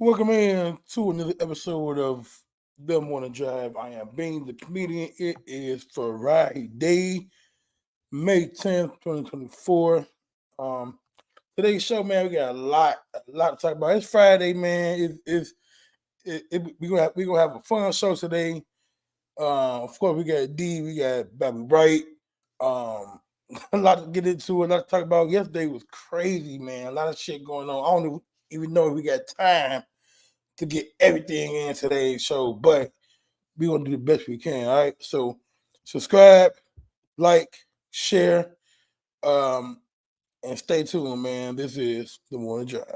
Welcome in to another episode of The Morning Drive. I am Bean, the comedian. It is Friday, May 10th, 2024. Um, Today's show, man, we got a lot to talk about. It's Friday, man. We're gonna have a fun show today. Of course, we got D, we got Bobby Bright. Um, a lot to get into, a lot to talk about. Yesterday was crazy, man. A lot of shit going on. I don't even know if we got time to get everything in today's show, but we're gonna do the best we can. All right. So subscribe, like, share, um, and stay tuned, man. This is the Morning Drive.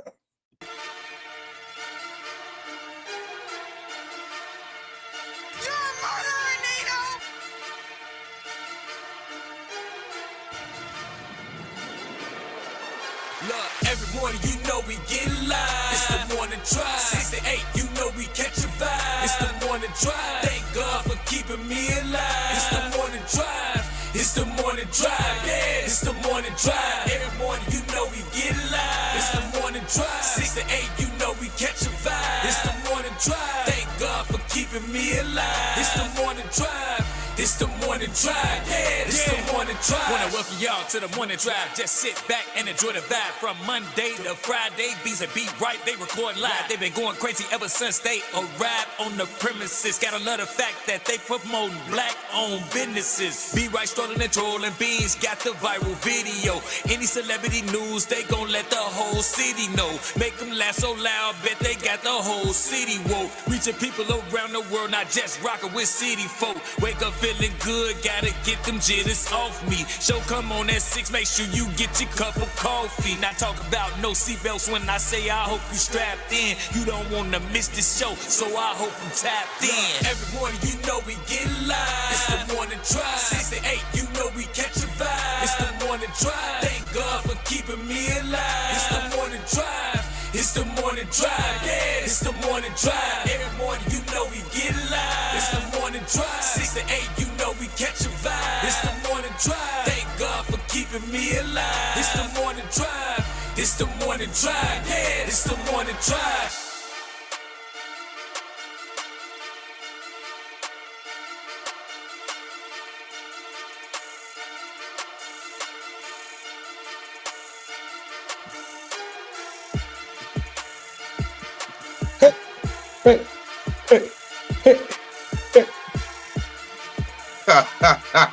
Look, every morning you know we get live. It's the morning drive. 6 to 8, you know we catch a vibe. It's the morning drive. Thank God for keeping me alive. It's the morning drive. It's the morning drive. Yeah, it's the morning drive. Every morning you know we get live. It's the morning drive. 6 to 8, you know we catch a vibe. It's the morning drive. Thank God for keeping me alive. It's the morning drive. It's the morning drive, yeah, it's the morning drive. Wanna welcome y'all to the morning drive. Just sit back and enjoy the vibe. From Monday to Friday, Beats and Beat Right, they record live. They've been going crazy ever since they arrived on the premises. Gotta love the fact that they promoting black-owned businesses. Be Right, strolling and trolling, Beans got the viral video. Any celebrity news, they gon' let the whole city know. Make them laugh so loud, bet they got the whole city woke. Reaching people around the world, not just rocking with city folk. Wake up feeling good, gotta get them jitters off me. Show come on at 6, make sure you get your cup of coffee. Not talk about no seatbelts when I say I hope you strapped in. You don't wanna miss this show, so I hope you tapped in. Every morning you know we get live. It's the morning drive. 6 to 8, you know we catch a vibe. It's the morning drive. Thank God for keeping me alive. It's the morning drive. It's the morning drive, yeah, it's the morning drive. Every morning you know we get live. It's the morning drive. 6 to 8, you know we catch a vibe. It's the morning drive. Thank God for keeping me alive. It's the morning drive. It's the morning drive, yeah, it's the morning drive. Hey, hey, hey, hey.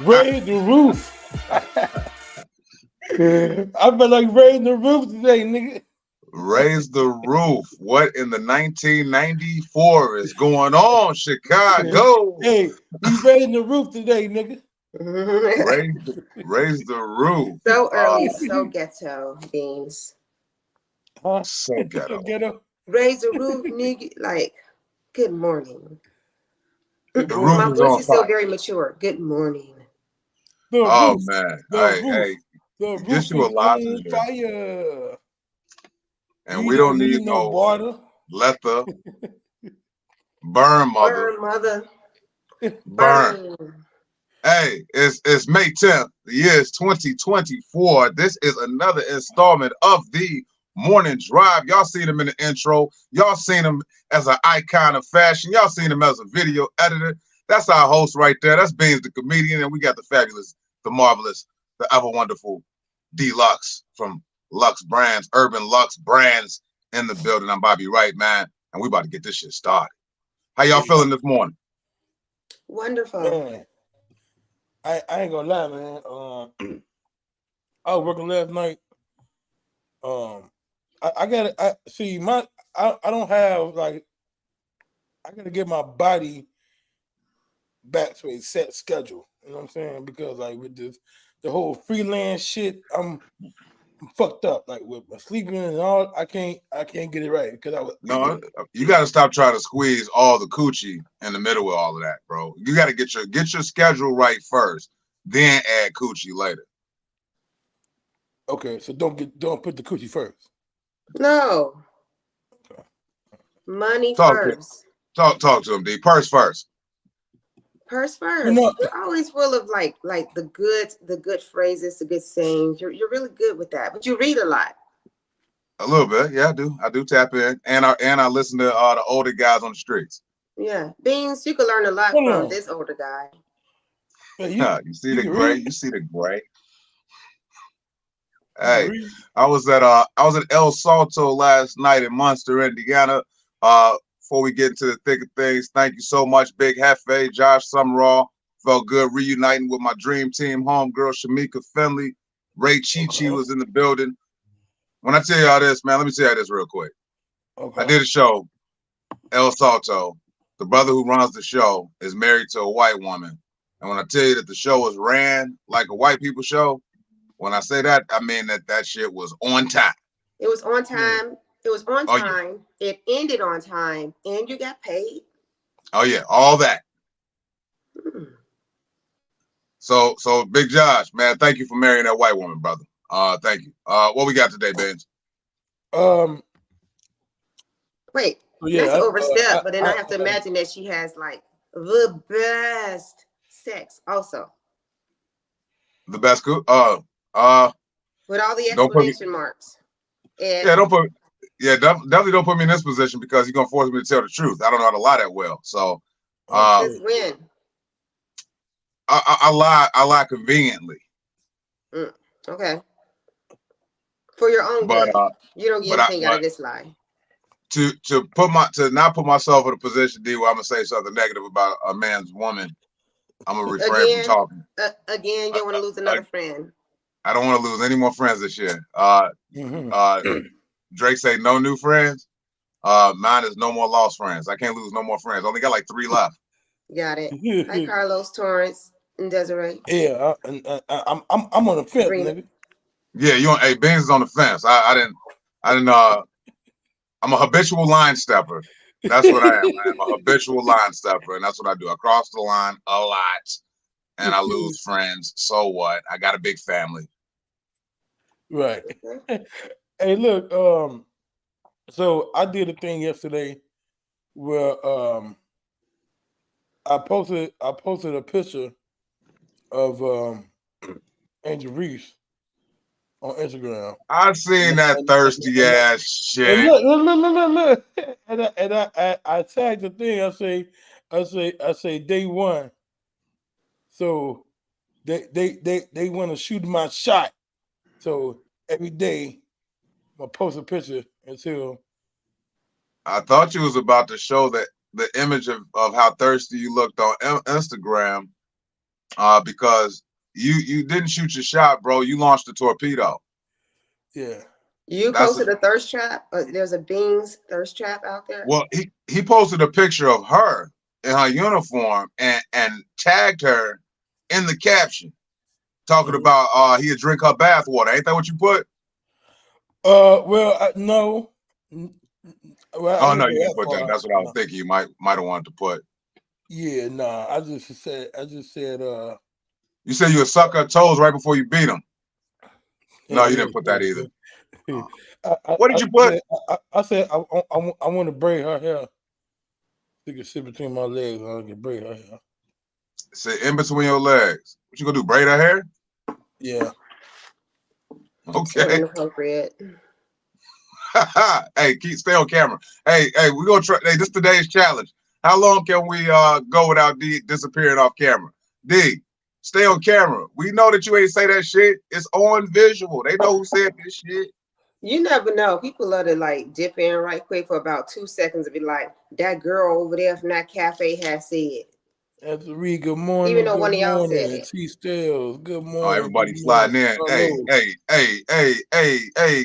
Raise the roof. I feel like raising the roof today, nigga. Raise the roof. What in the 1994 is going on, Chicago? Hey, we raising the roof today, nigga. Raise the roof. So early, so ghetto, Beans. Huh? So ghetto. Raise the roof, nigga. Like, good morning. The My roof is voice on is still fire. very mature. Good morning. The Oh roof, man. the Hey, roof, hey, the get roof you a is lot on in here. fire. And we don't need no no water. leather. Burn, mother. Burn, mother. Burn. Hey, it's May 10th. The year is 2024. This is another installment of the Morning Drive. Y'all seen him in the intro. Y'all seen him as an icon of fashion. Y'all seen him as a video editor. That's our host right there. That's Beans the comedian. And we got the fabulous, the marvelous, the ever wonderful D-Lux from Lux Brands, Urban Lux Brands in the building. I'm Bobby Wright, man. And we about to get this shit started. How y'all feeling this morning? Wonderful. Man, I ain't gonna lie, man. I was working last night. I gotta see I don't have like I gotta get my body back to a set schedule. You know what I'm saying? Because like with this the whole freelance shit, I'm fucked up. Like with my sleeping and all, I can't get it right because I was No, you got to stop trying to squeeze all the coochie in the middle of all of that, bro. You got to get your schedule right first, then add coochie later. okay. So don't put the coochie first. No. Money Talk first. Talk to him, D. Purse first. Purse first. You know, You're always full of like the good phrases, the good sayings. You're really good with that. But you read a lot. A little bit, yeah, I do. I do tap in, and I listen to the older guys on the streets. Yeah, Beans, you could learn a lot Hold from on. this older guy. Hey, You see the can gray? read? You see the gray? You can Hey, read? I was at El Salto last night in Munster, Indiana. Before we get into the thick of things, thank you so much, Big Hefe, Josh Summerall. Felt good reuniting with my dream team, homegirl Shamika Finley. Ray Chi was in the building. When I tell y'all this, man, let me tell you this real quick. I did a show, El Salto. The brother who runs the show is married to a white woman. And when I tell you that the show was ran like a white people show, when I say that, I mean that shit was on time. It was on time. It was on Oh, time. Yeah. It ended on time, and you got paid. Oh yeah, all that. So Big Josh, man, thank you for marrying that white woman, brother. Thank you. What we got today, Benz? Wait, yeah, that's overstep, but then I have to imagine that she has like the best sex also. The best cook? With all the exclamation marks. Yeah, definitely don't put me in this position because you're gonna force me to tell the truth. I don't know how to lie that well. So since when? I lie conveniently. Okay. For your own good. You don't get anything out of this lie. To not put myself in a position, D, where I'm gonna say something negative about a man's woman, I'm gonna refrain from talking. Again, you don't want to lose another friend. I don't want to lose any more friends this year. Drake say no new friends. Mine is no more lost friends. I can't lose no more friends. Only got like 3 left. Got it. Hi, Carlos, Torrance, and Desiree. Yeah, I'm on the fence, nigga. Yeah, you on? Hey, Benz is on the fence. I didn't. I'm a habitual line stepper. That's what I am. I am a habitual line stepper, and that's what I do. I cross the line a lot, and I lose friends. So what? I got a big family. Right. Hey, look. So I did a thing yesterday where I posted a picture of Angel Reese on Instagram. I seen that thirsty ass shit. And look. And I tagged the thing. I say day one. So they want to shoot my shot. So every day I post a picture until. I thought you was about to show that the image of how thirsty you looked on Instagram, because you didn't shoot your shot, bro. You launched a torpedo. Yeah. You posted a thirst trap? There's a Beans thirst trap out there? Well, he posted a picture of her in her uniform and tagged her in the caption, talking about he'd drink her bath water. Ain't that what you put? Well, no. Well, no, you didn't put that. That's what I was thinking. You might have wanted to put. Yeah, nah. I just said. You said you would suck her toes right before you beat them. No, you didn't put that either. What did you put? I said I want to braid her hair. You can sit between my legs. I can braid her hair. Say in between your legs. What you gonna do? Braid her hair? Yeah. Okay. So inappropriate. Hey, stay on camera. Hey, we're gonna try. Hey, this is today's challenge. How long can we go without D disappearing off camera? D, stay on camera. We know that you ain't say that shit. It's on visual. They know who said this shit. You never know. People love to like dip in right quick for about 2 seconds and be like, that girl over there from that cafe has said. That's Reed, good morning. Even though one of y'all said it. T Stills, good morning. Oh, everybody sliding in. Hey,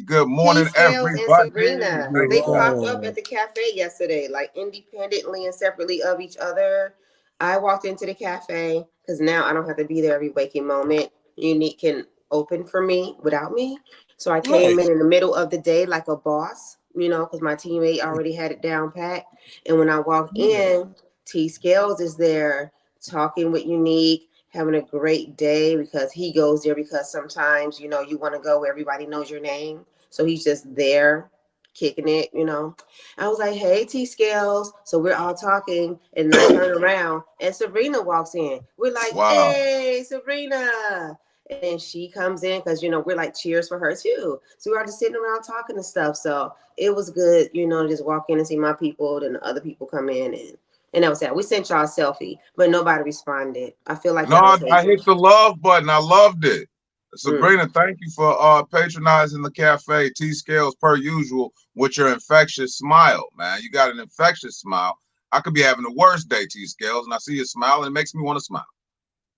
good morning, everybody. And Sabrina, they popped up at the cafe yesterday, like independently and separately of each other. I walked into the cafe because now I don't have to be there every waking moment. Unique can open for me without me. So I came in the middle of the day like a boss, you know, because my teammate already had it down pat. And when I walked in, T Scales is there talking with Unique, having a great day because he goes there because sometimes, you know, you want to go where everybody knows your name. So he's just there kicking it, you know. I was like, hey, T Scales. So we're all talking and I turn around and Sabrina walks in. We're like, hey, Sabrina. And then she comes in because, you know, we're like cheers for her too. So we're all just sitting around talking and stuff. So it was good, you know, just walk in and see my people and the other people come in and that was that. We sent y'all a selfie, but nobody responded. I feel like No, y'all was I hating. hit the love button. I loved it. Sabrina, thank you for patronizing the cafe. T Scales, per usual, with your infectious smile, man. You got an infectious smile. I could be having the worst day, T Scales, and I see you smile, and it makes me want to smile.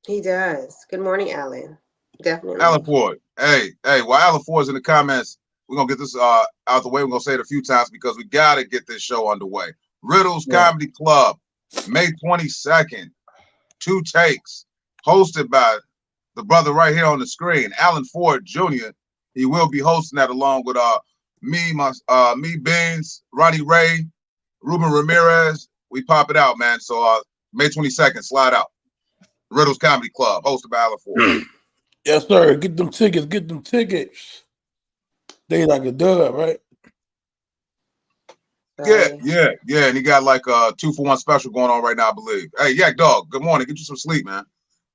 He does. Good morning, Alan. Definitely. Alan Ford. Hey, while Alan Ford's in the comments, we're going to get this out the way. We're going to say it a few times because we got to get this show underway. Riddles Comedy Club, May 22nd, 2 takes, hosted by the brother right here on the screen, Alan Ford Jr. He will be hosting that along with me, Beans, Ronnie Ray, Ruben Ramirez. We pop it out, man. So May 22nd, slide out. Riddles Comedy Club, hosted by Alan Ford. Yes, sir. Get them tickets. Get them tickets. They like a dub, right? Yeah. And he got like a 2-for-1 special going on right now, I believe. Hey, Yak Dog, good morning. Get you some sleep, man.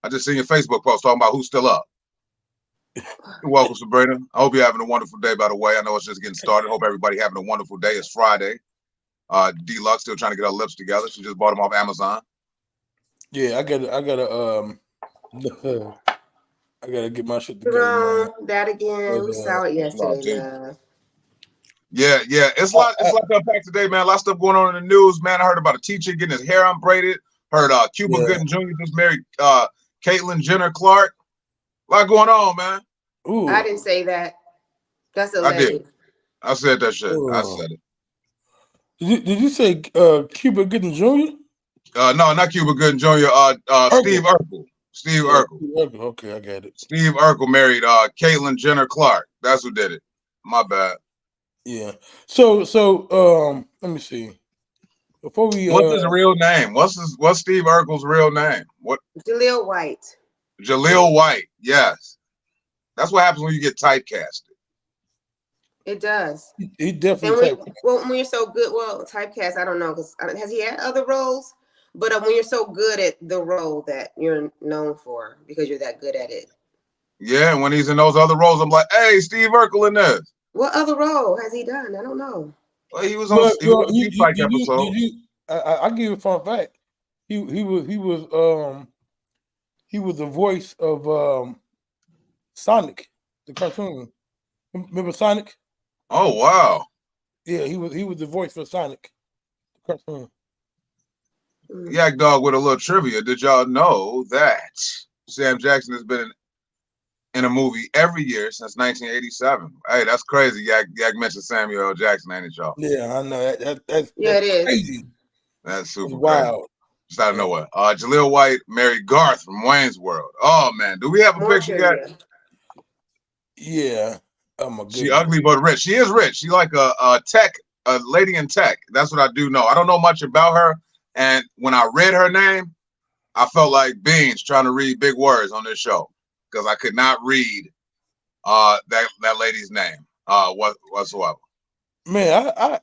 I just seen your Facebook post talking about who's still up. You're welcome, Sabrina. I hope you're having a wonderful day, by the way. I know it's just getting started. Hope everybody having a wonderful day. It's Friday. D-Luck still trying to get her lips together. She just bought them off Amazon. Yeah, I gotta get my shit together. That again. We saw it yesterday, man. Yeah. It's a lot to unpack today, man. A lot of stuff going on in the news, man. I heard about a teacher getting his hair unbraided. Heard Cuba Gooding Jr. just married Caitlyn Jenner Clark. A lot going on, man. Ooh. I didn't say that. That's alleged. I did. I said that shit. I said it. Did you say Cuba Gooding Jr.? No, not Cuba Gooding Jr. Steve Urkel. Steve Urkel. Okay, I got it. Steve Urkel married Caitlyn Jenner Clark. That's who did it. My bad. Yeah. So let me see. Before we what's his real name? What's Steve Urkel's real name? What? Jaleel White. Jaleel White. Yes. That's what happens when you get typecasted. It does. He definitely. When you're so good, typecast. I don't know because has he had other roles? But when you're so good at the role that you're known for because you're that good at it. Yeah, and when he's in those other roles, I'm like, hey, Steve Urkel in this. What other role has he done? I don't know. Well, he was on a few Psych episodes. I give you a fun fact. He was the voice of Sonic, the cartoon. Remember Sonic? Oh wow. Yeah, he was the voice for Sonic, the cartoon. Yak Dog with a little trivia. Did y'all know that Sam Jackson has been in a movie every year since 1987? Hey, that's crazy. Yak mentioned Samuel L. Jackson, ain't it, y'all? Yeah, I know that's it is crazy. That's super wild. Crazy. Just out of nowhere. Jaleel White married Garth from Wayne's World. Oh man, do we have a picture yet? Yeah. Oh my goodness. She ugly but rich. She is rich. She like a lady in tech. That's what I do know. I don't know much about her. And when I read her name, I felt like Beans trying to read big words on this show because I could not read that lady's name whatsoever. Man, I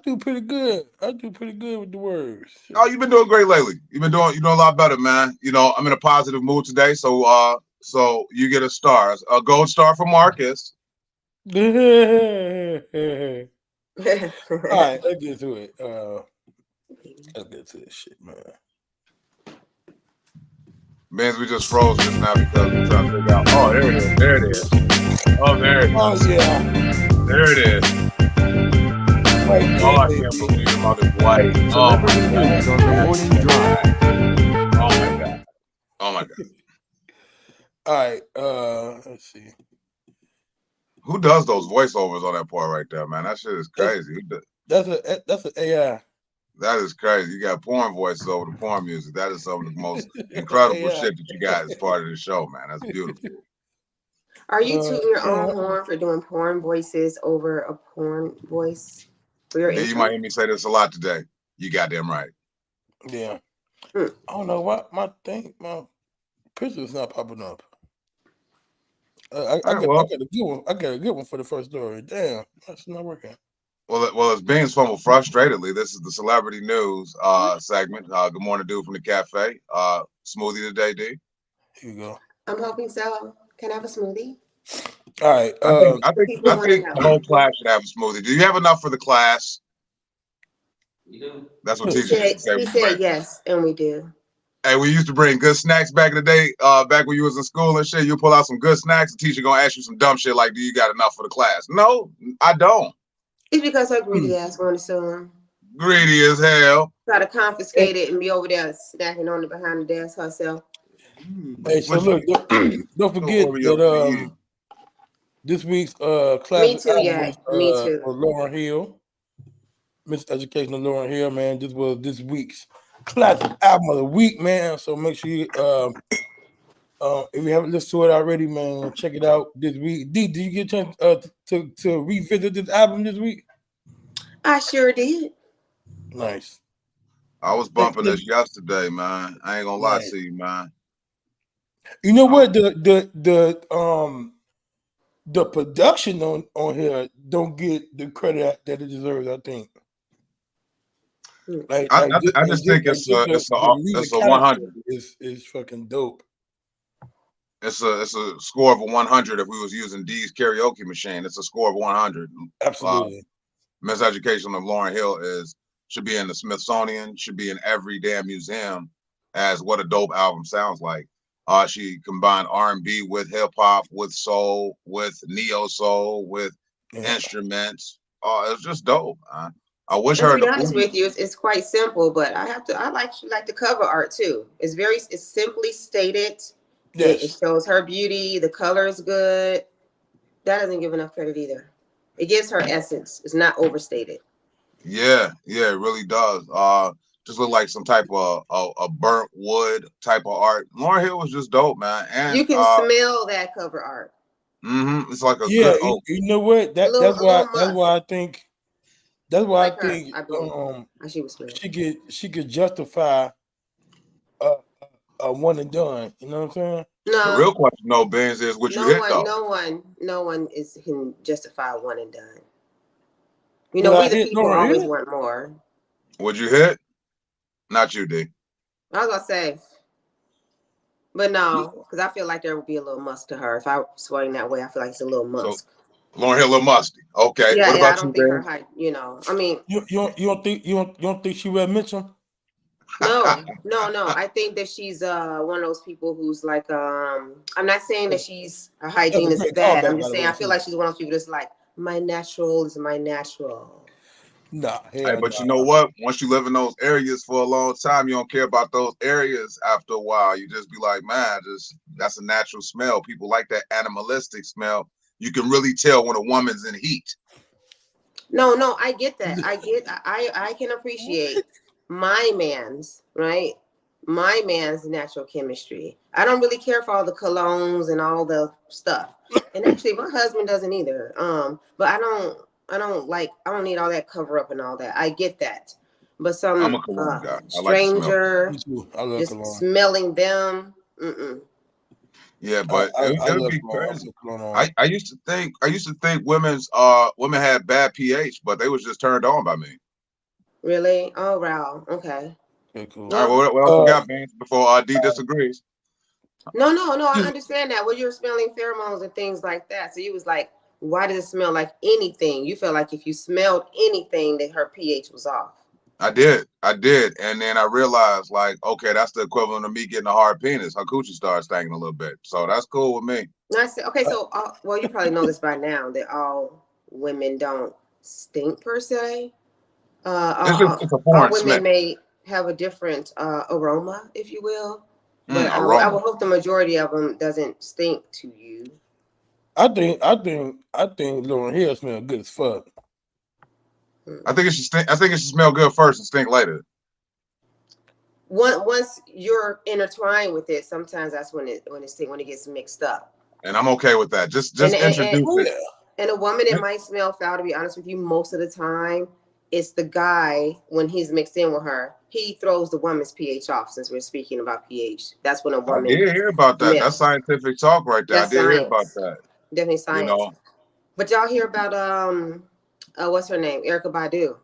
do pretty good. I do pretty good with the words. Oh, you've been doing great lately. You're doing a lot better, man. You know, I'm in a positive mood today, so you get a star, a gold star for Marcus. All right, let's get to it. Let's get to this shit, man. Beans, we just froze just now because we're trying to figure out. Oh, there it is. There it is. Oh, there it is. Oh yeah. There it is. Oh, I can't believe your mother's white. Oh my God. On the morning drive. Oh my God. Oh my God. All right. Let's see. Who does those voiceovers on that part right there, man? That shit is crazy. That's an AI. That is crazy. You got porn voices over the porn music. That is some of the most incredible shit that you got as part of the show, man. That's beautiful. Are you tooting your own horn for doing porn voices over a porn voice? Yeah, you might hear me say this a lot today. You goddamn right. Yeah. I don't know why my picture's not popping up. I got a good one. I got a good one for the first story. Damn, that's not working. Well, it's Beans Fumble frustratedly. This is the celebrity news segment. Good morning, dude from the cafe. Smoothie today, D. Here you go. I'm hoping so. Can I have a smoothie? All right. I think the whole class should have a smoothie. Do you have enough for the class? You do? That's what He teachers used said to say. he We said bring. yes, and we do. Hey, we used to bring good snacks back in the day. Back when you was in school and shit, you pull out some good snacks. The teacher gonna ask you some dumb shit like, "Do you got enough for the class?" No, I don't. It's because her greedy ass wanted some. Greedy as hell. Try to confiscate it and be over there snacking on it behind the desk herself. Hey, so look, don't forget that this week's Me classic too, album yeah. Me too. was Lauryn Hill, Miss Education of Lauryn Hill, man. This was this week's classic album of the week, man. So make sure you, if you haven't listened to it already, man, check it out this week. D, did you get a chance to revisit this album this week? I sure did. Nice. I was bumping this yesterday, man. I ain't gonna lie Nice. to you, man. You know what? The production on here don't get the credit that it deserves, I think. I just think it's a 100. Is fucking dope. It's a score of a 100 if we was using D's karaoke machine. It's a score of 100. Absolutely. Miseducation of Lauryn Hill should be in the Smithsonian, should be in every damn museum as what a dope album sounds like. She combined R&B with hip hop, with soul, with neo soul, with instruments. It's just dope. I wish her. To be honest with you, it's quite simple, but I like the cover art too. It's simply stated. Yes. It shows her beauty. The color is good. That doesn't give enough credit either. It gives her essence. It's not overstated. Yeah, it really does. Just look like some type of a burnt wood type of art. Lauryn Hill was just dope, man. And you can smell that cover art. It's like a good. Oh, you know what? That's why I think. That's why like she could justify a one and done. You know what I'm saying? No. The real question, no, Benz, is what you hit though. No one can justify one and done. You know, we the people always want more. What'd you hit? Not you, D. I was gonna say, but no, because I feel like there would be a little musk to her if I swing that way. I feel like it's a little musk. So, Lauryn Hill, a little musty. Okay. Yeah, what about I don't think her height. You know, I mean, you don't think she read Mitchell? No. I think that she's one of those people who's like, I'm not saying that her hygiene is bad. I'm just saying I feel like she's one of those people that's like, my natural is my natural. Nah, but you know what? Once you live in those areas for a long time, you don't care about those areas after a while. You just be like, man, that's a natural smell. People like that animalistic smell. You can really tell when a woman's in heat. No, I get that. I can appreciate my man's natural chemistry. I don't really care for all the colognes and all the stuff. And actually my husband doesn't either. But I don't need all that cover up and all that. I get that. But some I'm a cologne guy. stranger I smell. I love just cologne. smelling them. Yeah, but it would be crazy. I used to think women had bad pH, but they was just turned on by me. Really? Oh wow. Okay. Cool. All right, what else we got, man? Before D disagrees. No, I understand that. Well, you're smelling pheromones and things like that. So you was like, why does it smell like anything? You felt like if you smelled anything that her pH was off. I did. And then I realized, like, okay, that's the equivalent of me getting a hard penis. Her coochie started stinking a little bit. So that's cool with me. I said, okay, so, well, you probably know this by now, that all women don't stink per se. It's a all women may have a different aroma, if you will. But I would hope the majority of them doesn't stink to you. I think Lauryn Hill smells good as fuck. I think it should smell good first and stink later. Once you're intertwined with it, sometimes that's when it gets mixed up. And I'm okay with that. Just introduce it. And a woman, it might smell foul, to be honest with you. Most of the time, it's the guy, when he's mixed in with her, he throws the woman's pH off, since we're speaking about pH. That's when a woman. I did hear about that. That's scientific talk right there. I did hear about that. Definitely science. You know? But y'all hear about what's her name? Erykah Badu.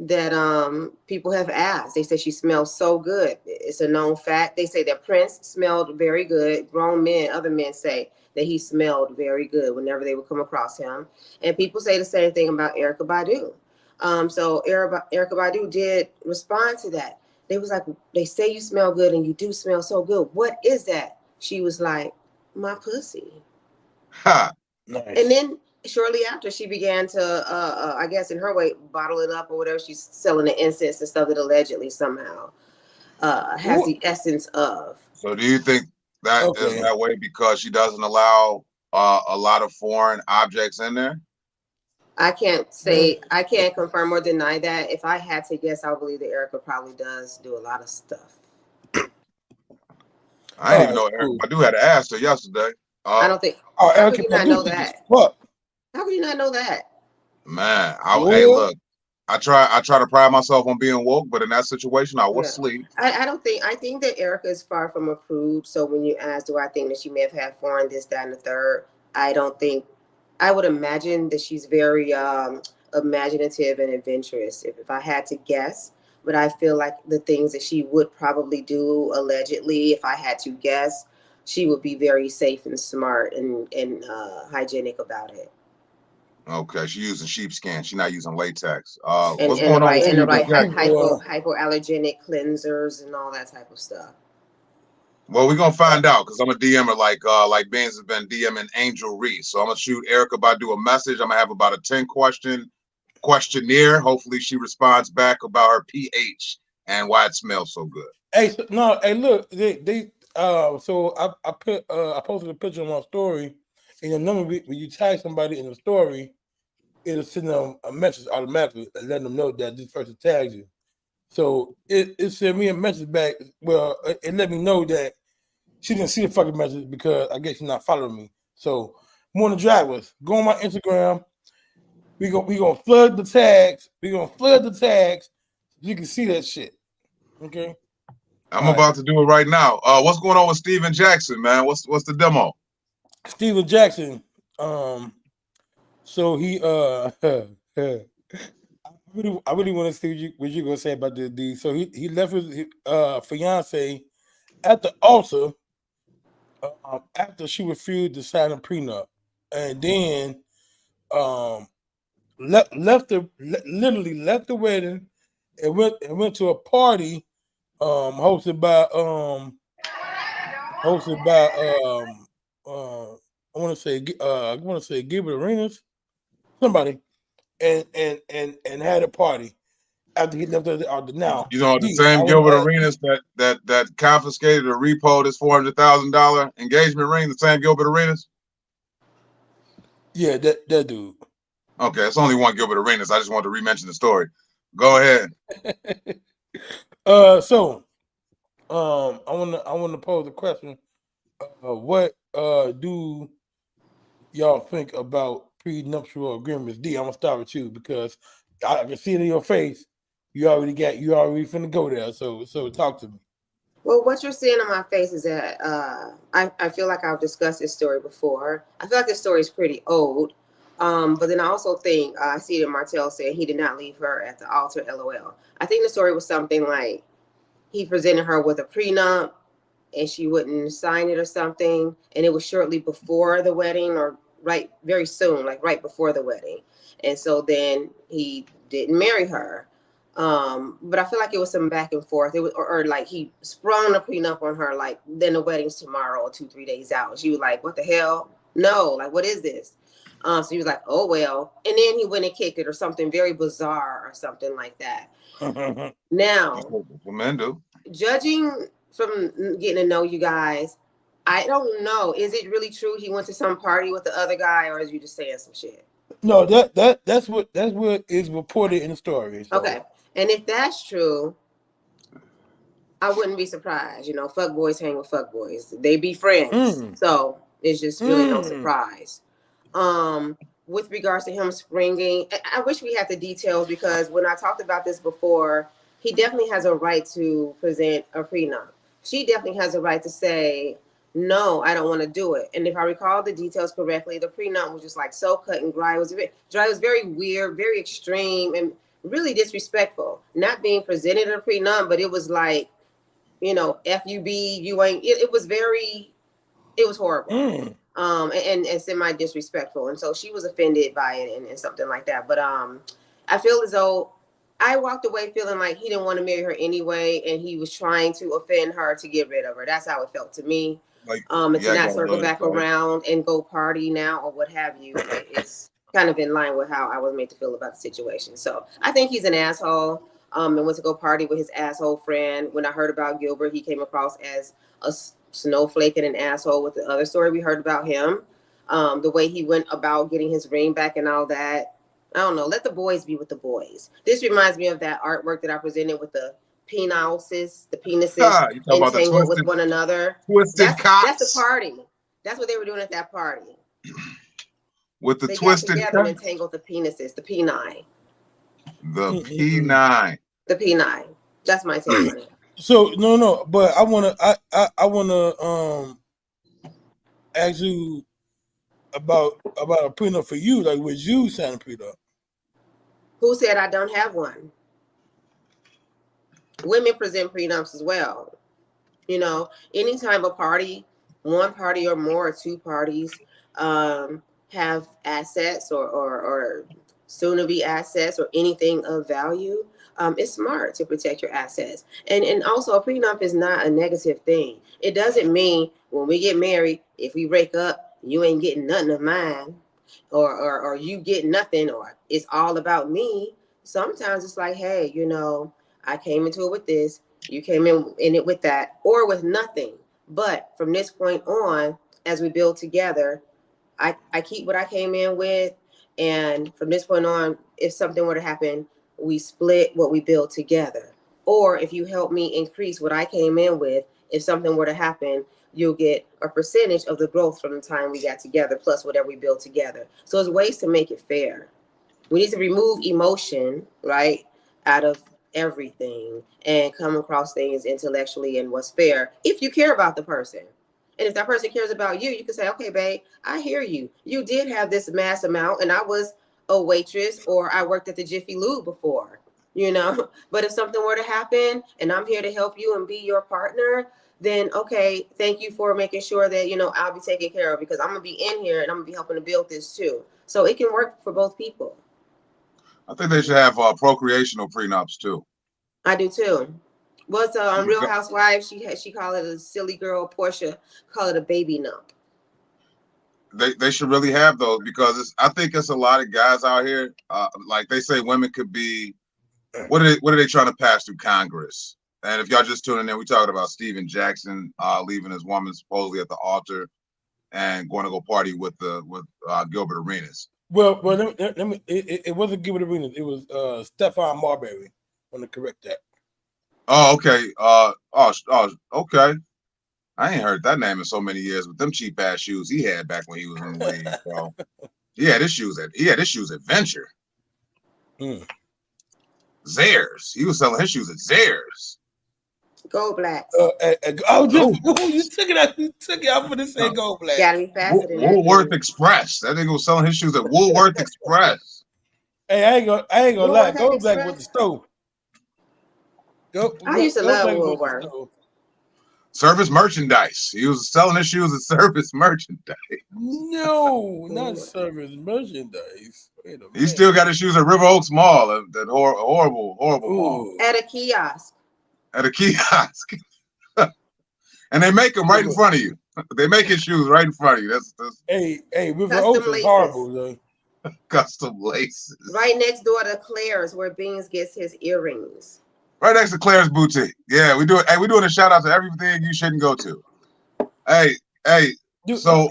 That people have asked. They say she smells so good. It's a known fact. They say that Prince smelled very good. Grown men, other men say that he smelled very good whenever they would come across him. And people say the same thing about Erykah Badu. So Erykah Badu did respond to that. They was like, they say you smell good and you do smell so good. What is that? She was like, my pussy. Ha. Nice. And then shortly after, she began to, I guess in her way, bottle it up or whatever. She's selling the incense and stuff that allegedly somehow has the essence of. So do you think that is that way because she doesn't allow a lot of foreign objects in there? I can't say, I can't confirm or deny that. If I had to guess, I believe that Erykah probably does do a lot of stuff. I didn't even know Erykah Badu had asked her yesterday. I don't think. Oh, how Erykah could you not Badu know thick as that? fuck. How could you not know that? Man, hey, look, I try to pride myself on being woke, but in that situation, I was asleep. I don't think, I think that Erykah is far from a prude. So when you ask, do I think that she may have had foreign this, that, and the third? I don't think. I would imagine that she's very imaginative and adventurous. If I had to guess, but I feel like the things that she would probably do allegedly, if I had to guess, she would be very safe and smart and hygienic about it. Okay, she's using sheepskin. She's not using latex. And what's going on? And the right Jackson? hypoallergenic cleansers and all that type of stuff. Well, we're gonna find out because I'm a DMer like Benz has been DMing Angel Reese. So I'm gonna shoot Erykah Badu a message. I'm gonna have about a 10 question questionnaire. Hopefully she responds back about her pH and why it smells so good. Hey, no, hey, look, so I posted a picture on my story, and normally when you tag somebody in the story, it'll send them a message automatically, letting them know that this person tagged you. So it sent me a message back. Well, it let me know that she didn't see the fucking message because I guess she's not following me. So, Morning Drivers, go on my Instagram. We gonna flood the tags. We gonna flood the tags. You can see that shit. Okay. I'm about to do it right now. What's going on with Steven Jackson, man? What's the demo? Steven Jackson. So he I really want to see what you gonna say about the so he left his fiance at the altar after she refused to sign a prenup, and then literally left the wedding and went to a party hosted by I want to say Gilbert Arenas, somebody, and had a party after he left the altar. Now, you know, the same Gilbert Arenas that confiscated or repoed his $400,000 engagement ring, the same Gilbert Arenas? Yeah, that dude. Okay, it's only one Gilbert Arenas. I just wanted to re-mention the story. Go ahead. So I want to pose a question. What do y'all think about prenuptial agreements? D, I'm gonna start with you because I can see it in your face. You already finna go there. So talk to me. Well, what you're seeing on my face is that I feel like I've discussed this story before. I feel like this story is pretty old. But then I also think I see that Martell said he did not leave her at the altar, LOL. I think the story was something like he presented her with a prenup and she wouldn't sign it or something. And it was shortly before the wedding or very soon, like right before the wedding. And so then he didn't marry her. But I feel like it was some back and forth. It was, or like he sprung a prenup on her, like then the wedding's tomorrow or 2-3 days out. She was like, what the hell? No, like, what is this? So he was like, oh, well. And then he went and kicked it or something very bizarre or something like that. Now, what men do. Judging from getting to know you guys, I don't know. Is it really true he went to some party with the other guy, or is you just saying some shit? No, that's what is reported in the story. So. Okay. And if that's true, I wouldn't be surprised. You know, fuck boys hang with fuck boys. They be friends. So it's just really no surprise. With regards to him springing, I wish we had the details because when I talked about this before, he definitely has a right to present a prenup. She definitely has a right to say, no, I don't want to do it. And if I recall the details correctly, the prenup was just like so cut and dry. It was very weird, very extreme, and really disrespectful. Not being presented a prenup, but it was like, you know, FUB, you ain't. It was horrible. And semi disrespectful, and so she was offended by it and something like that. But I feel as though I walked away feeling like he didn't want to marry her anyway, and he was trying to offend her to get rid of her. That's how it felt to me. Like, And yeah, to I not got circle another back thought. around and go party now or what have you. It's kind of in line with how I was made to feel about the situation. So I think he's an asshole. And went to go party with his asshole friend. When I heard about Gilbert, he came across as a snowflake and an asshole with the other story we heard about him. The way he went about getting his ring back and all that. I don't know. Let the boys be with the boys. This reminds me of that artwork that I presented with the penises, the penises You talking about the entangled with twisted, one another. twisted That's cocks the party. That's what they were doing at that party. with the They got twisted together and cocks? entangled the penises, the peni, The P9. the peni. That's my take on it. So no, but I wanna ask you about a prenup for you. Like, was you signing a prenup? Who said I don't have one? Women present prenups as well. You know, anytime a party, one party or more, or two parties, have assets or soon to be assets or anything of value, it's smart to protect your assets. And also a prenup is not a negative thing. It doesn't mean when we get married, if we break up, you ain't getting nothing of mine, or you get nothing, or it's all about me. Sometimes it's like, hey, you know, I came into it with this, you came in it with that, or with nothing. But from this point on, as we build together, I keep what I came in with. And from this point on, if something were to happen, we split what we build together. Or if you help me increase what I came in with, if something were to happen, you'll get a percentage of the growth from the time we got together, plus whatever we build together. So there's ways to make it fair. We need to remove emotion, right, out of everything and come across things intellectually and what's fair if you care about the person. And if that person cares about you, you can say, okay, babe, I hear you. You did have this mass amount, and I was a waitress, or I worked at the Jiffy Lube before, you know. But if something were to happen and I'm here to help you and be your partner, then okay, thank you for making sure that, you know, I'll be taken care of, because I'm gonna be in here and I'm gonna be helping to build this too. So it can work for both people. I think they should have procreational prenups too. I do too. What's on Real Housewives? She call it a silly girl. Portia call it a baby nump. They should really have those, because I think it's a lot of guys out here. Like they say, women could be. What are they trying to pass through Congress? And if y'all just tuning in, we talking about Steven Jackson leaving his woman supposedly at the altar and going to go party with Gilbert Arenas. Well, let me. It wasn't Gilbert Arenas. It was Stephon Marbury. I want to correct that. Oh, okay. Okay. I ain't heard that name in so many years with them cheap ass shoes he had back when he was in the league. So he had his shoes at Venture. Zayres. He was selling his shoes at Zayres. Go Blacks. You took it out. You took it out for the say Go Blacks. Gotta be faster than Woolworth Express. That nigga was selling his shoes at Woolworth Express. Hey, I ain't gonna lie. Go Black with the stove. I used to love Woolworth. Service merchandise. He was selling his shoes at Service merchandise. No, not Service merchandise. Wait a minute. He still got his shoes at River Oaks Mall. That horrible mall. At a kiosk. At a kiosk. And they make them right in front of you. They make his shoes right in front of you. That's Hey, River Oaks is horrible, though. Custom laces. Right next door to Claire's, where Beans gets his earrings. Right next to Claire's Boutique. Yeah, we do it. Hey, we're doing a shout out to everything you shouldn't go to. Hey, so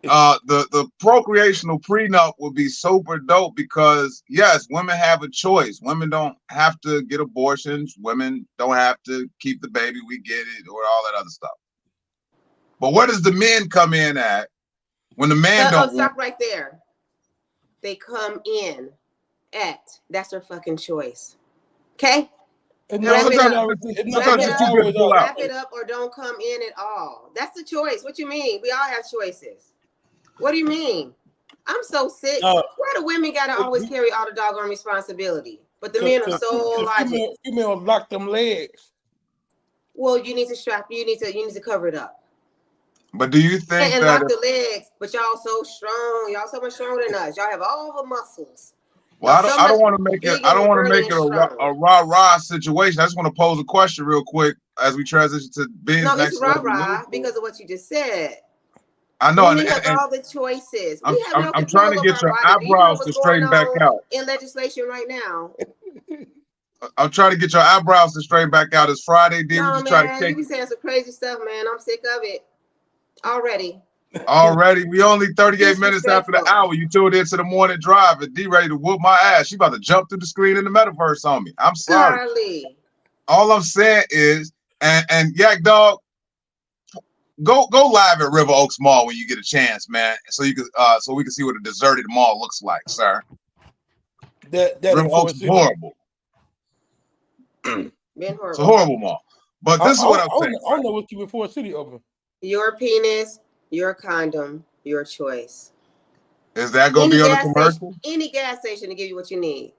the procreational prenup would be super dope, because yes, women have a choice. Women don't have to get abortions. Women don't have to keep the baby. We get it, or all that other stuff. But where does the men come in at when the man don't? Stop right there. They come in at. That's their fucking choice. Okay? Wrap it up or don't come in at all. That's the choice. What you mean? We all have choices. What do you mean? I'm so sick. Why do women gotta always carry all the doggone responsibility? But the men are so logical. Females lock them legs. Well, you need to strap. You need to cover it up. But do you think and lock the legs? But y'all so strong. Y'all so much stronger than us. Y'all have all the muscles. Well, No, so I don't much want to make it. I big don't and want to burly make it and strong. a rah situation. I just want to pose a question real quick as we transition to Ben's No, it's next level. rah-rah because of what you just said. I know, Women have all the choices. We have no I'm trying control to over get our your body. Do you know eyebrows to what's going straighten back on out. in legislation right now? I'm trying to get your eyebrows to straighten back out. It's Friday, D. We No, just try to man, you kick be saying some crazy stuff, man. I'm sick of it already. already. We only 38 minutes after the Disrespectful. hour. You tuned into the morning drive, and D ready to whoop my ass. She about to jump through the screen in the metaverse on me. I'm sorry. Charlie. All I'm saying is, and Yak Dog, go live at River Oaks Mall when you get a chance, man. So you can so we can see what a deserted mall looks like, sir. That River in Oaks Forest is City. horrible. Been It's a horrible. horrible mall. But this is what I'm saying. I don't know what keeping Forest City open. Your penis, your condom, your choice. Is that gonna be on the commercial? Any gas station to give you what you need.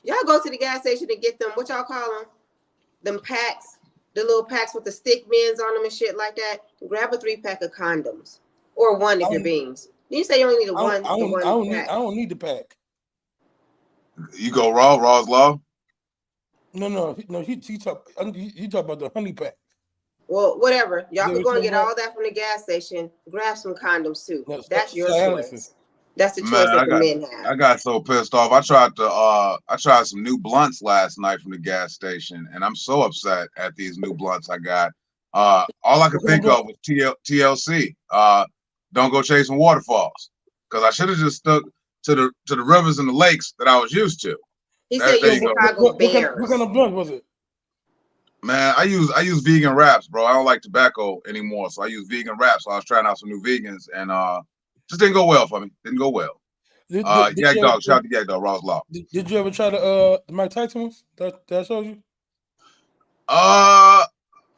Y'all go to the gas station and get them, what y'all call them? Them packs, the little packs with the stick bins on them and shit like that. Grab a 3-pack of condoms. Or one if you're beans. You say you only need one pack. I don't need the pack. You go Raw's Law. No. You talk about the honey pack. Well, whatever. Y'all Yeah, can go and we get talking all that from the gas station. Grab some condoms too. No, That's your dialysis. choice. That's the choice Man, that the men I have. got so pissed off. I tried some new blunts last night from the gas station, and I'm so upset at these new blunts I got. All I could think of was TLC. Don't go chasing waterfalls, because I should have just stuck to the rivers and the lakes that I was used to. He said There you you go. Chicago Bears. What kind of blunt was it? Man, I use vegan wraps, bro. I don't like tobacco anymore, so I use vegan wraps. So I was trying out some new vegans, and just didn't go well for me. Didn't go well. Yak Dog, shout out to Yak Dog, Raw's Law. Did you ever try the Mike Tyson ones that I showed you? I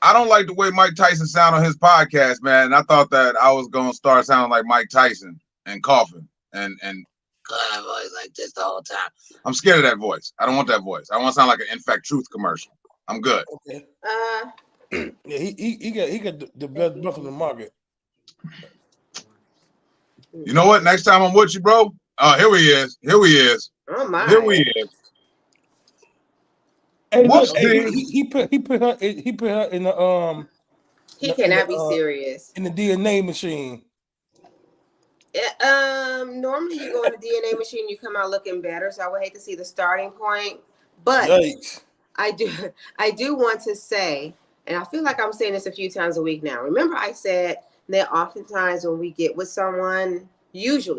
don't like the way Mike Tyson sound on his podcast, man. And I thought that I was gonna start sounding like Mike Tyson and coughing and voice like this the whole time. I'm scared of that voice. I don't want that voice. I want to sound like an Infect Truth commercial. I'm good. Okay. Yeah, he got the best blunt in the market. You know what? Next time I'm with you, bro. Here he is. Oh my. Here we is. Hey, Whoops, look, he put her in the He cannot be serious. in the DNA machine. Normally you go in the DNA machine, you come out looking better. So I would hate to see the starting point, but Yikes. I do want to say, and I feel like I'm saying this a few times a week now. Remember, I said that oftentimes when we get with someone,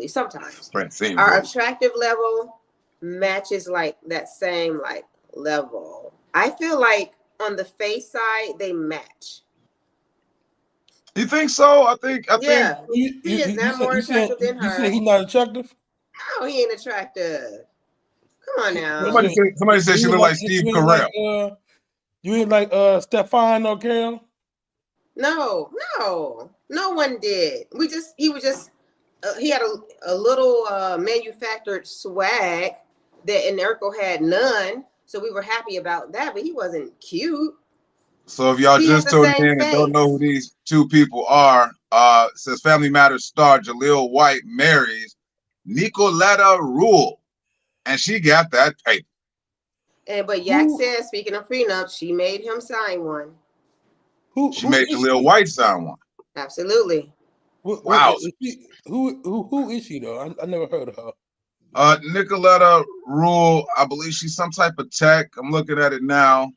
sometimes our attractive level matches like that same like level. I feel like on the face side they match. You think so? I think. He is not more attractive than her. You said he's not attractive? No, he ain't attractive. Come on now. Somebody said she looked like Steve Carell. You ain't like Stefan or Carol? No one did. He had a little manufactured swag that Enerco had none, so we were happy about that, but he wasn't cute. So if y'all just tuned in and don't know who these two people are, says Family Matters star Jaleel White marries Nicoletta Rule, and she got that paper. But Yak said, speaking of prenup, she made him sign one. She made Jaleel White sign one. Absolutely. Wow. Who is she though? I never heard of her. Nicoletta Rule, I believe she's some type of tech. I'm looking at it now.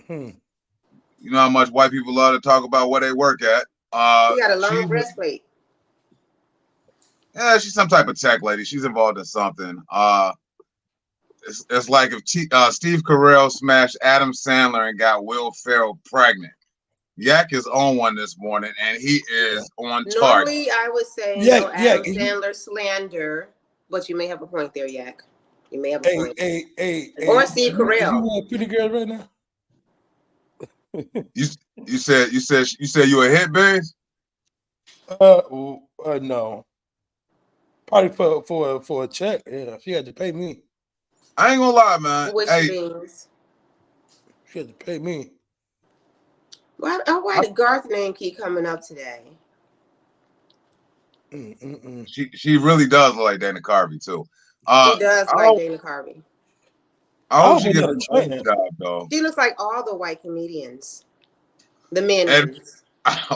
You know how much white people love to talk about where they work at. She got a long breastplate. Yeah, she's some type of tech lady. She's involved in something. It's like if Steve Carell smashed Adam Sandler and got Will Ferrell pregnant. Yak is on one this morning, and he is on target. Normally, I would say Adam Sandler slander, but you may have a point there, Yak. You may have a point. Or Steve Carell. You want a pretty girl right now? You said you a hit, Baze? No. Probably for a check. Yeah, she had to pay me. I ain't gonna lie, man. She had to pay me. Why did Garth name keep coming up today? She really does look like Dana Carvey too. Uh, She does I like hope, Dana Carvey. I I hope hope she I'm get not a a nice trend. job though. She looks like all the white comedians, the men And ones.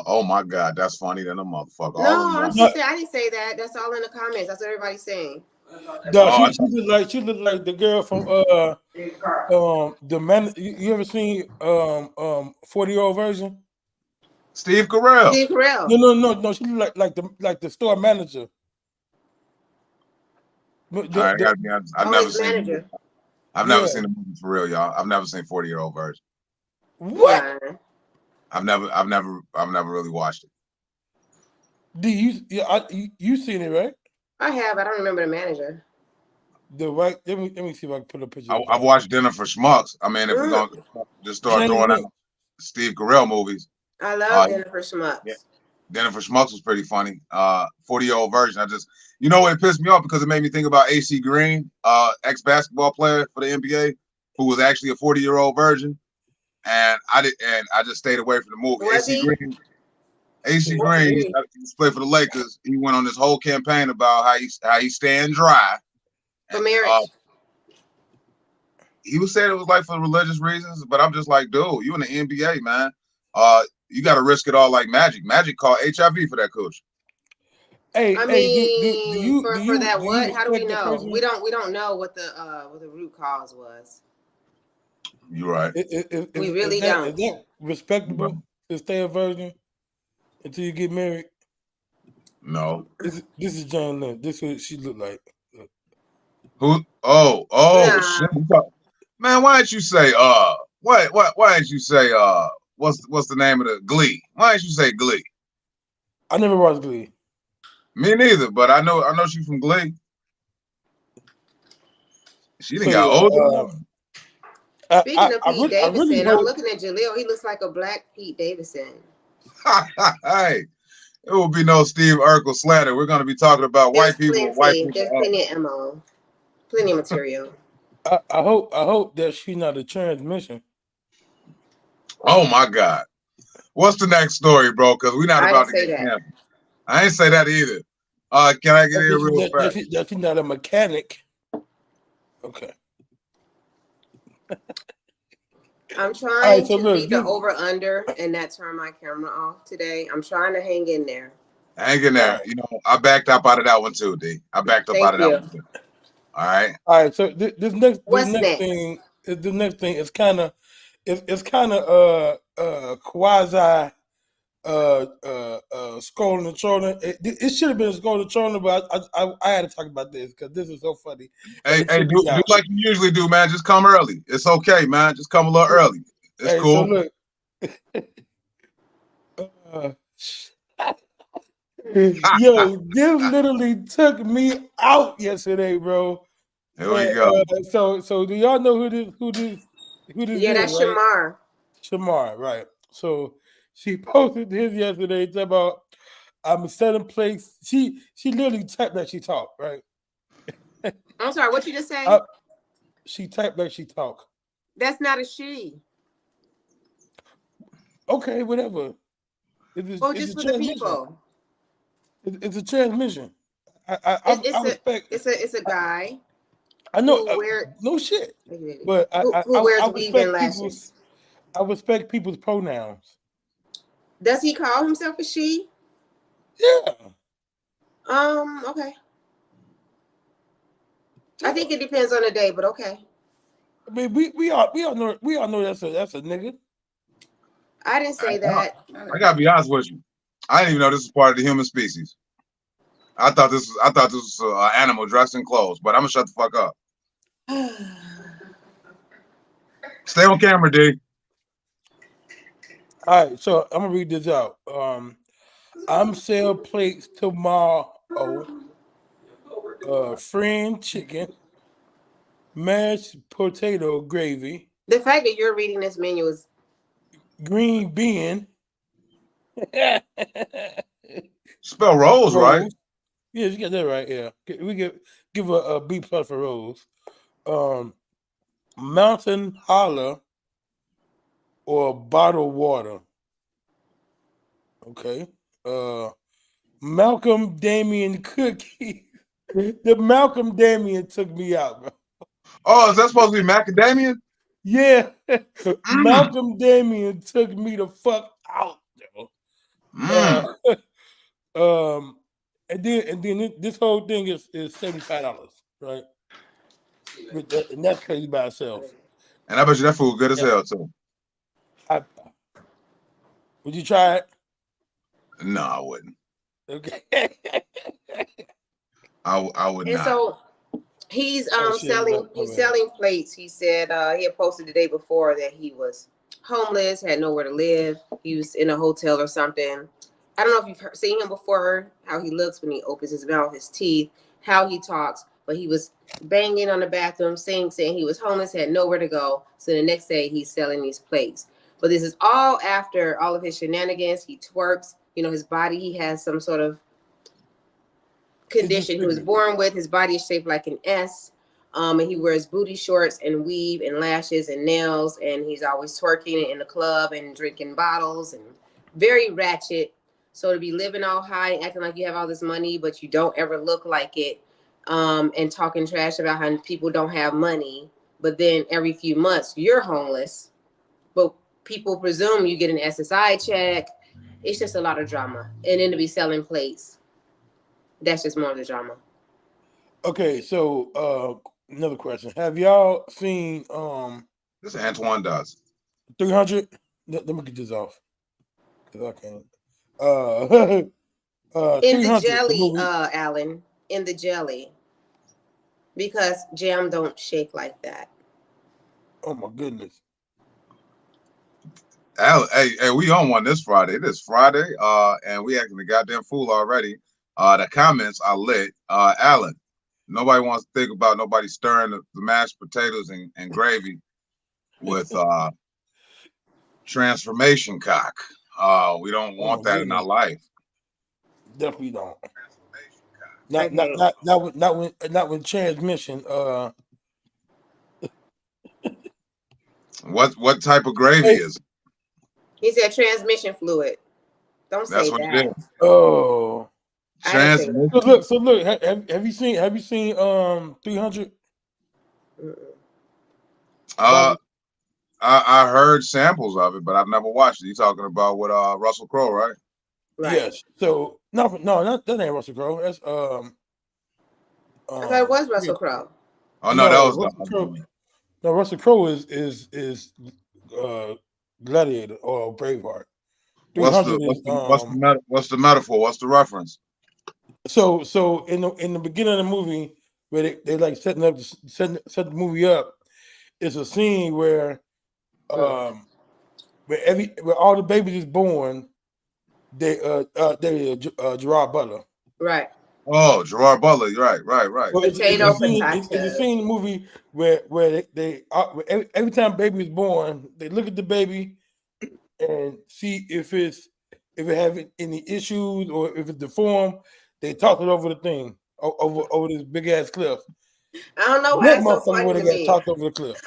oh my God, that's funny than a motherfucker. All them No, white. No, I didn't say that. That's all in the comments. That's what everybody's saying. no, Oh, I she look like the girl from the man. You ever seen 40-year-old version? Steve Carell. Steve Carell. No. She look like the store manager. But All right, I gotta be honest. I've Oh, never his seen the movie. manager. I've Yeah. never seen the movie for real, y'all. I've never seen 40-year-old version. What? Yeah. I've never really watched it. Do you seen it, right? I have. I don't remember the manager. The right. Let me see if I can put a picture. I've watched Dinner for Schmucks. I mean, if we're Mm, gonna just start James throwing out Lynch. Steve Carell movies, I love uh, Jennifer Schmucks. yeah, Dinner for Schmucks was pretty funny. 40-year-old version. You know what, it pissed me off because it made me think about AC Green, ex-basketball player for the NBA, who was actually a 40-year-old version. And I just stayed away from the movie. Was AC he? Green, AC Green, he used to play for the Lakers. He went on this whole campaign about how he staying dry. For And, marriage. he was saying it was like for religious reasons, but I'm just like, dude, you in the NBA, man. You got to risk it all like Magic. Magic called HIV for that coach. Hey, I hey, mean, for that do you what? How do we respect the know? person? We don't know what the root cause was. You're right. We really Is don't. that respectable to stay a virgin until you get married? No. This is John Lynn. This is what she looked like. Who? Oh, Nah. shit. Man, why didn't you say why didn't you say what's the name of the Glee? Why didn't you say Glee? I never watched Glee. Me neither, but I know she's from Glee. She done got older. Speaking of Pete Davidson, I'm hope. looking at Jaleel. He looks like a black Pete Davidson. Hey, it will be no Steve Urkel slander. We're going to be talking about white people. There's plenty of ammo, plenty of material. I hope that she's not a transmission. Oh my God. What's the next story, bro? Because we're not about to get canceled. I ain't say that either. Can I get in real fast? That she's not a mechanic. Okay. I'm trying to look, beat the over-under and not turn my camera off today. I'm trying to hang in there. Hang in there. You know, I backed up out of that one too, D. I backed up out of that one too. All right. All right. So this next thing is kind of quasi scrolling and trolling. It should have been scrolling and trolling, but I had to talk about this because this is so funny. Hey, do like you usually do, man. Just come early. It's okay, man. Just come a little early. It's cool. So look, yo, this literally took me out yesterday, bro. Here we go. So do y'all know who this Yeah, that's right? Shamar. Shamar, right. So she posted this yesterday. It's about I'm selling place. She literally typed like she talked, right? I'm sorry, what you just say? She typed like she talked. That's not a she. Okay, whatever. Just for the people. It's a transmission. It's a guy. I know. No shit. But who wears weave and lashes? I respect people's pronouns. Does he call himself a she? Yeah. Okay. I think it depends on the day, but okay. I mean, we all know that's a nigga. I didn't say that. I gotta be honest with you. I didn't even know this was part of the human species. I thought this was an animal dressed in clothes, but I'm gonna shut the fuck up. Stay on camera, D. All right, so I'm gonna read this out. I'm sell plates tomorrow. Fried chicken, mashed potato gravy. The fact that you're reading this menu is green bean. Spell Rose, right? Yeah, you get that right. Yeah, we give a B+ for Rose. Mountain Holler or bottled water. Okay. Malcolm Damien cookie. The Malcolm Damien took me out, bro. Oh, is that supposed to be macadamia? Yeah, Malcolm Damien took me the fuck out, yo. And then this whole thing is $75, right? And that's crazy by itself. And I bet you that food good as hell too. Would you try it? No, I wouldn't. Okay. I would And not. so he's shit, selling plates. He said he had posted the day before that he was homeless, had nowhere to live. He was in a hotel or something. I don't know if you've seen him before, how he looks when he opens his mouth, his teeth, how he talks. But he was banging on the bathroom, saying he was homeless, had nowhere to go. So the next day he's selling these plates. But this is all after all of his shenanigans. He twerks. You know, his body, he has some sort of condition he was born with. His body is shaped like an S. And he wears booty shorts and weave and lashes and nails. And he's always twerking in the club and drinking bottles and very ratchet. So to be living all high, acting like you have all this money, but you don't ever look like it, and talking trash about how people don't have money, but then every few months you're homeless, but people presume you get an SSI check. It's just a lot of drama. And then to be selling plates, that's just more of the drama. Okay, so another question. Have y'all seen This is Antoine does. 300? Let me get this off. Because I can't. In the jelly, Alan, in the jelly, because jam don't shake like that. Oh my goodness! Hey, we on one this Friday. This Friday, and we acting the goddamn fool already. The comments are lit. Alan, nobody wants to think about nobody stirring the mashed potatoes and gravy with transformation cock. We don't want that in our life. Definitely don't. Not with transmission. What type of gravy is it? He said transmission fluid. Don't say what that. It is. Oh. Transmission. So look. Have you seen 300? I heard samples of it, but I've never watched it. You talking about with Russell Crowe, right? Right. Yes. So no, that ain't Russell Crowe. That's I thought it was Russell Crowe. Oh no, that was Russell Crowe. No, Russell Crowe is Gladiator or Braveheart. What's the metaphor? What's the reference? So in the beginning of the movie, where they like set the movie up, it's a scene where where all the babies is born, they Gerard Butler. Right. Oh, Gerard Butler. Right. Well, it's a scene in the movie where they every time baby is born, they look at the baby and see if it have any issues or if it's deformed. They toss it over the thing over this big ass cliff. I don't know why that that's so funny to me. Tossed over the cliff.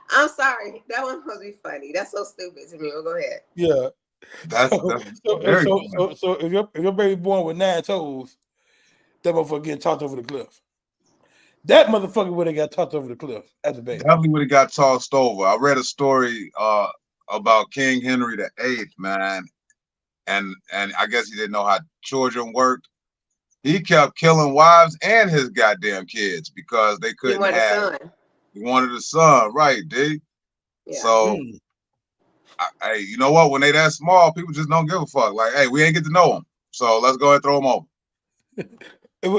I'm sorry. That one must be funny. That's so stupid to me. Well, go ahead. Yeah. So if your baby born with 9 toes, that motherfucker getting tossed over the cliff. That motherfucker would have got tossed over the cliff as a baby. Definitely would have got tossed over. I read a story about King Henry VIII, man, and I guess he didn't know how children worked. He kept killing wives and his goddamn kids because they couldn't have. He wanted a son, right, D? Yeah. So, hey, you know what? When they that small, people just don't give a fuck. Like, hey, we ain't get to know them, so let's go ahead and throw them over.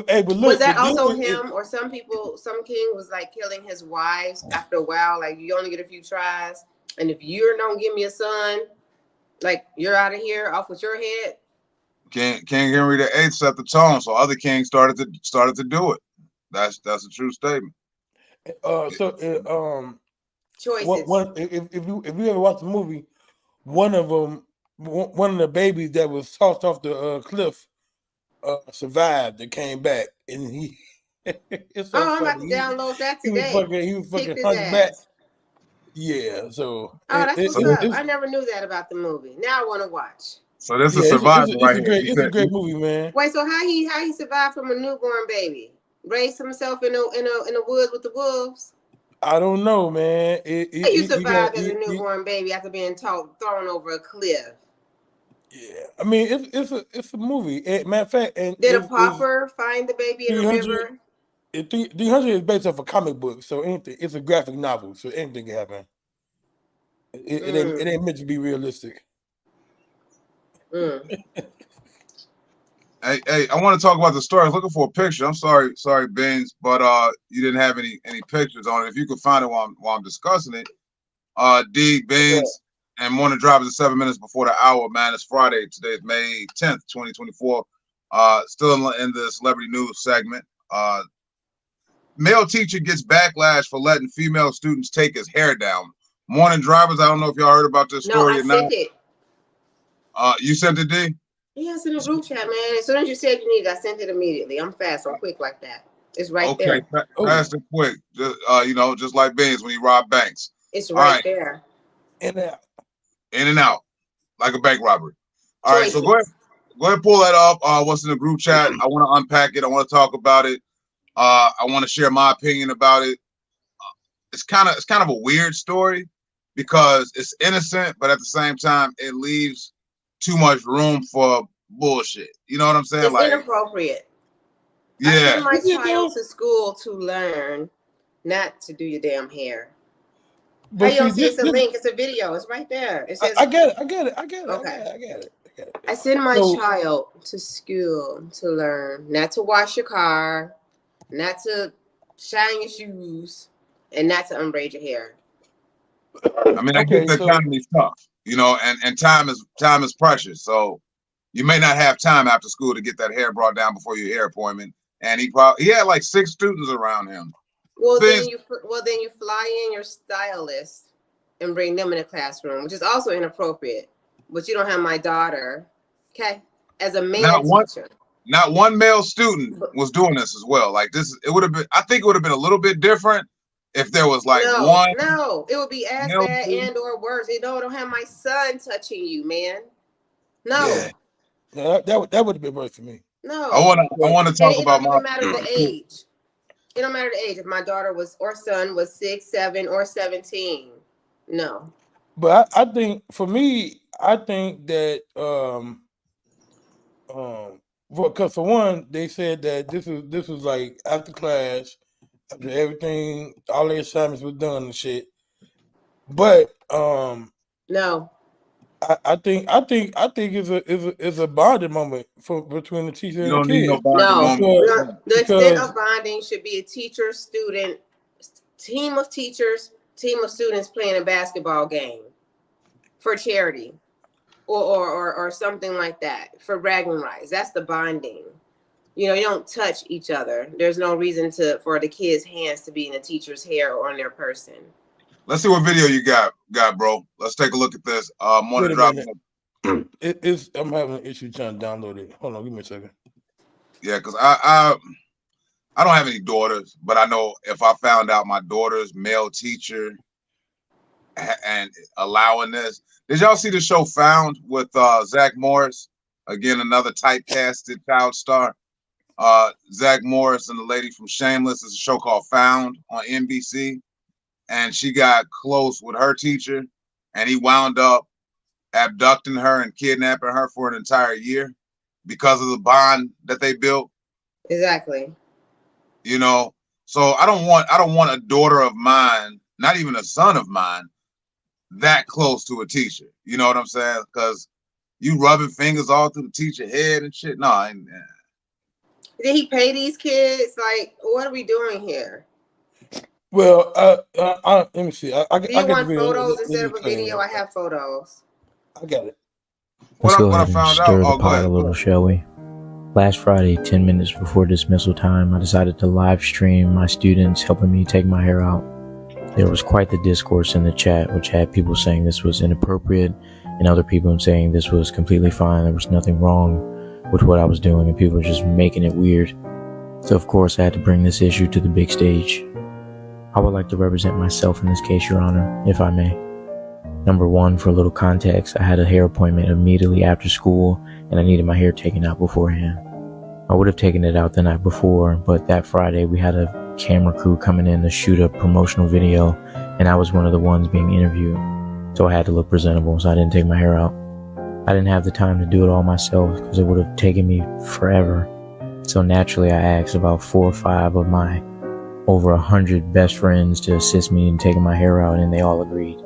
Hey, but look, was that also him or some people? Some king was like killing his wives after a while. Like, you only get a few tries, and if you don't give me a son, like you're out of here, off with your head. King Henry VIII set the tone, so other kings started to do it. That's a true statement. Choices. If you ever watch the movie, one of the babies that was tossed off the cliff survived and came back, and he. It's so I'm about to download that today. He was fucking hunchback. Yeah, so. That's what's up. I never knew that about the movie. Now I want to watch. So this is Survivor right here. It's a great movie, man. Wait, so how he survived from a newborn baby? raised himself in the woods with the wolves. I don't know, man. How you survived as a newborn baby after being thrown over a cliff? Yeah, I mean it's a movie. Matter of fact, and Did a pauper find the baby in a 300 river? 300 is based off a comic book, so anything. It's a graphic novel, so anything can happen. It ain't meant to be realistic. Hey, I want to talk about the story. I was looking for a picture. I'm sorry, Beans, but you didn't have any pictures on it. If you could find it while I'm discussing it, D Beans and Morning Drive is 7 minutes before the hour. Man, it's Friday. Today's May 10th, 2024. Still in the celebrity news segment. Male teacher gets backlash for letting female students take his hair down. Morning Drivers. I don't know if y'all heard about this story or not. Sent it. You sent it, D? Yeah, it's in the group chat, man. As soon as you said you need it, I sent it immediately. I'm fast. I'm quick like that. It's right there. Okay, fast and quick. Just, just like Beans when he robbed banks. It's right there. In and out, like a bank robbery. All right, so go ahead and pull that up. What's in the group chat? I want to unpack it. I want to talk about it. I want to share my opinion about it. It's kind of a weird story because it's innocent, but at the same time, it leaves too much room for bullshit. You know what I'm saying? It's inappropriate. Yeah. I send my child to school to learn, not to do your damn hair. But you don't see it's a link. It's a video. It's right there. It says, I get it. Okay. I get it. I send my child to school to learn, not to wash your car, not to shine your shoes, and not to unbraid your hair. I mean, I get the economy's tough, and time is precious. So you may not have time after school to get that hair brought down before your hair appointment. And he had like 6 students around him. Well, then you fly in your stylist and bring them in the classroom, which is also inappropriate. But you don't have my daughter, okay, as a male teacher. Not one male student was doing this as well. Like this, it would have been. I think it would have been a little bit different if there was like one. No, it would be as bad and or worse. I don't have my son touching you, man. No. Yeah, that would have been worse for me. No. I want to talk about my. It don't matter the age. It don't matter the age. If my daughter or son was 6, 7, or 17, no. But I think for me, that because for one, they said that this was like after class, after everything, all the assignments was done and shit. But no. I think it's a bonding moment between the teacher and the kid. No bonding moment. The extent of bonding should be a teacher-student team of teachers, team of students playing a basketball game for charity, or something like that for bragging rights. That's the bonding. You don't touch each other. There's no reason for the kids' hands to be in the teacher's hair or on their person. Let's see what video you got, bro. Let's take a look at this. Morning Drive. I'm having an issue trying to download it. Hold on, give me a second. Yeah, because I don't have any daughters, but I know if I found out my daughter's male teacher and allowing this. Did y'all see the show Found with Zach Morris? Again, another typecasted child star. Zach Morris and the lady from Shameless. It's a show called Found on NBC. And she got close with her teacher, and he wound up abducting her and kidnapping her for an entire year because of the bond that they built. Exactly. So I don't want a daughter of mine, not even a son of mine, that close to a teacher. You know what I'm saying? Because you rubbing fingers all through the teacher's head and shit. No, did he pay these kids? Like, what are we doing here? Well, let me see. Do you want photos instead of a video? I have photos. I got it. Let's go ahead and stir the pot a little, shall we? Last Friday, 10 minutes before dismissal time, I decided to live stream my students helping me take my hair out. There was quite the discourse in the chat, which had people saying this was inappropriate and other people saying this was completely fine. There was nothing wrong with what I was doing and people were just making it weird. So of course I had to bring this issue to the big stage. I would like to represent myself in this case, Your Honor, if I may. Number one, for a little context, I had a hair appointment immediately after school and I needed my hair taken out beforehand. I would have taken it out the night before, but that Friday we had a camera crew coming in to shoot a promotional video, and I was one of the ones being interviewed. So I had to look presentable, so I didn't take my hair out. I didn't have the time to do it all myself because it would have taken me forever. So naturally I asked about 4 or 5 of my over 100 best friends to assist me in taking my hair out, and they all agreed.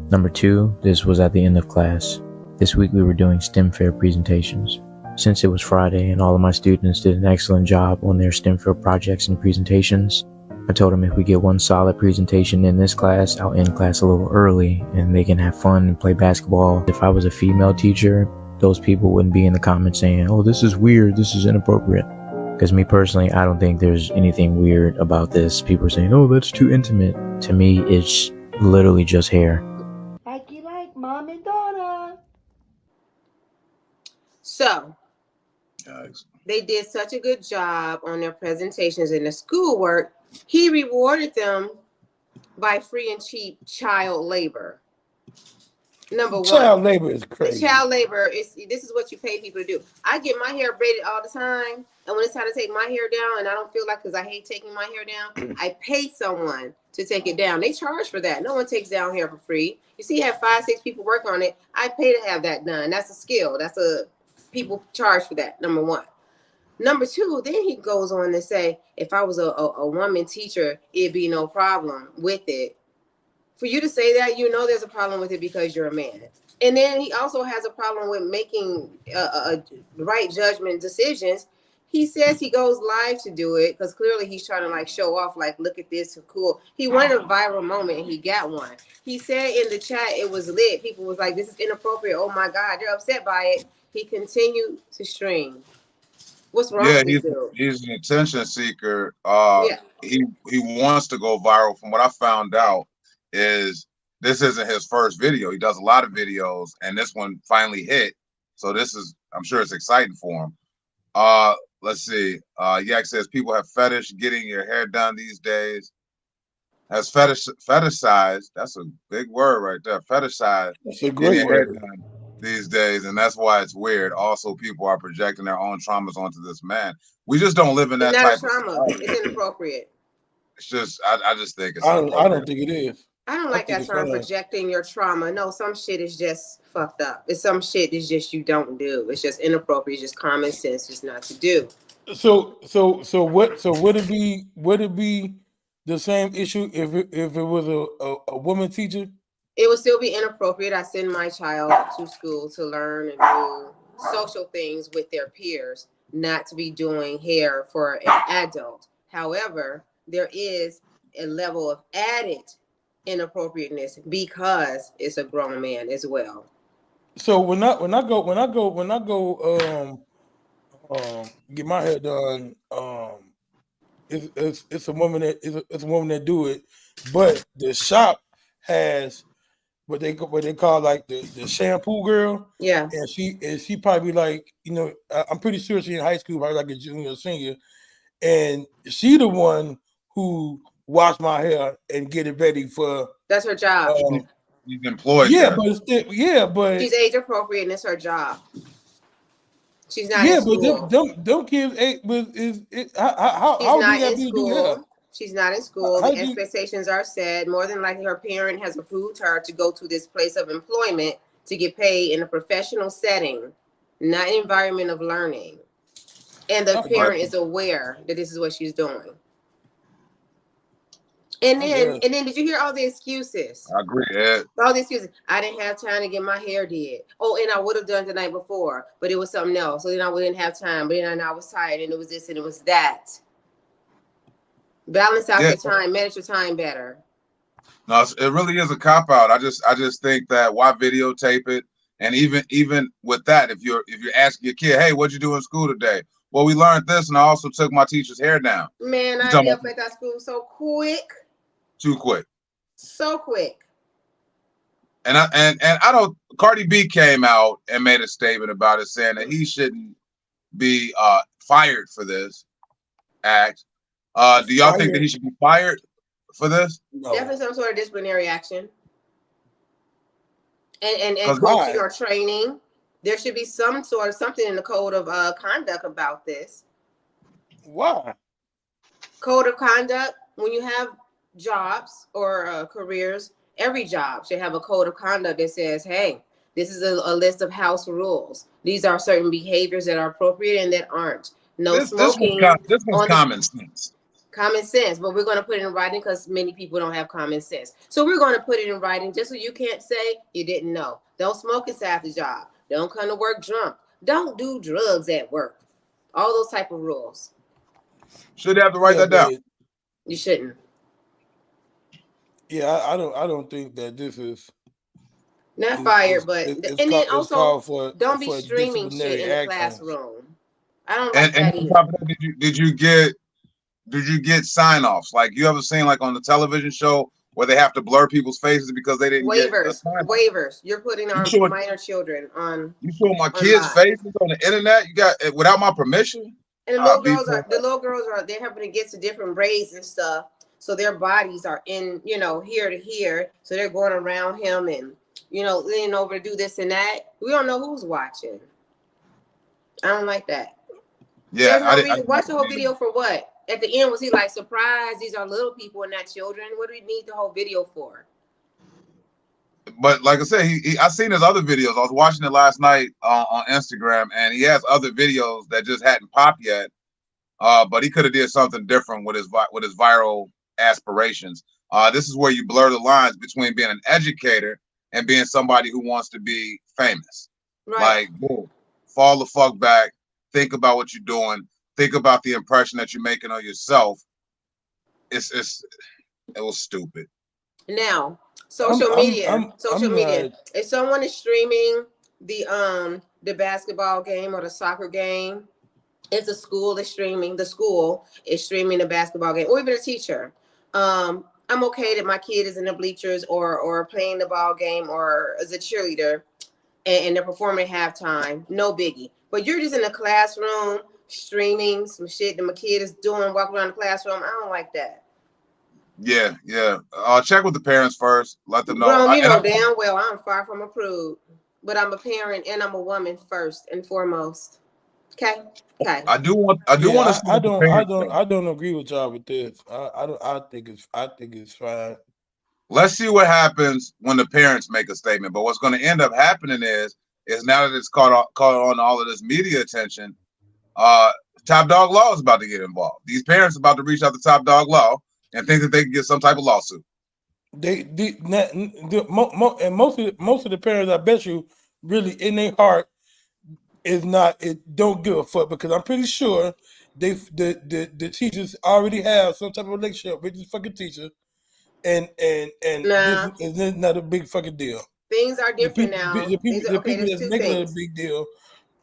Number 2, this was at the end of class. This week we were doing STEM fair presentations. Since it was Friday and all of my students did an excellent job on their STEM fair projects and presentations, I told them if we get one solid presentation in this class, I'll end class a little early and they can have fun and play basketball. If I was a female teacher, those people wouldn't be in the comments saying, oh, this is weird, this is inappropriate. Because me personally, I don't think there's anything weird about this. People are saying, oh, that's too intimate. To me, it's literally just hair. Like you like mom and daughter. So Yikes. they did such a good job on their presentations and the schoolwork. He rewarded them by free and cheap child labor. Number one, Child labor is crazy. child labor this is what you pay people to do. I get my hair braided all the time, and when it's time to take my hair down, and I don't feel like, because I hate taking my hair down, I pay someone to take it down. They charge for that. No one takes down hair for free. You see, you have 5, 6 people work on it. I pay to have that done. That's a skill. People charge for that. Number one. Number 2, then he goes on to say, if I was a woman teacher, it'd be no problem with it. For you to say that, you know there's a problem with it because you're a man. And then he also has a problem with making right judgment decisions. He says he goes live to do it because clearly he's trying to like show off, like, look at this, cool. He wanted a viral moment and he got one. He said in the chat it was lit. People was like, this is inappropriate. Oh my God, they're upset by it. He continued to stream. What's wrong with this dude? He's an attention seeker. He wants to go viral. From what I found out, is this isn't his first video. He does a lot of videos, and this one finally hit. So this is, I'm sure it's exciting for him. Let's see. Yak says people have fetish getting your hair done these days. Has fetishized. That's a big word right there. Fetishized. That's a great word these days, and that's why it's weird. Also, people are projecting their own traumas onto this man. We just don't live in that type of trauma. It's inappropriate. It's just, I just think it's. I don't think it is. I don't like that term, projecting your trauma. No, some shit is just fucked up. It's some shit is just you don't do. It's just inappropriate. It's just common sense, just not to do. So would it be the same issue if it was a woman teacher? It would still be inappropriate. I send my child to school to learn and do social things with their peers, not to be doing hair for an adult. However, there is a level of added inappropriateness because it's a grown man as well. So when I go get my hair done, it's a woman that do it, but the shop has what they call like the shampoo girl. Yeah. And she probably like, I'm pretty sure she's in high school, probably like a junior or senior, and she the one who wash my hair and get it ready for. That's her job. She's employed. Yeah, there. but she's age appropriate and it's her job. She's not. Yeah, in school. but them kids how not do in school. She's not in school. The expectations are set. More than likely, her parent has approved her to go to this place of employment to get paid in a professional setting, not an environment of learning. And the parent is aware that this is what she's doing. And then did you hear all the excuses? I agree, Ed. All the excuses. I didn't have time to get my hair did. Oh, and I would have done the night before, but it was something else. So then I wouldn't have time. But then I was tired, and it was this and it was that. Balance out your time, manage your time better. No, it really is a cop out. I just think that why videotape it? And even with that, if you're asking your kid, hey, what'd you do in school today? Well, we learned this, and I also took my teacher's hair down. Man, I be up at that school so quick. Too quick. So quick. And I don't. Cardi B came out and made a statement about it, saying that he shouldn't be fired for this act. Do y'all think that he should be fired for this? No. Definitely some sort of disciplinary action. And coaching or training. There should be some sort of something in the code of conduct about this. Why? Code of conduct, when you have jobs or careers, every job should have a code of conduct that says, hey, this is a list of house rules. These are certain behaviors that are appropriate and that aren't. No smoking. This was common sense. Common sense, but we're going to put it in writing because many people don't have common sense. So we're going to put it in writing just so you can't say you didn't know. Don't smoke inside the job. Don't come to work drunk. Don't do drugs at work. All those type of rules. Should have to write that down. You shouldn't. Yeah, I don't think that this is not fired, but and then also don't be streaming shit in the classroom. I don't like that either. Did you get sign-offs? Like you ever seen like on the television show where they have to blur people's faces because they didn't waivers. You're putting our minor children on. You show my kids' faces on the internet. You got without my permission. And the little girls are they're having to get to different braids and stuff, so their bodies are in here to here, so they're going around him and leaning over to do this and that. We don't know who's watching. I don't like that. Yeah, watch the whole video for what? At the end, was he like, surprise, these are little people and not children? What do we need the whole video for? But like I said, I seen his other videos. I was watching it last night on Instagram, and he has other videos that just hadn't popped yet. But he could have did something different with his viral aspirations. This is where you blur the lines between being an educator and being somebody who wants to be famous. Right. Like, boom, fall the fuck back. Think about what you're doing. Think about the impression that you're making on yourself. It was stupid. Now, social media. If someone is streaming the basketball game or the soccer game, if the school is streaming the basketball game, or even a teacher, I'm okay that my kid is in the bleachers or playing the ball game or as a cheerleader and they're performing at halftime. No biggie. But you're just in the classroom streaming some shit that my kid is doing, walking around the classroom. I don't like that. Yeah. Check with the parents first. Let them know. Well, you know damn well I'm far from approved, but I'm a parent and I'm a woman first and foremost. Okay. I don't agree with y'all with this. I think it's fine. Let's see what happens when the parents make a statement. But what's going to end up happening is now that it's caught on all of this media attention, Top Dog Law is about to get involved. These parents are about to reach out to Top Dog Law and think that they can get some type of lawsuit. Most of the parents, I bet you, really in their heart don't give a fuck, because I'm pretty sure the teachers already have some type of relationship with this fucking teacher, and this is not a big fucking deal. Things are different now. The people that's making it a big deal,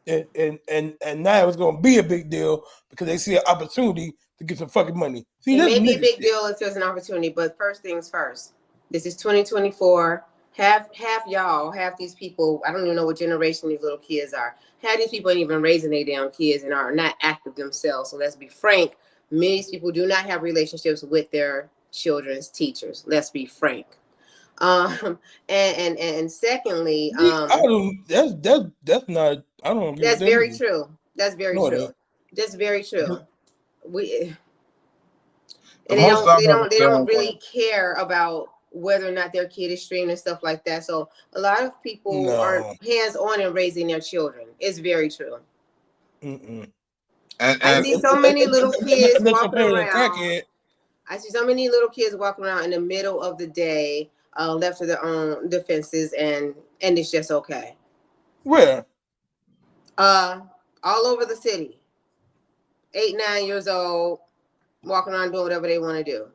and now it's gonna be a big deal because they see an opportunity to get some fucking money. See, it may be a big deal if there's an opportunity, but first things first. This is 2024. Half these people, I don't even know what generation these little kids are. Half these people ain't even raising their damn kids and are not active themselves. So let's be frank. Many people do not have relationships with their children's teachers. Let's be frank. And secondly, that's not. I don't. That's very true. That's very true. That's very true. They don't really care about whether or not their kid is streaming and stuff like that. So a lot of people aren't hands-on in raising their children. It's very true. And I see so many little kids walking around. I see so many little kids walking around in the middle of the day, left to their own defenses, and it's just okay. Where? All over the city. 8, 9 years old, walking around doing whatever they want to do.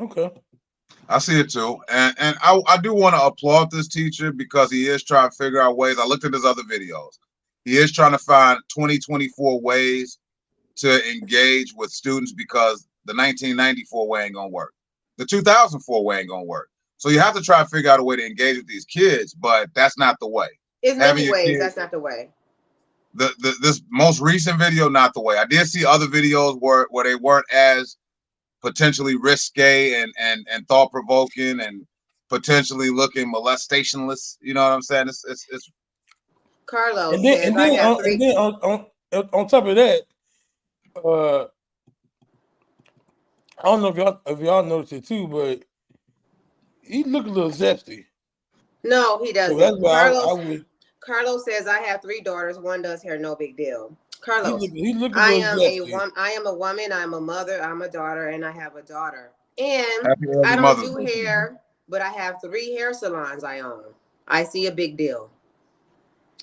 Okay. I see it too. And I do want to applaud this teacher because he is trying to figure out ways. I looked at his other videos. He is trying to find 2024 ways to engage with students because the 1994 way ain't going to work. The 2004 way ain't going to work. So you have to try to figure out a way to engage with these kids, but that's not the way. In many ways, that's not the way. This most recent video, not the way. I did see other videos where they weren't as potentially risque and thought-provoking and potentially looking molestationless. You know what I'm saying? It's Carlos And then says and I then have on, three. and then on top of that, I don't know if y'all noticed it too, but he look a little zesty. No, he So that's doesn't. why I would. Carlos says I have 3 daughters. One does hair, no big deal. He Carlos, look a I little am zesty. I am a woman. I'm a mother. I'm a daughter, and I have a daughter. And Happy early I don't Mother's do Day. hair, but I have 3 hair salons I own. I see a big deal.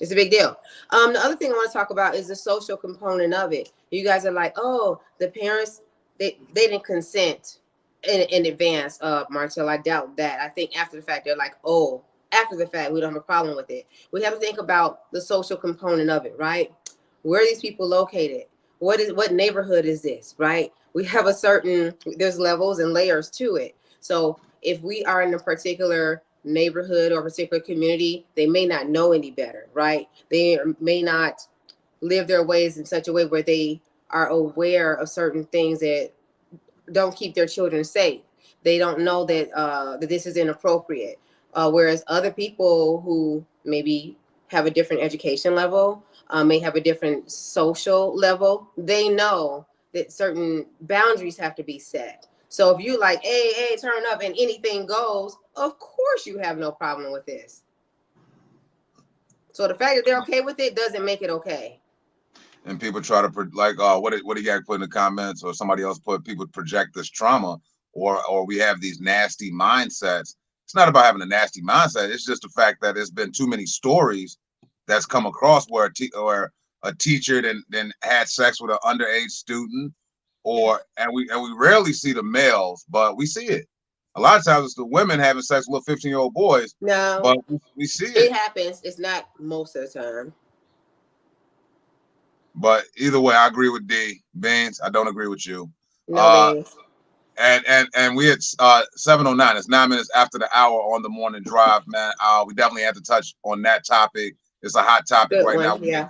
It's a big deal. The other thing I want to talk about is the social component of it. You guys are like, oh, the parents they didn't consent in advance. Marcel, I doubt that. I think after the fact they're like, oh, after the fact we don't have a problem with it. We have to think about the social component of it, right? Where are these people located? What neighborhood is this, right? We have there's levels and layers to it. So if we are in a particular neighborhood or particular community, they may not know any better, right? They may not live their ways in such a way where they are aware of certain things that don't keep their children safe. They don't know that that this is inappropriate. Whereas other people who maybe have a different education level, may have a different social level, they know that certain boundaries have to be set. So if you like, hey, turn up and anything goes, of course you have no problem with this. So the fact that they're okay with it doesn't make it okay. And people try to what do you got put in the comments, or somebody else put, people project this trauma, or we have these nasty mindsets. It's not about having a nasty mindset. It's just the fact that there's been too many stories that's come across where a teacher then had sex with an underage student, and we rarely see the males, but we see it. A lot of times it's the women having sex with 15-year-old boys. No, but we see it. It happens. It's not most of the time. But either way, I agree with D. Beans, I don't agree with you. No, Beans. And we at 7:09. It's 9 minutes after the hour on the morning drive, man. We definitely have to touch on that topic. It's a hot topic right now. Yeah.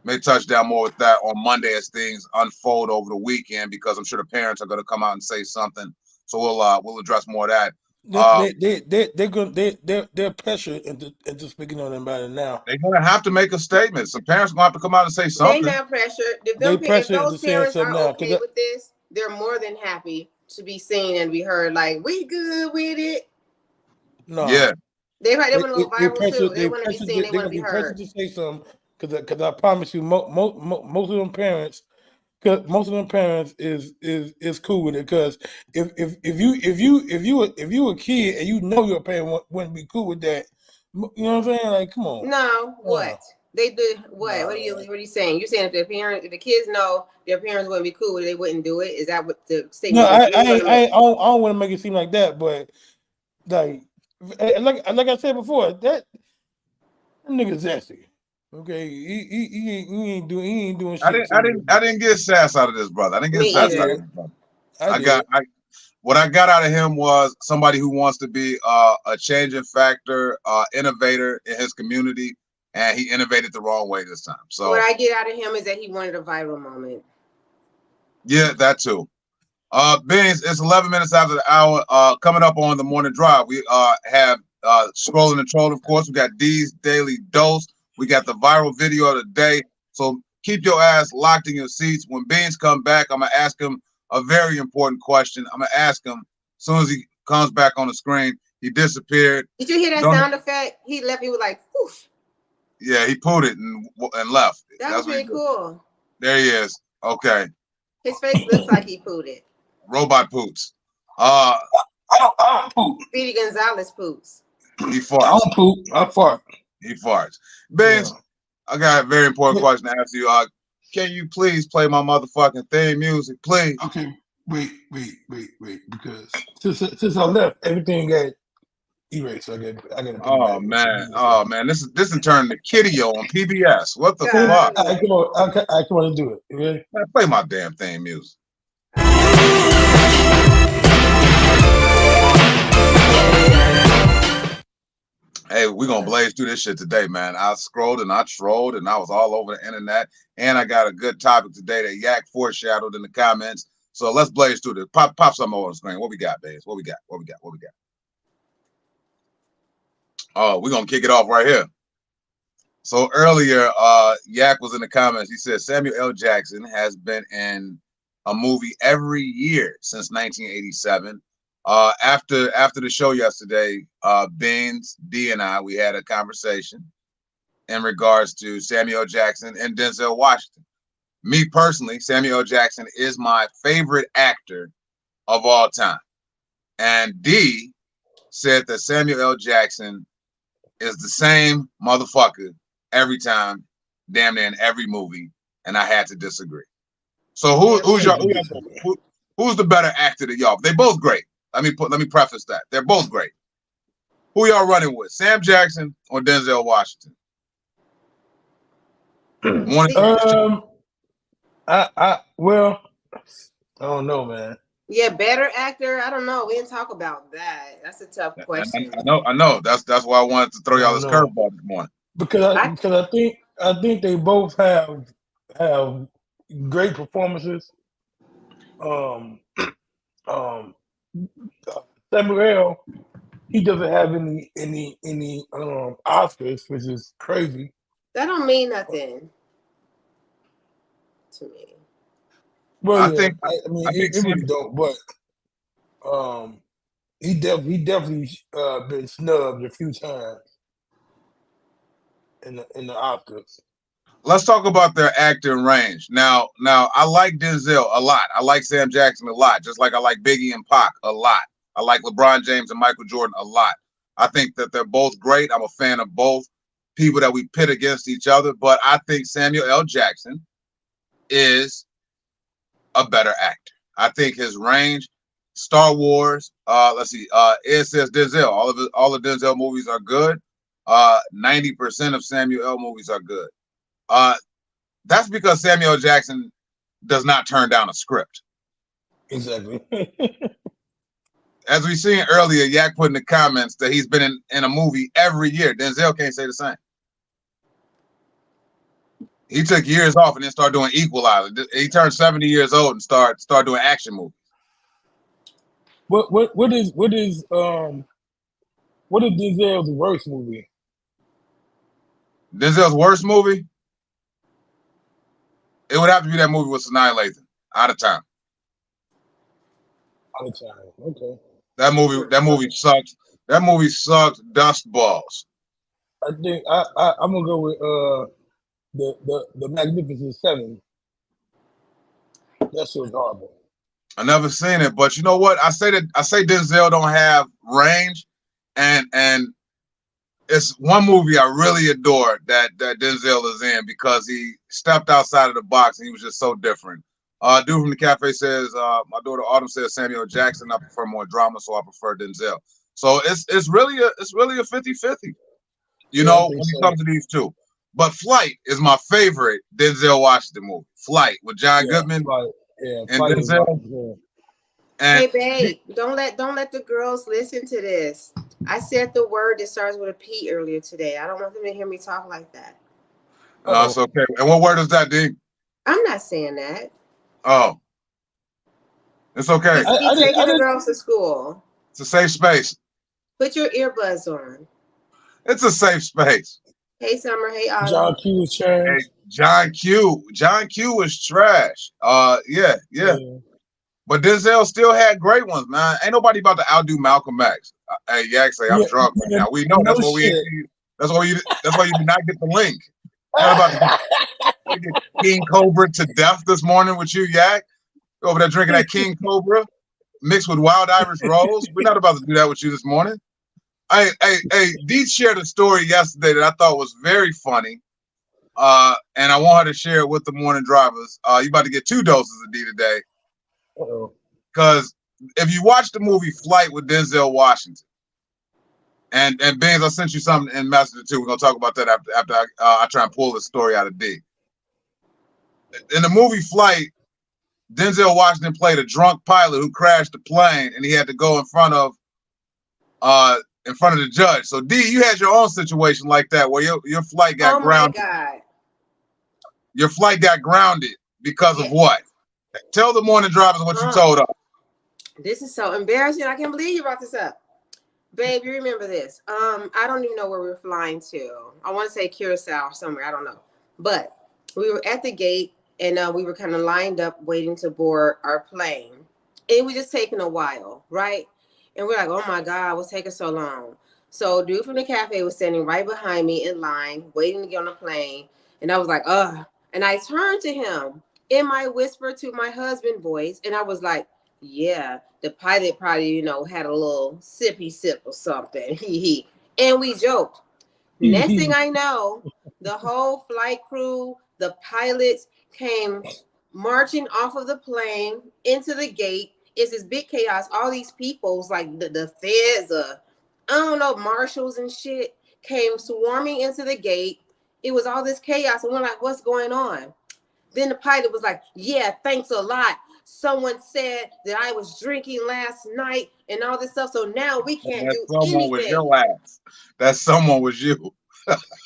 May touch down more with that on Monday as things unfold over the weekend, because I'm sure the parents are going to come out and say something. So we'll address more of that. They're pressured into speaking on about it now. They're gonna have to make a statement. Some parents gonna have to come out and say something. They're not pressured. If those parents are okay with this, they're more than happy to be seen and be heard. Like, we good with it. No. Yeah. They want to go viral too. They want to be seen. They want to be heard. To say something, because I promise you, most of them parents. Because most of them parents is cool with it. Because if you a kid and you know your parent wouldn't be cool with that, you know what I'm saying? Like, come on. No, what they do? What? No. What are you saying? You're saying if the kids know their parents wouldn't be cool with it, they wouldn't do it. Is that what the statement? No, I don't want to make it seem like that, but like I said before, that nigga's zesty. Okay, he ain't doing shit. I didn't get sass out of this brother. I didn't get sass out of this brother. What I got out of him was somebody who wants to be a changing factor, innovator in his community, and he innovated the wrong way this time. So what I get out of him is that he wanted a viral moment. Yeah, that too. Beans, it's 11 minutes after the hour. Coming up on the morning drive, we have Scrolling and Troll, of course. We got D's Daily Dose. We got the viral video of the day. So keep your ass locked in your seats. When Beans come back, I'm going to ask him a very important question. I'm going to ask him as soon as he comes back on the screen. He disappeared. Did you hear that sound effect? He left. He was like, poof. Yeah, he pulled it and left. That's really cool. There he is. Okay. His face looks like he pooed it. Robot poots. I don't poop. Speedy Gonzalez poops. He farts. I don't poop. I fart. He farts. Beans, I got a very important question to ask you. Can you please play my motherfucking theme music, please? Okay. Wait. Because since I left, everything got erased. So I got. Oh man. This is turning to Kiddio on PBS. What the fuck? I come on and do it. Okay? Man, play my damn theme music. Hey, we're gonna blaze through this shit today, man. I scrolled and I trolled and I was all over the internet. And I got a good topic today that Yak foreshadowed in the comments. So let's blaze through this. Pop something over on the screen. What we got, babes? What we got? Oh, we're gonna kick it off right here. So earlier, Yak was in the comments. He said Samuel L. Jackson has been in a movie every year since 1987. After the show yesterday, Beans, D, and I, we had a conversation in regards to Samuel L. Jackson and Denzel Washington. Me personally, Samuel L. Jackson is my favorite actor of all time. And D said that Samuel L. Jackson is the same motherfucker every time, damn near in every movie, and I had to disagree. So who's the better actor to y'all? They both great. Let me preface that. They're both great. Who y'all running with? Sam Jackson or Denzel Washington? Well, I don't know, man. Yeah, better actor. I don't know. We didn't talk about that. That's a tough question. I know. That's why I wanted to throw y'all this curveball this morning. Because I think they both have great performances. Samuel, he doesn't have any Oscars, which is crazy. That don't mean nothing to me. Well, I yeah, think it really don't. But he definitely been snubbed a few times in the Oscars. Let's talk about their acting range. Now, I like Denzel a lot. I like Sam Jackson a lot, just like I like Biggie and Pac a lot. I like LeBron James and Michael Jordan a lot. I think that they're both great. I'm a fan of both people that we pit against each other, but I think Samuel L. Jackson is a better actor. I think his range, Star Wars, it says Denzel. All of Denzel movies are good. 90% of Samuel L. movies are good. That's because Samuel L. Jackson does not turn down a script. Exactly. As we seen earlier, Yak put in the comments that he's been in a movie every year. Denzel can't say the same. He took years off and then started doing Equalizer. He turned 70 years old and start doing action movies. What is Denzel's worst movie? Denzel's worst movie? It would have to be that movie with Sanaa Lathan, Out of Time. Out of Time. Okay. That movie sucked. That movie sucked dust balls. I think I'm gonna go with the Magnificent Seven. That shit's horrible. I never seen it, but you know what? I say Denzel don't have range, and it's one movie I really adore that Denzel is in because he stepped outside of the box and he was just so different. Dude from the cafe says, my daughter Autumn says Samuel Jackson. I prefer more drama, so I prefer Denzel. So it's really a 50-50, you know, when it comes to these two. But Flight is my favorite Denzel Washington movie. Flight with John Goodman and Denzel. Hey babe, don't let the girls listen to this. I said the word that starts with a P earlier today. I don't want them to hear me talk like that. It's okay. And what word is that, D? I'm not saying that. Oh, it's okay. He's taking the girls to school. It's a safe space. Put your earbuds on. It's a safe space. Hey Summer. Hey Autumn. John Q is trash. Hey, John Q is trash. Yeah. But Denzel still had great ones, man. Ain't nobody about to outdo Malcolm X. Hey, Yak say I'm drunk right now. We know that's why you did not get the link. Not about to get King Cobra to death this morning with you, Yak. Over there drinking that King Cobra mixed with Wild Irish Rose. We're not about to do that with you this morning. Hey, Dee shared a story yesterday that I thought was very funny. And I want her to share it with the morning drivers. You about to get 2 doses of D today. Because if you watch the movie Flight with Denzel Washington, and Beans, I sent you something in Messenger too. We're gonna talk about that after I try and pull the story out of D. In the movie Flight, Denzel Washington played a drunk pilot who crashed the plane, and he had to go in front of the judge. So D, you had your own situation like that where your flight got grounded. Oh my God. Your flight got grounded because of what? Tell the morning drivers what you told us. This is so embarrassing. I can't believe you brought this up. Babe, you remember this? I don't even know where we were flying to. I want to say Curacao or somewhere. I don't know. But we were at the gate and we were kind of lined up waiting to board our plane. It was just taking a while, right? And we're like, oh my God, what's taking so long? So dude from the cafe was standing right behind me in line, waiting to get on the plane. And I was like, ugh. And I turned to him in my whisper to my husband voice. And I was like, yeah, the pilot probably, had a little sippy sip or something. And we joked. Next thing I know, the whole flight crew, the pilots came marching off of the plane into the gate. It's this big chaos. All these people's like the feds, I don't know, marshals and shit came swarming into the gate. It was all this chaos. And we're like, what's going on? Then the pilot was like, yeah, thanks a lot. Someone said that I was drinking last night and all this stuff. So now we can't do anything. Was your ass. That someone was you.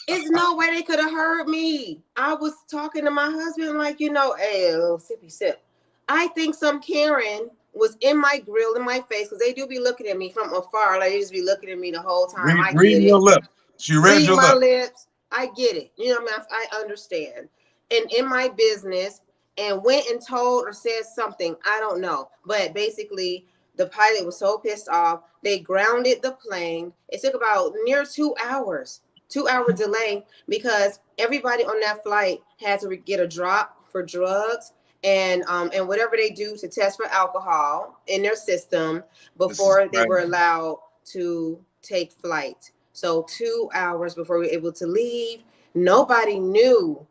There's no way they could have heard me. I was talking to my husband like, hey, a little sippy sip. I think some Karen was in my grill, in my face, because they do be looking at me from afar. Like, they just be looking at me the whole time. Read your lips. She read your my lips. I get it. I understand. And in my business, and went and told or said something, I don't know. But basically, the pilot was so pissed off, they grounded the plane. It took about near 2 hours, 2-hour delay, because everybody on that flight had to get a drop for drugs and whatever they do to test for alcohol in their system before they were allowed to take flight. So 2 hours before we were able to leave, nobody knew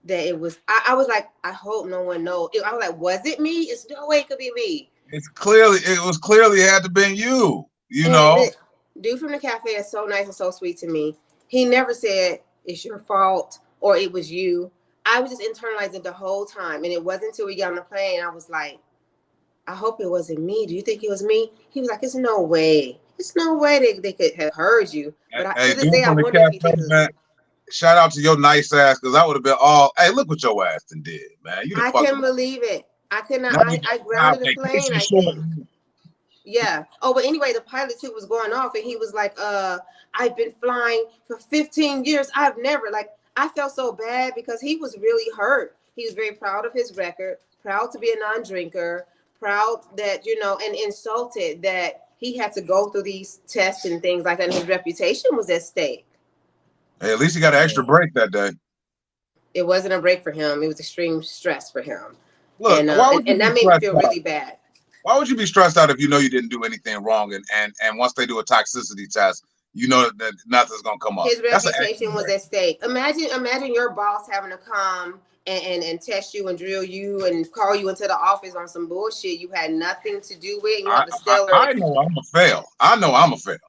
that it was. I was like, I hope no one knows. I was like, was it me? It's no way it could be me. It was clearly had to be you. Dude from the cafe is so nice and so sweet to me. He never said it's your fault or it was you. I was just internalizing the whole time. And it wasn't until we got on the plane, I was like, I hope it wasn't me. Do you think it was me? He was like, it's no way. It's no way they could have heard you. But to this day, I wonder if he did. Shout out to your nice ass, because I would have been all, hey, look what your ass did, man. I couldn't believe it. I could not. I grounded the plane. I think. Yeah. Oh, but anyway, the pilot too was going off, and he was like, I've been flying for 15 years. I've never, I felt so bad because he was really hurt. He was very proud of his record, proud to be a non-drinker, proud that, and insulted that he had to go through these tests and things like that, and his reputation was at stake. Hey, at least he got an extra break that day. It wasn't a break for him. It was extreme stress for him. Look, and that made me feel really bad. Why would you be stressed out if you know you didn't do anything wrong? And once they do a toxicity test, you know that nothing's gonna come up. His reputation was at stake. Imagine your boss having to come and test you and drill you and call you into the office on some bullshit you had nothing to do with. You have a stellar. I know I'm a fail.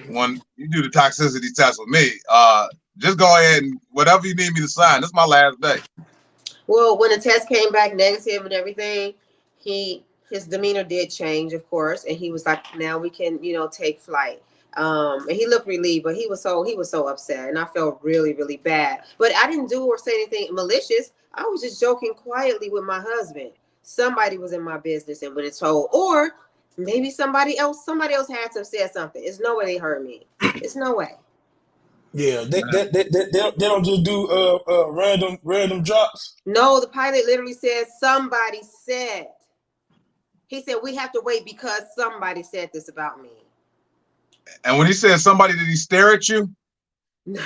When you do the toxicity test with me, just go ahead and whatever you need me to sign. This is my last day. Well, when the test came back negative and everything, his demeanor did change, of course, and he was like, "Now we can, take flight." And he looked relieved, but he was so upset, and I felt really, really bad. But I didn't do or say anything malicious. I was just joking quietly with my husband. Somebody was in my business and would have told, or maybe somebody else had to have said something. It's no way they heard me. It's no way. Yeah, they don't just do random drops. No, the pilot literally said somebody said. He said we have to wait because somebody said this about me. And when he said somebody, did he stare at you? No,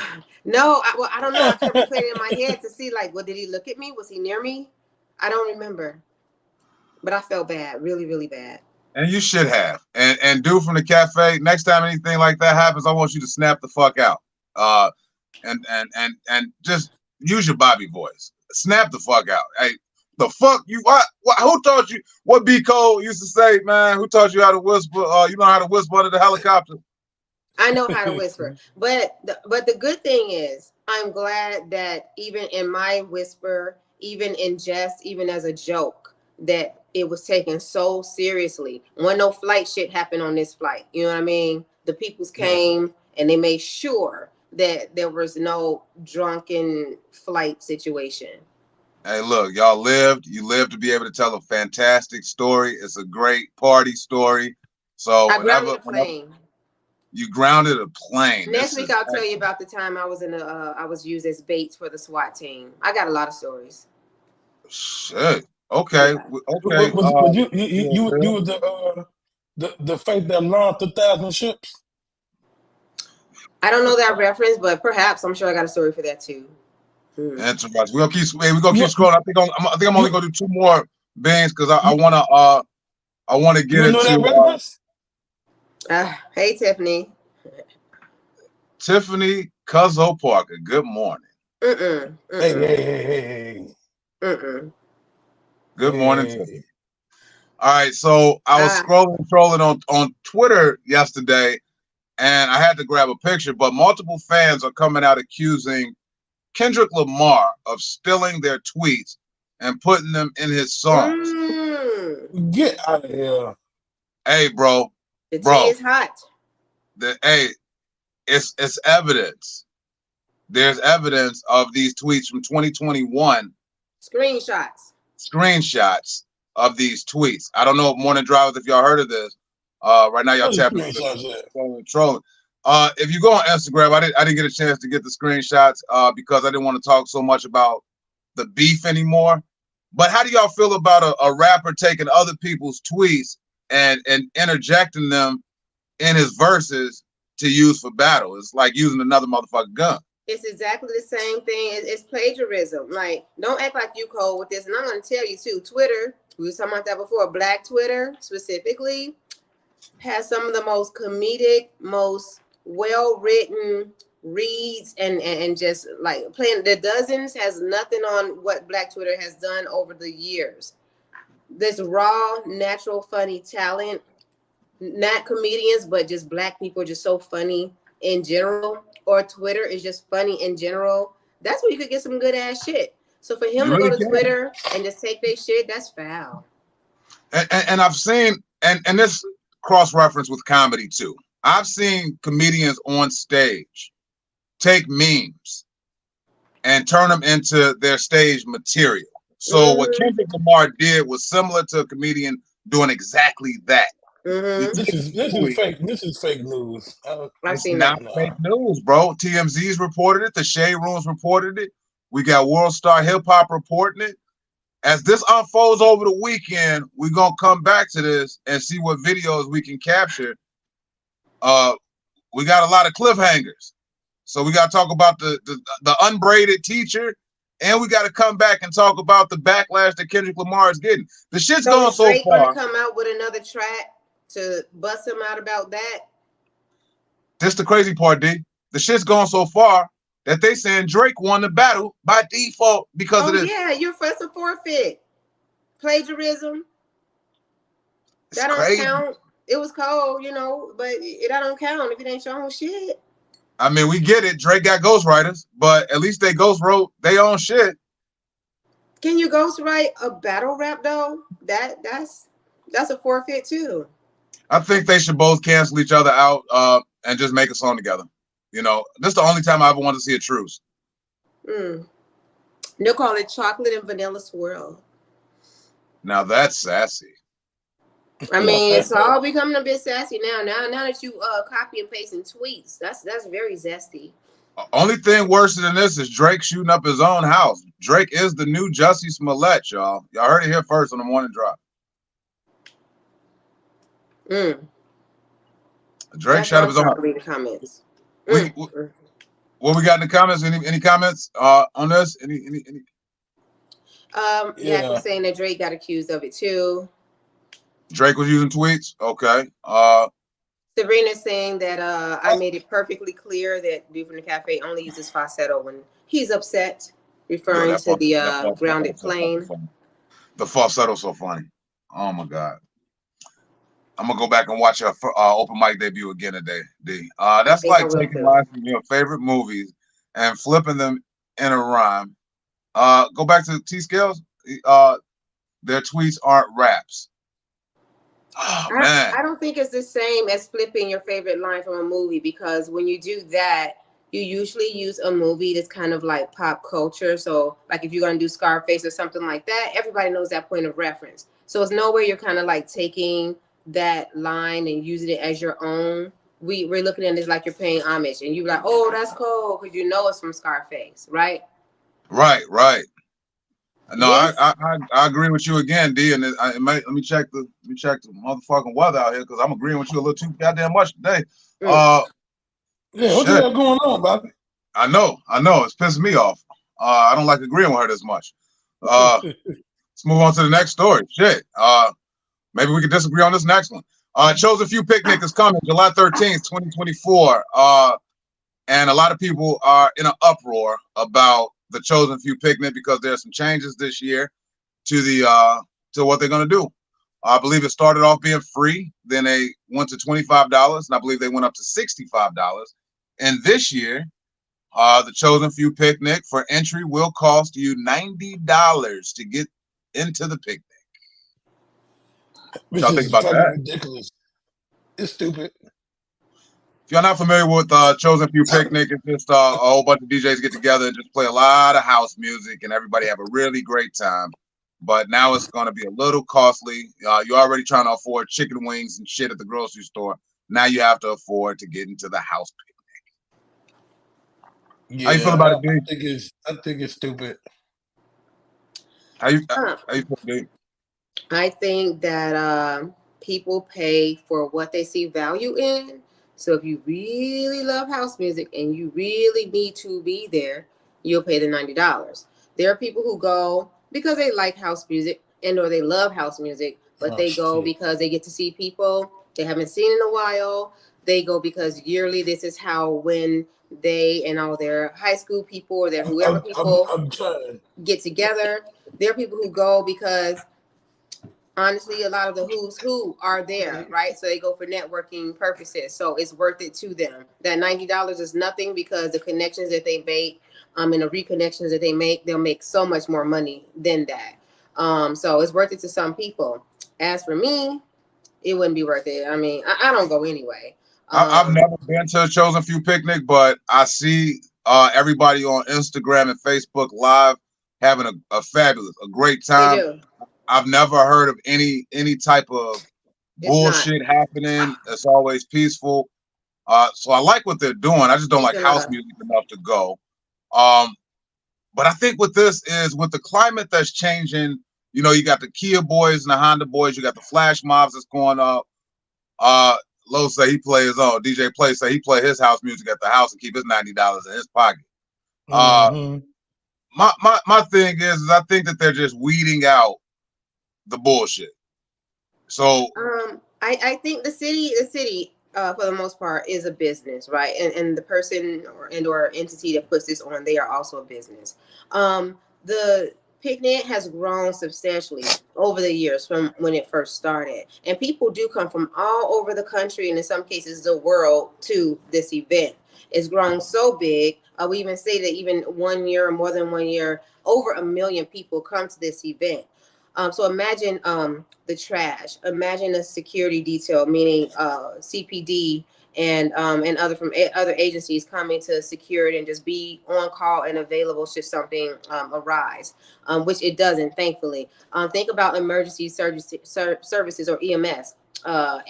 I don't know. I kept replaying it in my head to see did he look at me? Was he near me? I don't remember. But I felt bad, really, really bad. And you should have. And dude from the cafe, next time anything like that happens, I want you to snap the fuck out. And just use your Bobby voice. Snap the fuck out. Hey, the fuck you what who taught you what B. Cole used to say, man? Who taught you how to whisper? You know how to whisper under the helicopter? I know how to whisper. But the good thing is I'm glad that even in my whisper, even in jest, even as a joke, that it was taken so seriously. When no flight shit happened on this flight. You know what I mean? The peoples came and they made sure that there was no drunken flight situation. Hey, look, y'all lived. You lived to be able to tell a fantastic story. It's a great party story. So I whenever grounded a plane. you grounded a plane. Next week I'll tell you about the time I was I was used as bait for the SWAT team. I got a lot of stories. Shit. Okay. Yeah. Okay. Was you was the faith that launched 1,000 ships? I don't know that reference, but perhaps I'm sure I got a story for that too. Interesting. We're gonna keep scrolling. I think I'm only gonna do 2 more bands because I wanna get You know that into reference? Hey Tiffany. Tiffany Cuzzo Parker. Good morning. Hey. Good morning, Tiffany. All right, so I was trolling on Twitter yesterday, and I had to grab a picture, but multiple fans are coming out accusing Kendrick Lamar of stealing their tweets and putting them in his songs. Get out of here. Hey, bro. The tea is hot. It's evidence. There's evidence of these tweets from 2021. Screenshots of these tweets. I don't know, Morning Drivers, if y'all heard of this. Right now, y'all tapping trolling. If you go on Instagram, I didn't get a chance to get the screenshots because I didn't want to talk so much about the beef anymore. But how do y'all feel about a rapper taking other people's tweets and interjecting them in his verses to use for battle? It's like using another motherfucking gun. It's exactly the same thing. It's plagiarism. Like, don't act like you cold with this. And I'm going to tell you too, Twitter, we were talking about that before, Black Twitter specifically, has some of the most comedic, most well-written reads and just like playing the dozens has nothing on what Black Twitter has done over the years. This raw, natural, funny talent, not comedians, but just Black people just so funny in general, or Twitter is just funny in general. That's where you could get some good ass shit. So for him to go to Twitter and just take their shit, that's foul. And I've seen, and this cross-reference with comedy too. I've seen comedians on stage take memes and turn them into their stage material. So what Kendrick Lamar did was similar to a comedian doing exactly that. This is fake. This is fake news. It's not fake news, bro. TMZ's reported it. The Shade Rooms reported it. We got World Star Hip Hop reporting it. As this unfolds over the weekend, we're gonna come back to this and see what videos we can capture. We got a lot of cliffhangers, so we got to talk about the unbraided teacher, and we got to come back and talk about the backlash that Kendrick Lamar is getting. The shit's going so Drake far. Gonna come out with another track to bust him out about that. This the crazy part, D. The shit's going so far that they saying Drake won the battle by default because of this. Yeah, you're first a forfeit. Plagiarism. It's that don't crazy. Count. It was cold, but it don't count if it ain't your own shit. I mean, we get it. Drake got ghostwriters, but at least they ghost wrote their own shit. Can you ghostwrite a battle rap though? That's a forfeit too. I think they should both cancel each other out and just make a song together. This is the only time I ever want to see a truce. They'll call it Chocolate and Vanilla Swirl. Now that's sassy. I mean, it's all becoming a bit sassy now. Now that you copy and paste in tweets, that's very zesty. Only thing worse than this is Drake shooting up his own house. Drake is the new Jussie Smollett, y'all. Y'all heard it here first on the Morning Drop. Drake shot up his own house. Read the comments. What we got in the comments? Any comments on this? Any? Yeah, was saying that Drake got accused of it too. Drake was using tweets. Okay. Sabrina's saying that I made it perfectly clear that Dude from the Cafe only uses falsetto when he's upset, referring to the grounded plane. The falsetto's so funny. Oh my God. I'm gonna go back and watch your open mic debut again today, D. That's like taking lines from your favorite movies and flipping them in a rhyme. Go back to T Scales. Their tweets aren't raps. Oh, man. I don't think it's the same as flipping your favorite line from a movie, because when you do that, you usually use a movie that's kind of like pop culture. So like if you're going to do Scarface or something like that, everybody knows that point of reference. So it's no way you're kind of like taking that line and using it as your own, we're looking at it like you're paying homage, and you're like, oh, that's cool, because you know it's from Scarface, right? Right. No, This, I agree with you again, D. And let me check the motherfucking weather out here because I'm agreeing with you a little too goddamn much today. Yeah, what you Shit. got going on, Bobby? I know, it's pissing me off. I don't like agreeing with her this much. Let's move on to the next story. Shit. Maybe we can disagree on this next one. Chosen Few Picnic is coming July 13th, 2024. And a lot of people are in an uproar about the Chosen Few Picnic because there's some changes this year to what they're going to do. I believe it started off being free, then they went to $25, and I believe they went up to $65. And this year, the Chosen Few Picnic for entry will cost you $90 to get into the picnic. Which Y'all think about that? Ridiculous. It's stupid. If you're not familiar with Chosen Few Picnic, it's just a whole bunch of DJs get together and just play a lot of house music, and everybody have a really great time. But now it's going to be a little costly. You're already trying to afford chicken wings and shit at the grocery store. Now you have to afford to get into the house picnic. Yeah, how you feel about it, D? I think it's stupid. How you feel, D? I think that people pay for what they see value in. So if you really love house music and you really need to be there, you'll pay the $90. There are people who go because they like house music and or they love house music, but they go because they get to see people they haven't seen in a while. They go because yearly this is how when they and all their high school people or their whoever people get together. There are people who go because honestly, a lot of the who's who are there, right? So they go for networking purposes. So it's worth it to them. That $90 is nothing because the connections that they make, and the reconnections that they make, they'll make so much more money than that. So it's worth it to some people. As for me, it wouldn't be worth it. I mean, I don't go anyway. I've never been to a Chosen Few Picnic, but I see everybody on Instagram and Facebook Live having a great time. They do. I've never heard of any type of bullshit happening. It's always peaceful. So I like what they're doing. I just don't like house music enough to go. But I think with this is with the climate that's changing, you know, you got the Kia boys and the Honda boys, you got the flash mobs that's going up. Lo say he play his own. DJ Play say he play his house music at the house and keep his $90 in his pocket. My thing is I think that they're just weeding out the bullshit. So I think the city for the most part is a business, right? And the person or entity that puts this on, they are also a business. The picnic has grown substantially over the years from when it first started, and people do come from all over the country and in some cases the world to this event. It's grown so big. We even say that even 1 year or more than 1 year, over 1 million people come to this event. So imagine the trash. Imagine a security detail, meaning CPD and other agencies coming to secure it and just be on call and available should something arise, which it doesn't, thankfully. Think about emergency services or EMS,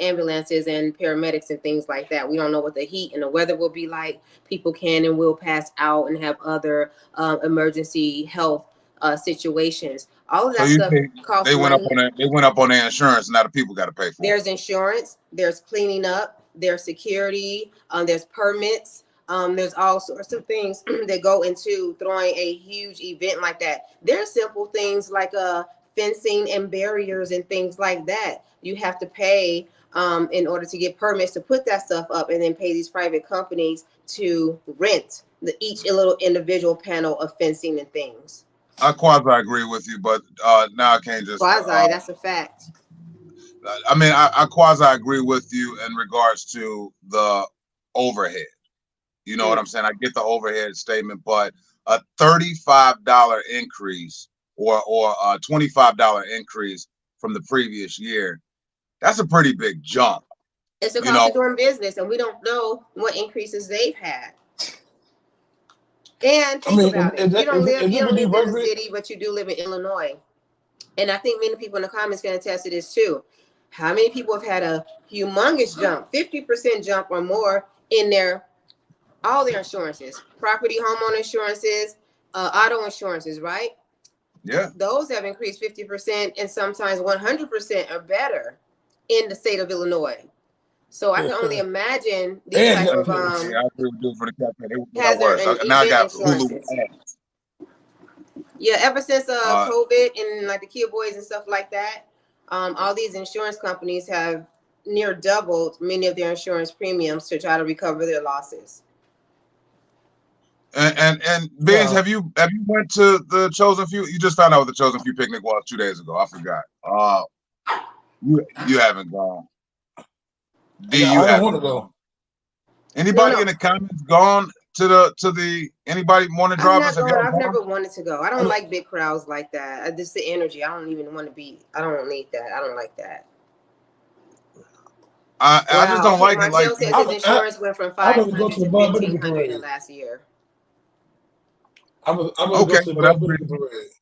ambulances and paramedics and things like that. We don't know what the heat and the weather will be like. People can and will pass out and have other emergency health situations. All of that stuff costs they went money. They went up on their insurance. Now the people got to pay for it. There's insurance. There's cleaning up. There's security. There's permits. There's all sorts of things that go into throwing a huge event like that. There's simple things like fencing and barriers and things like that. You have to pay in order to get permits to put that stuff up, and then pay these private companies to rent each little individual panel of fencing and things. I quasi agree with you, but now I can't just quasi. That's a fact. I mean, I quasi agree with you in regards to the overhead. You know what I'm saying? I get the overhead statement, but a $35 increase or a $25 increase from the previous year, that's a pretty big jump. It's a cost of doing business, and we don't know what increases they've had. And think about it. You don't live in the city, but you do live in Illinois. And I think many people in the comments can attest to this too. How many people have had a humongous jump, 50% jump or more in all their insurances, property, homeowner insurances, auto insurances, right? Yeah. Those have increased 50% and sometimes 100% or better in the state of Illinois. So I can only imagine these type of I agree with you for the cafe. They got hazard worse. and Now I event got Hulu insurances. ads. Yeah, ever since COVID and like the Kia Boys and stuff like that, all these insurance companies have near doubled many of their insurance premiums to try to recover their losses. And Beans, have you went to the Chosen Few? You just found out what the Chosen Few picnic was 2 days ago. I forgot. You haven't gone. I don't want to go. Anybody in the comments gone to the anybody morning drivers? I've never wanted to go. I don't like big crowds like that. Just the energy. I don't even want to be. I don't need that. I don't like that. I just don't like it. Martell says his insurance went from 500 to 1,500 in the last year. I was go to the Bud Billiken Parade.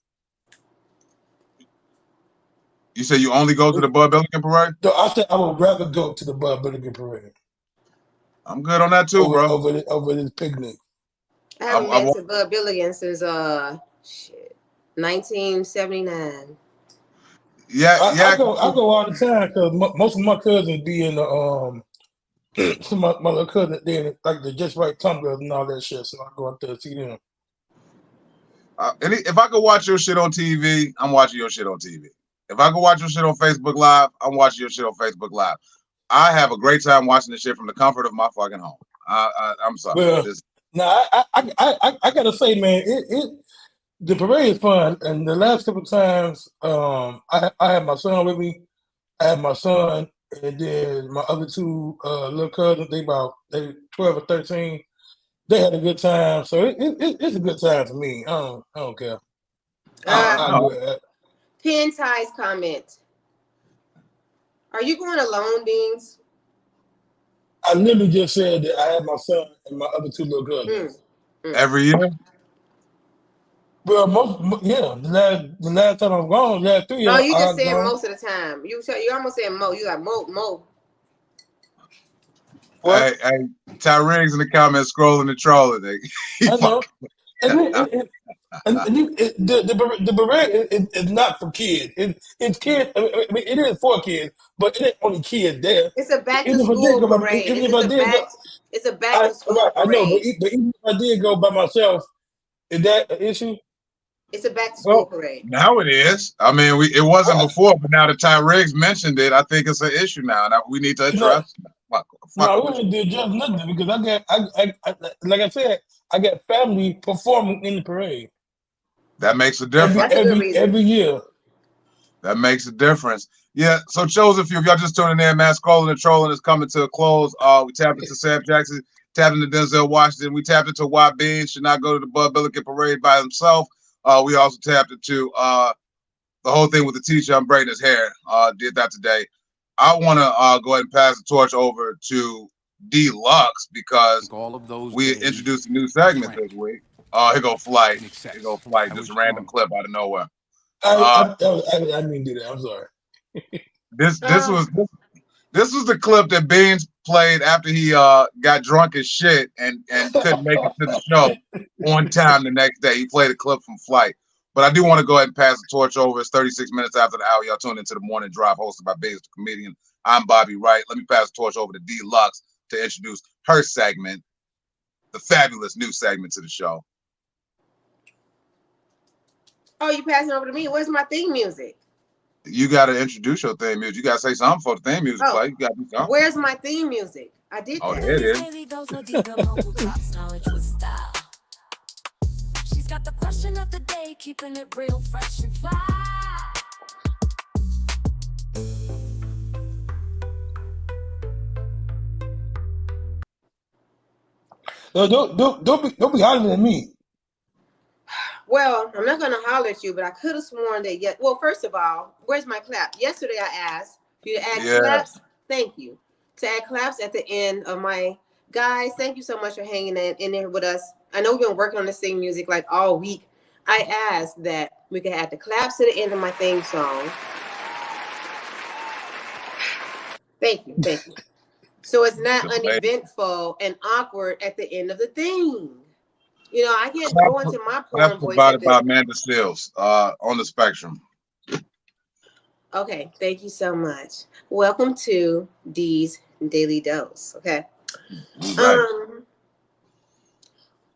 You say you only go to the Bud Billiken Parade? No, I said I would rather go to the Bud Billiken Parade. I'm good on that too, bro. Over this picnic. I haven't been to Bud Billiken since 1979. Yeah, I go all the time because most of my cousins be in the some of my little cousins they like the Just Right tumblers and all that shit. So I go out there to see them. If I could watch your shit on TV, I'm watching your shit on TV. If I could watch your shit on Facebook Live, I'm watching your shit on Facebook Live. I have a great time watching this shit from the comfort of my fucking home. I'm sorry. Well, I gotta say, man, the parade is fun. And the last couple of times, I had my son with me. I had my son, and then my other two little cousins. They 12 or 13. They had a good time, so it's a good time for me. I don't care. Pin Ties comment. Are you going alone, Beans? I literally just said that I had my son and my other two little cousins. Every year? Well, the last time I'm gone, last 3 years. No, you just said most of the time. You almost said Mo. You got Mo. Hey, Tyriggs in the comments scrolling and trolling. I know. The parade is not for kids. It's kids. I mean, it is for kids, but it ain't only kids there. It's a back to school parade. It's a back to school parade. I know, but even if I did go by myself, is that an issue? It's a back to school parade. Now it is. I mean, it wasn't before, but now that Tyriggs mentioned it, I think it's an issue now. Now we need to address. No, we didn't do just nothing because like I said, I got family performing in the parade. That makes a difference. Every year. That makes a difference. Yeah. So Chosen Few, if y'all just tuning in, man, Scrolling and Trolling is coming to a close. We tapped into Sam Jackson, tapped into Denzel Washington. We tapped into why Beans should not go to the Bud Billiken Parade by himself. We also tapped into the whole thing with the teacher on braiding his hair. Did that today. I want to go ahead and pass the torch over to D-Lux because we introduced a new segment this week. Here go Flight. Here go Flight. Just a random clip out of nowhere. I didn't do that. I'm sorry. This was the clip that Beans played after he got drunk as shit and couldn't make it to the show on time the next day. He played a clip from Flight. But I do want to go ahead and pass the torch over. It's 36 minutes after the hour. Y'all tuned into the Morning Drive hosted by Beans the Comedian. I'm Bobby Wright. Let me pass the torch over to D-Lux to introduce her segment, the fabulous new segment to the show. Oh, you passing over to me? Where's my theme music? You got to introduce your theme music. You got to say something for the theme music play. You got to do something. Where's my theme music? I did that. Oh, there it is. She's got the question of the day, keeping it real fresh and fly. Don't be hollering at me. Well, I'm not going to holler at you, but I could have sworn that. Well, first of all, where's my clap? Yesterday I asked for you to add claps. Thank you. To add claps at the end of my guys. Thank you so much for hanging in there with us. I know we've been working on this theme music like all week. I asked that we could add the claps to the end of my theme song. Thank you. So it's not uneventful and awkward at the end of the thing. You know, I can't go into my That's porn voice provided at by this. Amanda Seals on the Spectrum. Okay, thank you so much. Welcome to Dee's Daily Dose. Okay. Right.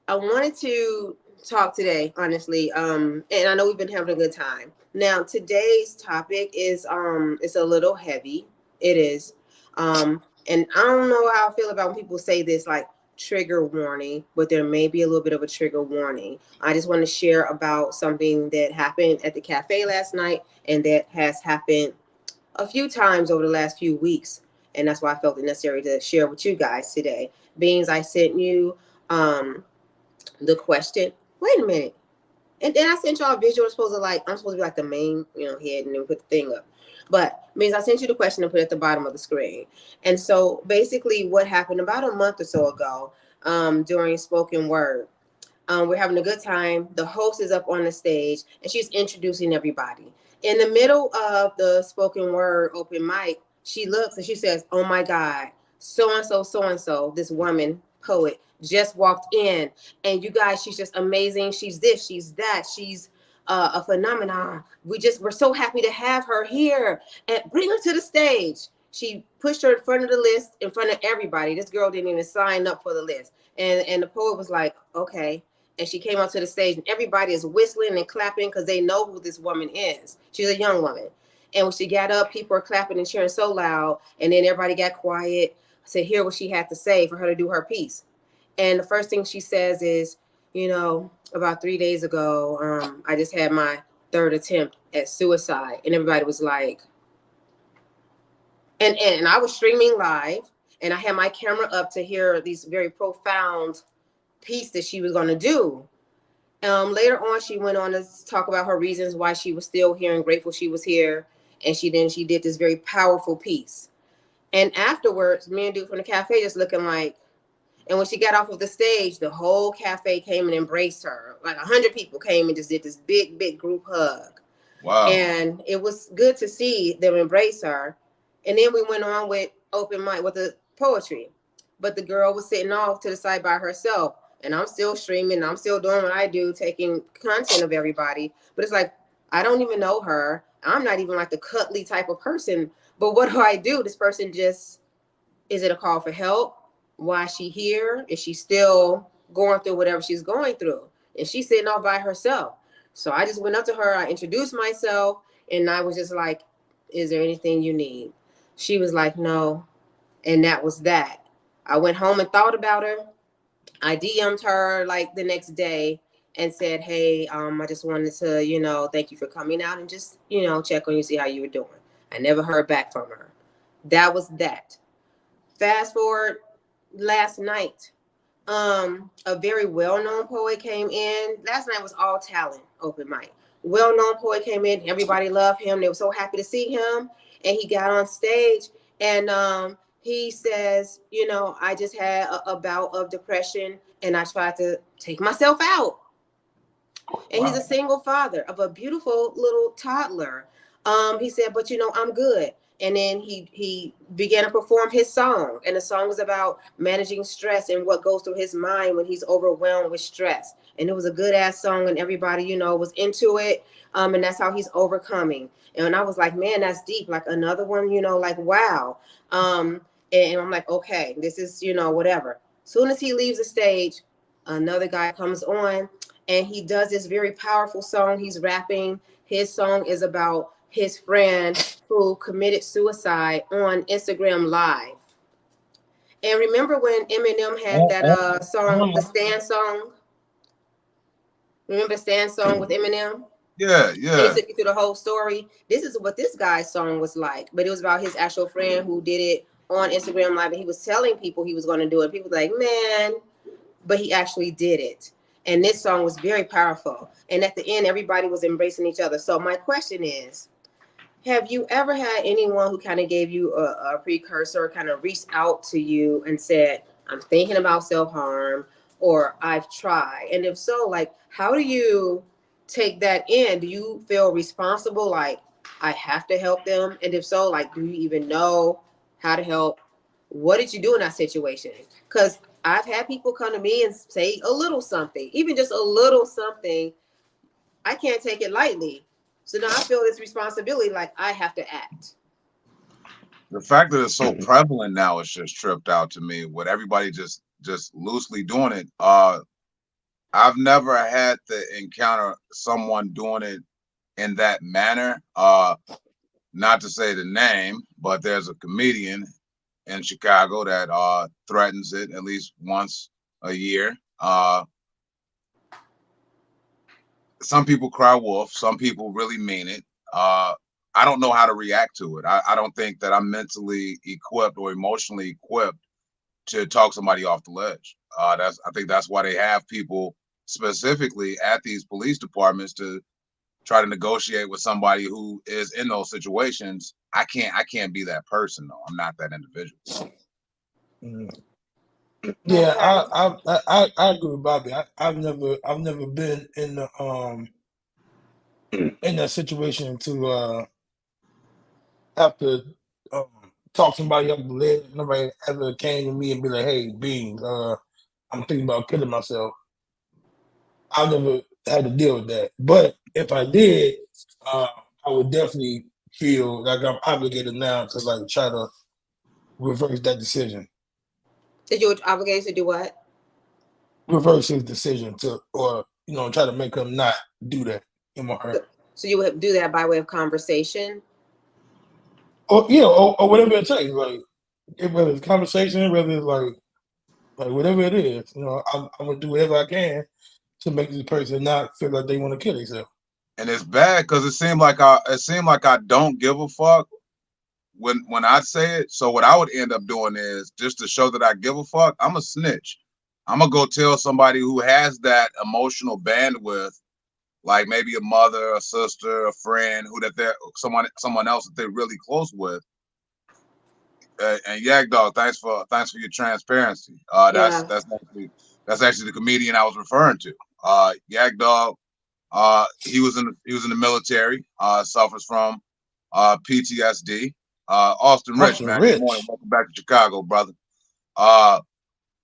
I wanted to talk today, honestly. And I know we've been having a good time. Now, today's topic is it's a little heavy. It is. And I don't know how I feel about when people say this, like trigger warning, but there may be a little bit of a trigger warning. I just want to share about something that happened at the cafe last night and that has happened a few times over the last few weeks. And that's why I felt it necessary to share with you guys today. Beings, I sent you the question. Wait a minute. And then I sent y'all a visual. I'm supposed to be like the main, head and then put the thing up. But means I sent you the question and put it at the bottom of the screen. And so basically what happened about a month or so ago, during spoken word, we're having a good time. The host is up on the stage and she's introducing everybody. In the middle of the spoken word open mic, she looks and she says, "Oh my God, so-and-so, this woman poet just walked in. And you guys, she's just amazing. She's this, she's that. She's a phenomenon. We're so happy to have her here and bring her to the stage." She pushed her in front of the list, in front of everybody. This girl didn't even sign up for the list. And the poet was like, okay. And she came up to the stage and everybody is whistling and clapping because they know who this woman is. She's a young woman. And when she got up, people were clapping and cheering so loud. And then everybody got quiet to hear what she had to say for her to do her piece. And the first thing she says is, about 3 days ago, I just had my third attempt at suicide. And everybody was like, and I was streaming live and I had my camera up to hear these very profound piece that she was going to do. Later on, she went on to talk about her reasons why she was still here and grateful she was here. And she did this very powerful piece. And afterwards, me and dude from the cafe just looking like, and when she got off of the stage, the whole cafe came and embraced her. Like 100 people came and just did this big, big group hug. Wow. And it was good to see them embrace her. And then we went on with open mic with the poetry. But the girl was sitting off to the side by herself. And I'm still streaming. I'm still doing what I do, taking content of everybody. But it's like, I don't even know her. I'm not even like the cuddly type of person. But what do I do? This person just, is it a call for help? Why is she here? Is she still going through whatever she's going through? And she's sitting off by herself. So I just went up to her. I introduced myself. And I was just like, is there anything you need? She was like, no. And that was that. I went home and thought about her. I DM'd her like the next day and said, hey, I just wanted to, thank you for coming out and just, check on you, see how you were doing. I never heard back from her. That was that. Fast forward last night, a very well-known poet came in. Last night was all talent open mic. Well-known poet came in. Everybody loved him. They were so happy to see him. And he got on stage and he says, I just had a bout of depression and I tried to take myself out. And wow. He's a single father of a beautiful little toddler. He said, but I'm good. And then he began to perform his song. And the song was about managing stress and what goes through his mind when he's overwhelmed with stress. And it was a good ass song and everybody, was into it. And that's how he's overcoming. And I was like, man, that's deep. Like another one, like, wow. And I'm like, okay, this is, whatever. Soon as he leaves the stage, another guy comes on and he does this very powerful song. He's rapping. His song is about his friend who committed suicide on Instagram Live. And remember when Eminem had that song, the Stand song? Remember Stand song with Eminem? Yeah. And he took you through the whole story. This is what this guy's song was like. But it was about his actual friend who did it on Instagram Live. And he was telling people he was going to do it. People were like, man, but he actually did it. And this song was very powerful. And at the end, everybody was embracing each other. So my question is, have you ever had anyone who kind of gave you a precursor, kind of reached out to you and said, I'm thinking about self-harm or I've tried? And if so, like, how do you take that in? Do you feel responsible? Like, I have to help them? And if so, like, do you even know how to help. What did you do in that situation? Because I've had people come to me and say a little something, even just a little something. I can't take it lightly. So now I feel this responsibility, like I have to act. The fact that it's so prevalent now is just tripped out to me, with everybody just loosely doing it. I've never had to encounter someone doing it in that manner. Not to say the name, but there's a comedian in Chicago that threatens it at least once a year. Some people cry wolf, some people really mean it. I don't know how to react to it. I don't think that I'm mentally equipped or emotionally equipped to talk somebody off the ledge. I think that's why they have people specifically at these police departments to try to negotiate with somebody who is in those situations. I can't be that person though. I'm not that individual. Yeah, I agree with Bobby. I've never been in the in that situation to have to talk somebody off the ledge. Nobody ever came to me and be like, "Hey, Beans, I'm thinking about killing myself." I've never had to deal with that. But if I did, I would definitely feel like I'm obligated now to like try to reverse that decision. Did you obligated to do what? Reverse his decision to, or try to make him not do that in my heart. So you would do that by way of conversation? Or or whatever it takes, like whether it's conversation, whether it's like whatever it is, I'm gonna do whatever I can to make this person not feel like they want to kill themselves. And it's bad because it seemed like I don't give a fuck when I say it. So what I would end up doing is, just to show that I give a fuck, I'm a snitch. I'm gonna go tell somebody who has that emotional bandwidth, like maybe a mother, a sister, a friend, who that they're someone else that they're really close with. And Yak Dog, thanks for your transparency. That's actually the comedian I was referring to. Yak Dog, he was in the military. Suffers from PTSD. Austin Rich, man. Good morning. Welcome back to Chicago, brother.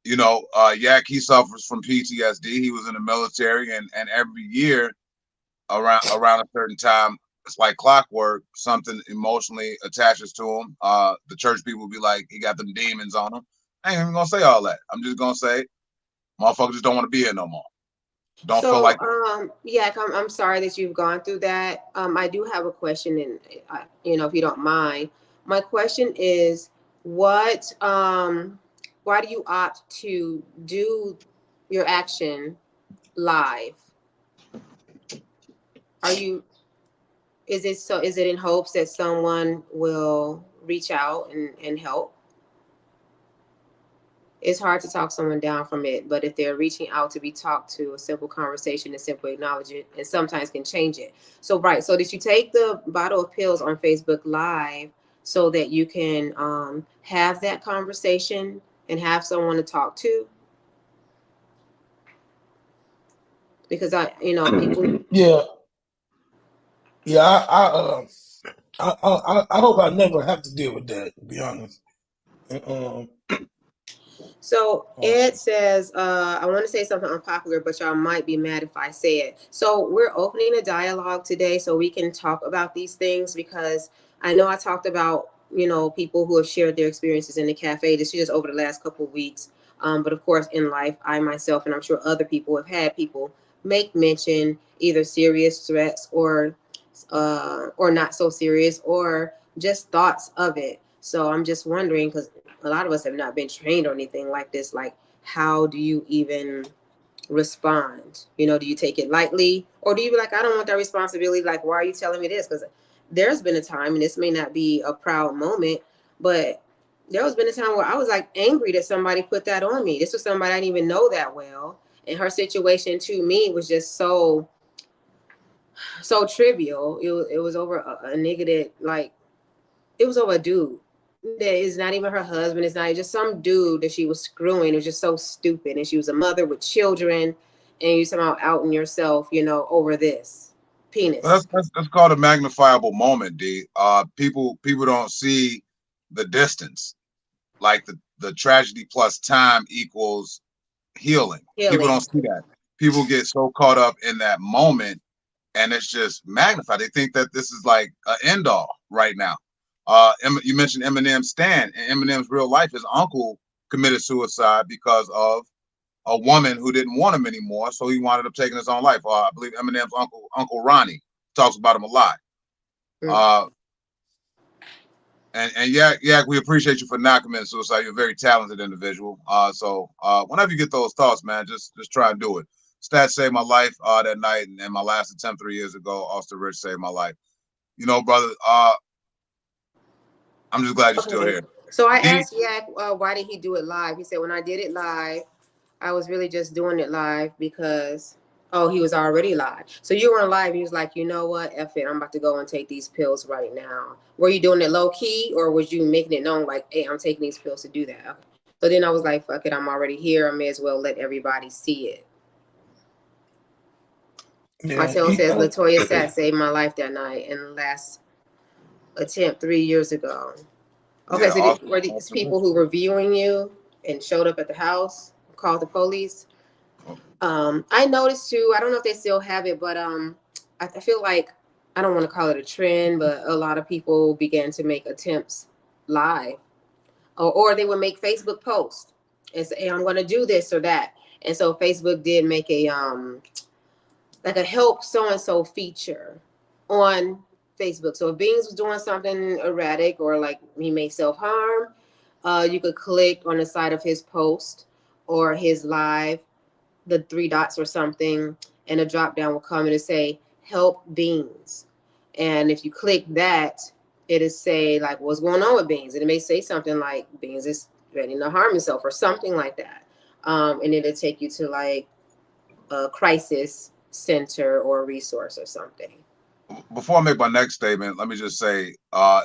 Yak, he suffers from PTSD. He was in the military, and every year around a certain time, it's like clockwork, something emotionally attaches to him. The church people will be like, he got them demons on him. I ain't even gonna say all that. I'm just gonna say, motherfuckers just don't want to be here no more. Don't feel like yeah, I'm sorry that you've gone through that. I do have a question, and if you don't mind, my question is, why do you opt to do your action live? Is it in hopes that someone will reach out and help? It's hard to talk someone down from it, but if they're reaching out to be talked to, a simple conversation and simply acknowledge it, and sometimes can change it. So did you take the bottle of pills on Facebook Live so that you can have that conversation and have someone to talk to? Because people. I hope I never have to deal with that, to be honest. So Ed says, I want to say something unpopular, but y'all might be mad if I say it. So we're opening a dialogue today so we can talk about these things, because I know I talked about, people who have shared their experiences in the cafe. This is just over the last couple of weeks. But of course, in life, I myself, and I'm sure other people have had people make mention, either serious threats or not so serious, or just thoughts of it. So I'm just wondering, because a lot of us have not been trained or anything like this. Like, how do you even respond? Do you take it lightly, or do you be like, I don't want that responsibility? Like, why are you telling me this? Because there's been a time, and this may not be a proud moment, but there has been a time where I was like angry that somebody put that on me. This was somebody I didn't even know that well. And her situation to me was just so trivial. It was over a nigga that, like, it was over a dude that is not even her husband. It's not just some dude that she was screwing. It was just so stupid. And she was a mother with children, and you somehow outing yourself, over this penis. That's called a magnifiable moment, D. People don't see the distance, like the tragedy plus time equals healing. People don't see that. People get so caught up in that moment, and it's just magnified. They think that this is like an end all right now. You mentioned Eminem's stand, and Eminem's real life. His uncle committed suicide because of a woman who didn't want him anymore, so he wound up taking his own life. I believe Eminem's Uncle Ronnie talks about him a lot. And Yak, we appreciate you for not committing suicide. You're a very talented individual. So whenever you get those thoughts, man, just try and do it. Stats saved my life that night, and my last attempt 3 years ago, Austin Rich saved my life. You know, brother, I'm just glad you're still here. So I asked Yak, why did he do it live? He said, when I did it live, I was really just doing it live because, he was already live. So you weren't live. He was like, you know what? F it. I'm about to go and take these pills right now. Were you doing it low key, or was you making it known like, hey, I'm taking these pills to do that? Okay. So then I was like, fuck it. I'm already here. I may as well let everybody see it. Yeah, Marcel says Latoya Sat saved my life that night in the last attempt 3 years ago. Okay, yeah, so were these people who were viewing you and showed up at the house, called the police? I noticed too, I don't know if they still have it, but I feel like, I don't want to call it a trend, but a lot of people began to make attempts live, or they would make Facebook posts and say, hey, I'm going to do this or that. And so Facebook did make a like a help so-and-so feature on Facebook. So if Beans was doing something erratic or like he may self-harm, you could click on the side of his post or his live, the 3 dots or something, and a drop down will come and it'll say help Beans. And if you click that, it'll say like what's going on with Beans. And it may say something like Beans is ready to harm himself or something like that. And it'll take you to like a crisis center or resource or something. Before I make my next statement, let me just say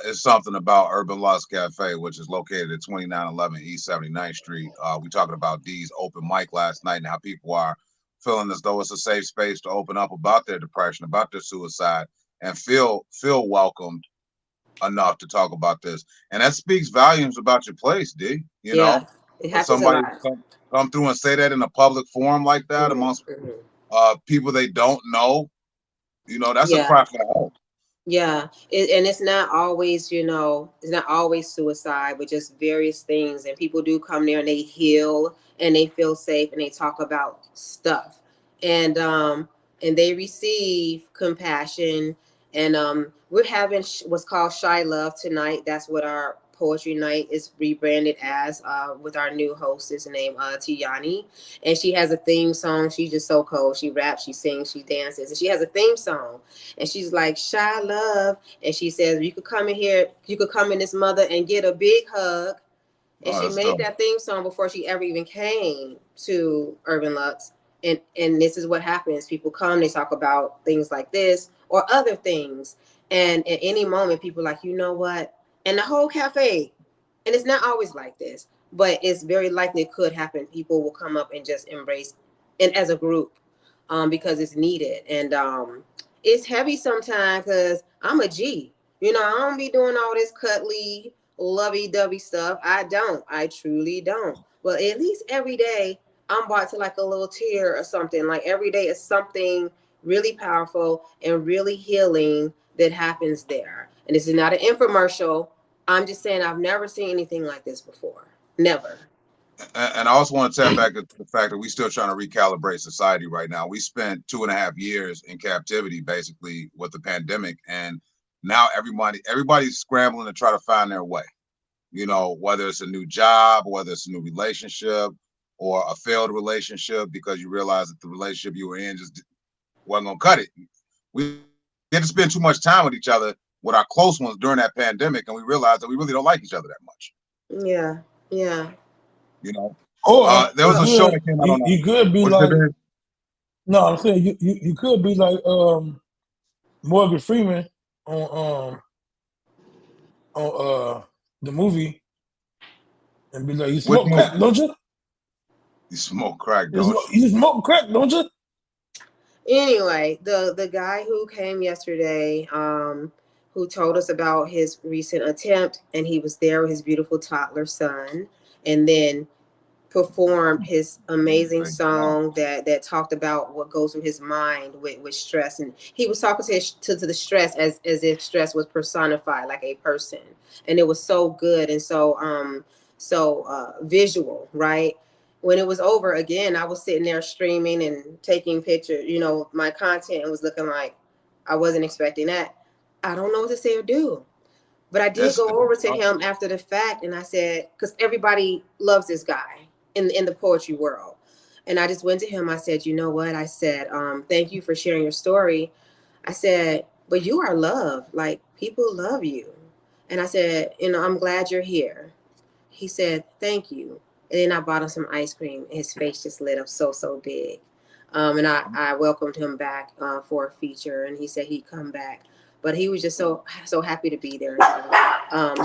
it's something about Urban Lux Cafe, which is located at 2911 East 79th Street. We talking about D's open mic last night and how people are feeling as though it's a safe space to open up about their depression, about their suicide, and feel welcomed enough to talk about this. And that speaks volumes about your place, D. You know, it happens somebody come through and say that in a public forum like that amongst people they don't know. You know, that's a cry for help. Yeah. And it's not always, you know, it's not always suicide, but just various things. And people do come there and they heal and they feel safe and they talk about stuff. And they receive compassion. And we're having what's called Shy Love tonight. That's what our poetry night is rebranded as, with our new hostess named Tiani. And she has a theme song. She's just so cold. She raps, she sings, she dances, and she has a theme song. And she's like, Shy Love. And she says, you could come in here, you could come in this mother and get a big hug. And she made that theme song before she ever even came to Urban Lux. And this is what happens. People come, they talk about things like this or other things. And at any moment, people are like, you know what? And the whole cafe, and it's not always like this, but it's very likely it could happen. People will come up and just embrace, and as a group, because it's needed. And it's heavy sometimes because I'm a G. You know, I don't be doing all this cuddly, lovey-dovey stuff. I truly don't. But at least every day, I'm brought to like a little tear or something. Like every day is something really powerful and really healing that happens there. And this is not an infomercial. I'm just saying I've never seen anything like this before. Never. And I also want to tap back to the fact that we're still trying to recalibrate society right now. We spent 2.5 years in captivity, basically, with the pandemic. And now everybody's scrambling to try to find their way. You know, whether it's a new job, whether it's a new relationship or a failed relationship, because you realize that the relationship you were in just wasn't going to cut it. We had to spend too much time with each other, with our close ones during that pandemic, and we realized that we really don't like each other that much. Yeah. You know, there was a show that came out. You could be like, no, I'm saying you could be like Morgan Freeman on the movie, and be like, you smoke crack, don't you? You smoke crack, don't you? You smoke crack, don't you? Anyway, the guy who came yesterday, who told us about his recent attempt, and he was there with his beautiful toddler son, and then performed his amazing song that talked about what goes through his mind with stress. And he was talking to the stress as if stress was personified like a person. And it was so good and so visual, right? When it was over, again, I was sitting there streaming and taking pictures, my content was looking like I wasn't expecting that. I don't know what to say or do. But I did go over to him after the fact, and I said, because everybody loves this guy in the poetry world. And I just went to him. I said, you know what? I said, thank you for sharing your story. I said, but you are loved. Like, people love you. And I said, I'm glad you're here. He said, thank you. And then I bought him some ice cream. His face just lit up so big. And I welcomed him back for a feature, and he said he'd come back. But he was just so happy to be there.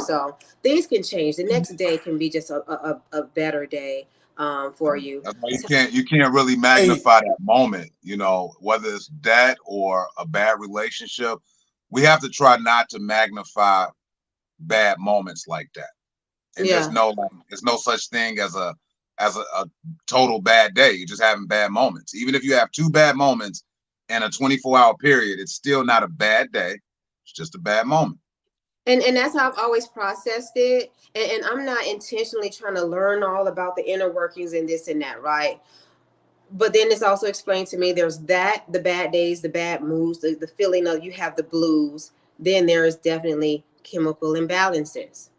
So things can change. The next day can be just a better day for you. That's why you can't really magnify that moment, whether it's that or a bad relationship. We have to try not to magnify bad moments like that. And there's no such thing as a total bad day. You're just having bad moments. Even if you have 2 bad moments in a 24-hour period, it's still not a bad day. It's just a bad moment. And that's how I've always processed it. And I'm not intentionally trying to learn all about the inner workings and this and that, right? But then it's also explained to me there's the bad days, the bad moods, the feeling of you have the blues. Then there is definitely chemical imbalances.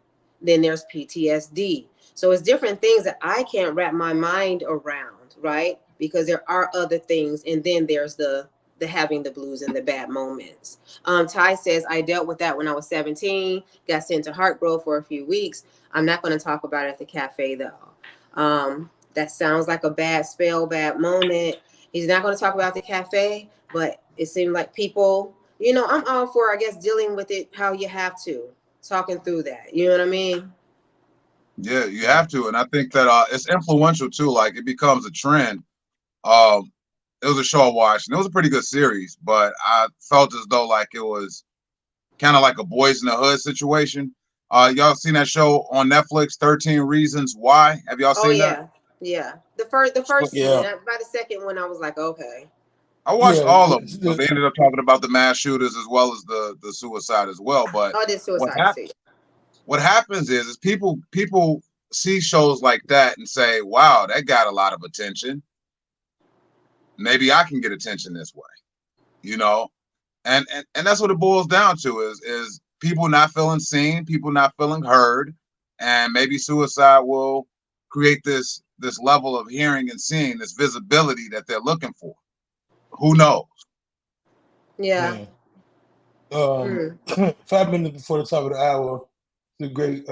Then there's PTSD. So it's different things that I can't wrap my mind around, right? Because there are other things. And then there's the having the blues and the bad moments. Ty says, I dealt with that when I was 17, got sent to Heart Grove for a few weeks. I'm not going to talk about it at the cafe though. That sounds like a bad spell, bad moment. He's not going to talk about the cafe, but it seemed like people, I'm all for, I guess, dealing with it how you have to, talking through that. You know what I mean? Yeah, you have to. And I think that it's influential too. Like, it becomes a trend. It was a show I watched, and it was a pretty good series, but I felt as though like it was kind of like a Boys in the Hood situation. Y'all seen that show on Netflix, 13 Reasons Why? Have y'all seen that? Yeah. The first season. By the second one, I was like, okay. I watched all of them, but they ended up talking about the mass shooters as well as the suicide as well. But the suicide. What happens is people see shows like that and say, wow, that got a lot of attention. Maybe I can get attention this way, and that's what it boils down to is people not feeling seen, people not feeling heard, and maybe suicide will create this level of hearing and seeing, this visibility that they're looking for. Who knows? Yeah. 5 minutes before the top of the hour, the great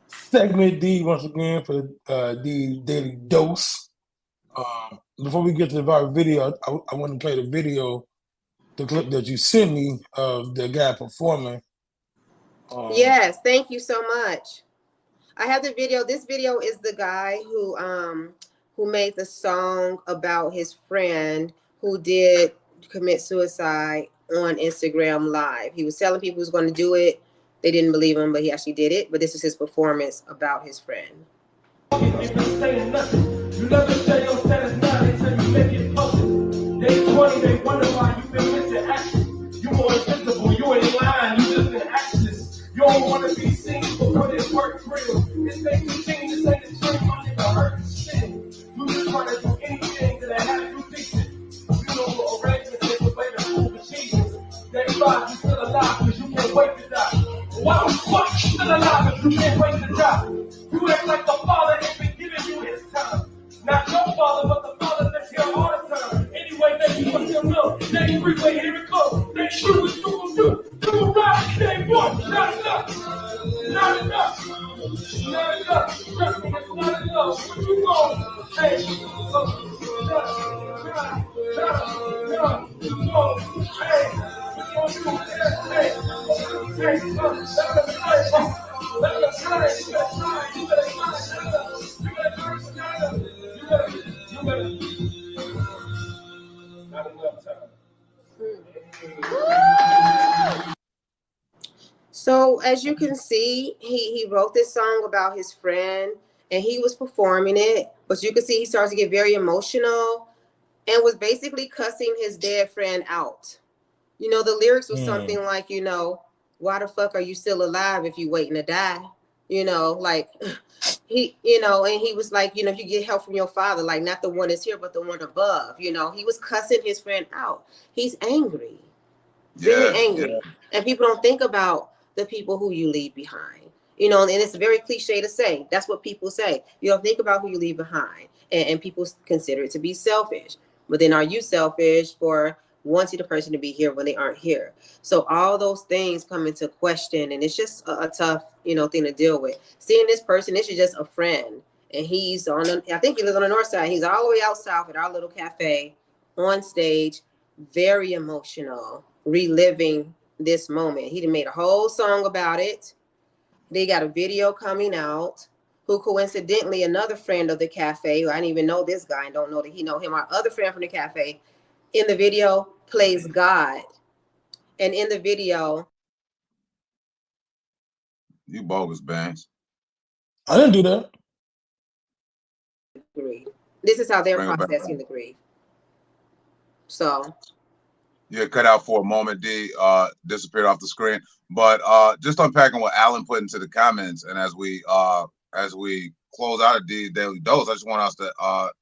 segment D once again for the Daily Dose. Before we get to the viral video, I want to play the video, the clip that you sent me of the guy performing. Yes, thank you so much. I have the video. This video is the guy who made the song about his friend who did commit suicide on Instagram Live. He was telling people he was going to do it. They didn't believe him, but he actually did it. But this is his performance about his friend. You never say your status now, they say you make it public. Day 20, they wonder why you been into action. You more invisible, you ain't lying, you just been actionless. You don't want to be seen, but when it work real, this makes me change, this ain't a dream, you nigga hurt and shit. You just trying to do anything that I have you decent. You know what arrangements is the way to prove achievements. Day 5, you still alive, cause you can't wait to die. Why the fuck you still alive if you can't wait to die? You act like the father ain't been giving you his time. Not your father, but the father that's here all the time. Anyway, baby, what's your will? Day 3, wait, here it goes. Day 2, what you gon' do? You gon' ride. Day 1, not enough. Not enough. Not enough. Trust me, it's not enough. What you gon' hey, So as you can see, he wrote this song about his friend and he was performing it, but you can see he starts to get very emotional and was basically cussing his dead friend out. You know, the lyrics was something like, you know, why the fuck are you still alive if you waiting to die? You know, like he, you know, and he was like, you know, if you get help from your father, like not the one that's here, but the one above, you know, he was cussing his friend out. He's angry, very angry. And people don't think about the people who you leave behind. You know, and it's very cliche to say. That's what people say. You don't think about who you leave behind. And people consider it to be selfish. But then are you selfish for wanting the person to be here when they aren't here? So all those things come into question. And it's just a tough, you know, thing to deal with. Seeing this person, this is just a friend. And he's on, I think he lives on the north side. He's all the way out south at our little cafe on stage, very emotional, reliving this moment. He made a whole song about it. They got a video coming out. Who coincidentally, another friend of the cafe, who I didn't even know this guy and don't know that he know him, our other friend from the cafe, in the video plays God. And in the video, You bogus, Banks. I didn't do that. grief. This is how they're Bring it back processing on. the grief. So Yeah, cut out for a moment, D, disappeared off the screen. But just unpacking what Alan put into the comments, and as we close out of D's Daily Dose, I just want us to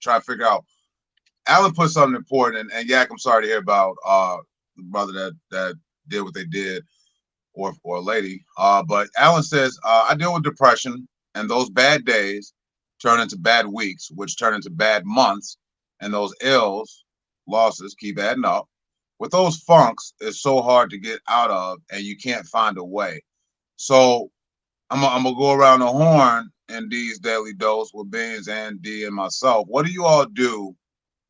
try to figure out. Alan put something important, and Yak, I'm sorry to hear about the brother that did what they did, or lady. But Alan says, I deal with depression, and those bad days turn into bad weeks, which turn into bad months, and those losses keep adding up. With those funks, it's so hard to get out of, and you can't find a way. So I'm gonna go around the horn in D's Daily Dose with Beans and D and myself. What do you all do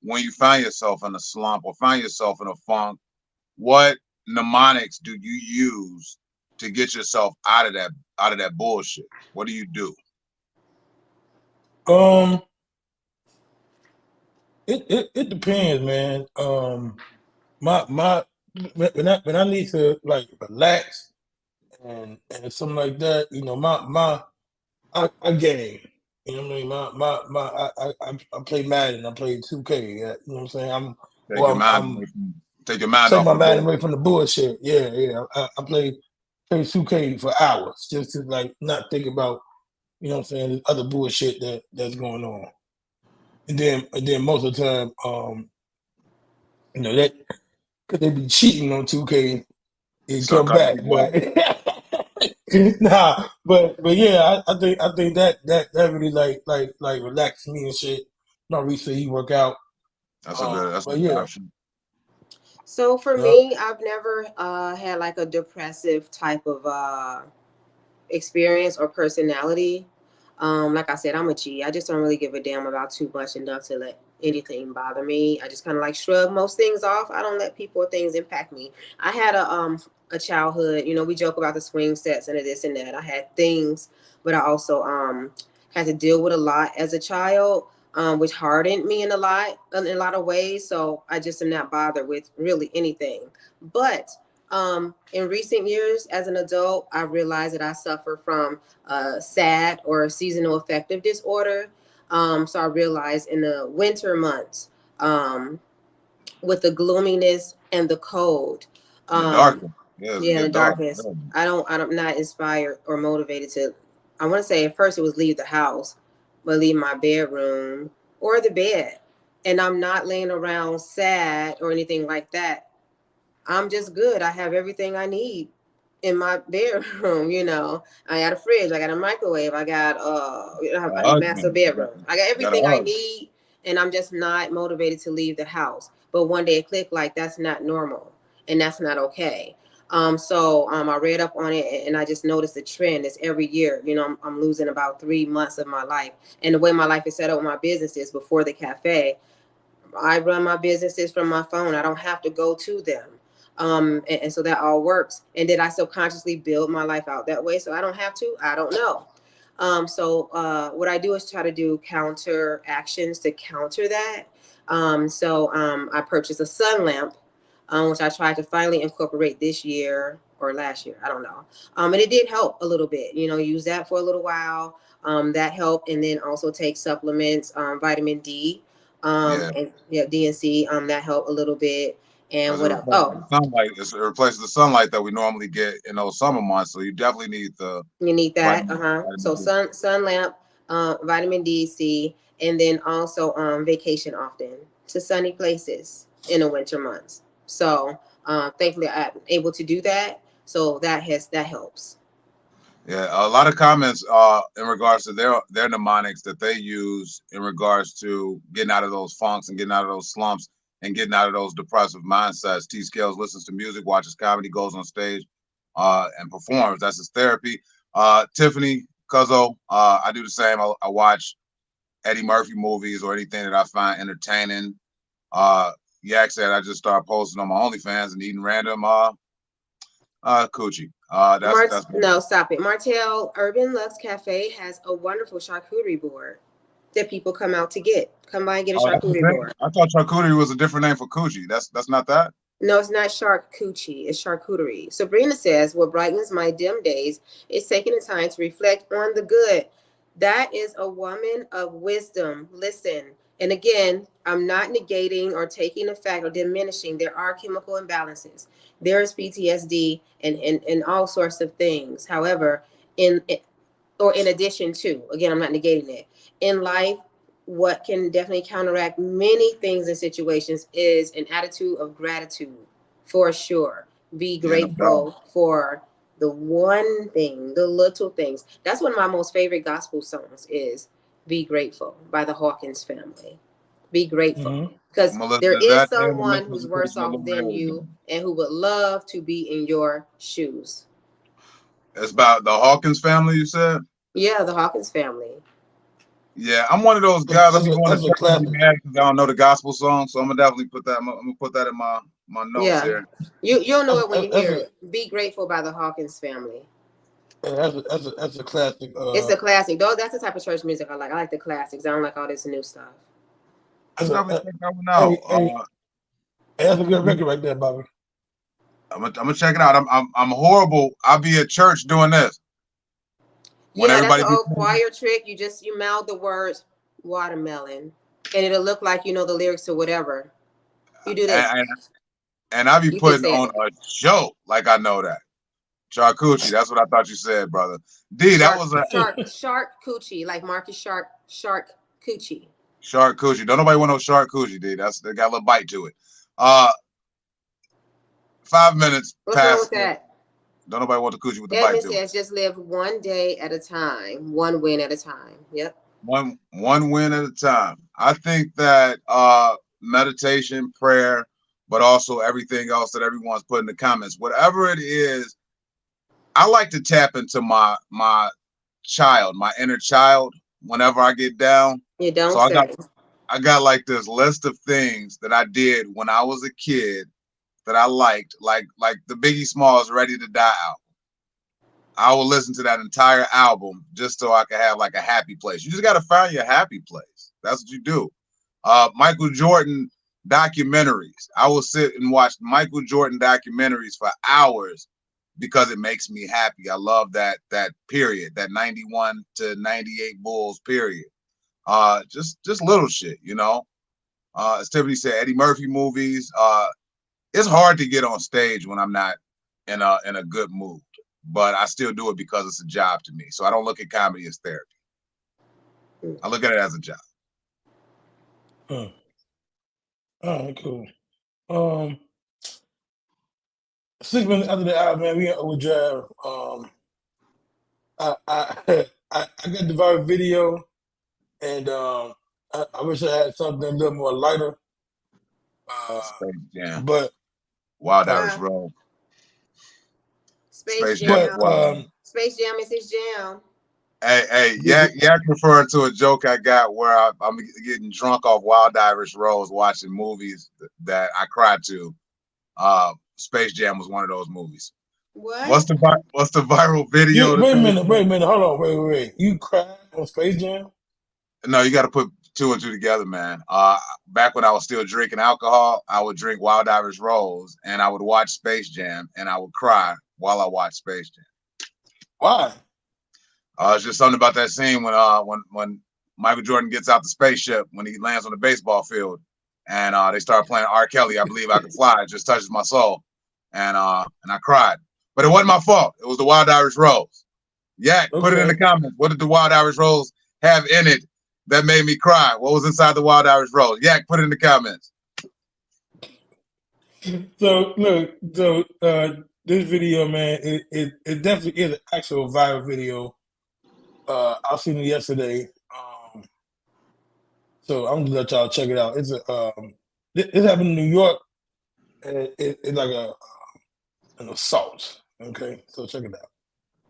when you find yourself in a slump or find yourself in a funk? What mnemonics do you use to get yourself out of that bullshit? What do you do? It depends, man. When I need to like relax and something like that, you know, I game. You know what I mean? I play Madden. I play 2K. You know what I'm saying? Take your mind Take off my the mind bullshit. away from the bullshit. Yeah. I play 2K for hours just to like not think about, you know what I'm saying, the other bullshit that's going on. And then most of the time, you know, that because they be cheating on 2K, it So come cut back. But nah, but yeah, I think that really like relax me and shit. Not really say he work out. That's a good But yeah. option. so for Yep. me, I've never had like a depressive type of experience or personality. Like I said, I'm a G. I just don't really give a damn about too much enough to let anything bother me. I just kind of like shrug most things off. I don't let people or things impact me. I had a childhood, you know, we joke about the swing sets and this and that. I had things, but I also had to deal with a lot as a child, which hardened me in a lot of ways. So I just am not bothered with really anything. But in recent years, as an adult, I realized that I suffer from SAD or seasonal affective disorder. So I realized in the winter months, with the gloominess and the cold, The darkness. Yes, it yeah, the get dark. darkness. I'm not inspired or motivated to. I want to say at first it was leave the house, but leave my bedroom or the bed, and I'm not laying around sad or anything like that. I'm just good. I have everything I need in my bedroom. You know, I got a fridge, I got a microwave, I got I have a master bedroom. I got everything I need, and I'm just not motivated to leave the house. But one day it clicked like that's not normal and that's not okay. I read up on it and I just noticed the trend is every year, you know, I'm losing about 3 months of my life. And the way my life is set up with my businesses before the cafe, I run my businesses from my phone. I don't have to go to them. And so that all works. And did I subconsciously build my life out that way so I don't have to? I don't know. What I do is try to do counter actions to counter that. I purchased a sun lamp, which I tried to finally incorporate this year or last year, I don't know. And it did help a little bit. Use that for a little while. That helped, and then also take supplements, vitamin D, and D and C. That helped a little bit. And what else? Oh, sunlight. It replaces the sunlight that we normally get in those summer months. So you definitely need you need that. vitamin So D. sun lamp, vitamin D, C, and then also vacation often to sunny places in the winter months. So thankfully I'm able to do that. So that helps. Yeah, a lot of comments in regards to their mnemonics that they use in regards to getting out of those funks and getting out of those slumps and getting out of those depressive mindsets. T Scales listens to music, watches comedy, goes on stage, and performs. That's his therapy. Tiffany Cuzzo, I do the same. I watch Eddie Murphy movies or anything that I find entertaining. Yak said I just started posting on my OnlyFans and eating random coochie. No, stop it. Martell Urban Lux Cafe has a wonderful charcuterie board that people come out to get. Come by and get a charcuterie board. I thought charcuterie was a different name for coochie. That's not that? No, it's not charcuterie. It's charcuterie. Sabrina says, what brightens my dim days is taking the time to reflect on the good. That is a woman of wisdom. Listen, and again, I'm not negating or taking the fact or diminishing. There are chemical imbalances. There is PTSD and all sorts of things. However, in addition to, again, I'm not negating it. In life, what can definitely counteract many things and situations is an attitude of gratitude, for sure. Be grateful for the one thing, the little things. That's one of my most favorite gospel songs is Be Grateful by the Hawkins family. Be grateful. Because there is someone who's worse off than you and who would love to be in your shoes. It's about the Hawkins family, you said? Yeah, the Hawkins family. Yeah, I'm one of those guys. That's a classic. I don't know the gospel song, so I'm gonna definitely put that. I'm gonna put that in my notes here. You'll know it when you hear it. Be Grateful by the Hawkins family. That's a classic. It's a classic. Though that's the type of church music I like. I like the classics. I don't like all this new stuff. That's a good record right there, Bobby. I'm gonna check it out. I'm horrible. I'll be at church doing this. That's an old choir trick. You mouth the words watermelon, and it'll look like you know the lyrics to whatever. You do this, and I'll be putting on a joke like I know that. Charcuterie. That's what I thought you said, brother. D. That was a shark coochie, like Marcus Shark coochie. Shark coochie. Don't nobody want no shark coochie, D. They got a little bite to it. 5 minutes. What's wrong with that? Don't nobody want the coochie with the bite to it. Says just live one day at a time, one win at a time. Yep. One win at a time. I think that meditation, prayer, but also everything else that everyone's put in the comments, whatever it is, I like to tap into my child, my inner child, whenever I get down. You don't. So I got like this list of things that I did when I was a kid that I liked, like the Biggie Smalls Ready to Die album. I will listen to that entire album just so I can have like a happy place. You just got to find your happy place. That's what you do. Michael Jordan documentaries. I will sit and watch Michael Jordan documentaries for hours because it makes me happy. I love that period, that 91 to 98 Bulls period. Just little shit, you know. As Tiffany said, Eddie Murphy movies. It's hard to get on stage when I'm not in a good mood, but I still do it because it's a job to me. So I don't look at comedy as therapy. I look at it as a job. All right, cool. 6 minutes after the hour, man, we with Drive. I got the viral video, and I wish I had something a little more lighter. Space Jam. But Wild Irish Road. Space Jam. Space Jam is his jam. Hey, Yak referring to a joke I got where I'm getting drunk off Wild Irish Rose watching movies that I cried to. Space Jam was one of those movies. What? What's the viral video? Wait a minute. Hold on. Wait. You cried on Space Jam? No, you got to put two and two together, man. Back when I was still drinking alcohol, I would drink Wild Irish Rose and I would watch Space Jam and I would cry while I watched Space Jam. Why? It's just something about that scene when Michael Jordan gets out the spaceship when he lands on the baseball field and they start playing R. Kelly, I Believe I Can Fly. It just touches my soul. And I cried. But it wasn't my fault. It was the Wild Irish Rose. Yak, put it in the comments. What did the Wild Irish Rose have in it that made me cry? What was inside the Wild Irish Rose? Yak, put it in the comments. So look, this video, man, it definitely is an actual viral video. I seen it yesterday. So I'm gonna let y'all check it out. It's it happened in New York, and it's like an assault. Okay, so check it out.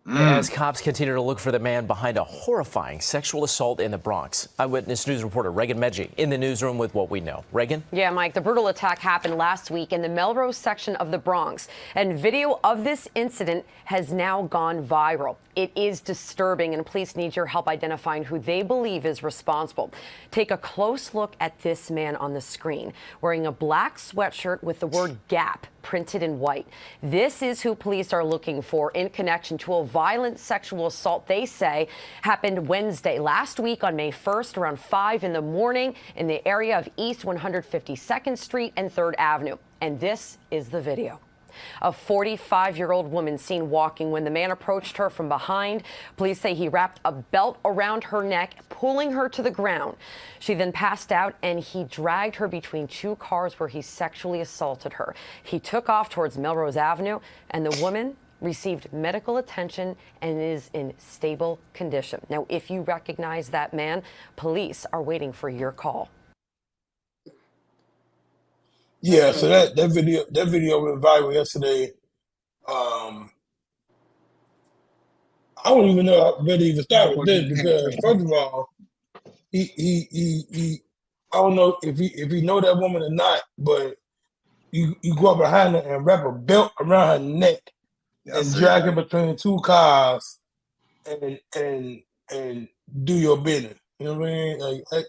As cops continue to look for the man behind a horrifying sexual assault in the Bronx. Eyewitness News reporter Reagan Medji in the newsroom with what we know. Reagan? Yeah, Mike, the brutal attack happened last week in the Melrose section of the Bronx, and video of this incident has now gone viral. It is disturbing, and police need your help identifying who they believe is responsible. Take a close look at this man on the screen, wearing a black sweatshirt with the word Gap printed in white. This is who police are looking for in connection to a violent sexual assault they say happened Wednesday last week on May 1st around 5 in the morning in the area of East 152nd Street and 3rd Avenue. And this is the video. A 45-year-old woman seen walking when the man approached her from behind. Police say he wrapped a belt around her neck, pulling her to the ground. She then passed out, and he dragged her between two cars where he sexually assaulted her. He took off towards Melrose Avenue, and the woman received medical attention and is in stable condition. Now, if you recognize that man, police are waiting for your call. Yeah, so that video went viral yesterday. I don't even know where to even start with this because first of all, he I don't know if he know that woman or not, but you go up behind her and wrap a belt around her neck and drag her between two cars and do your business. You know what I mean? Like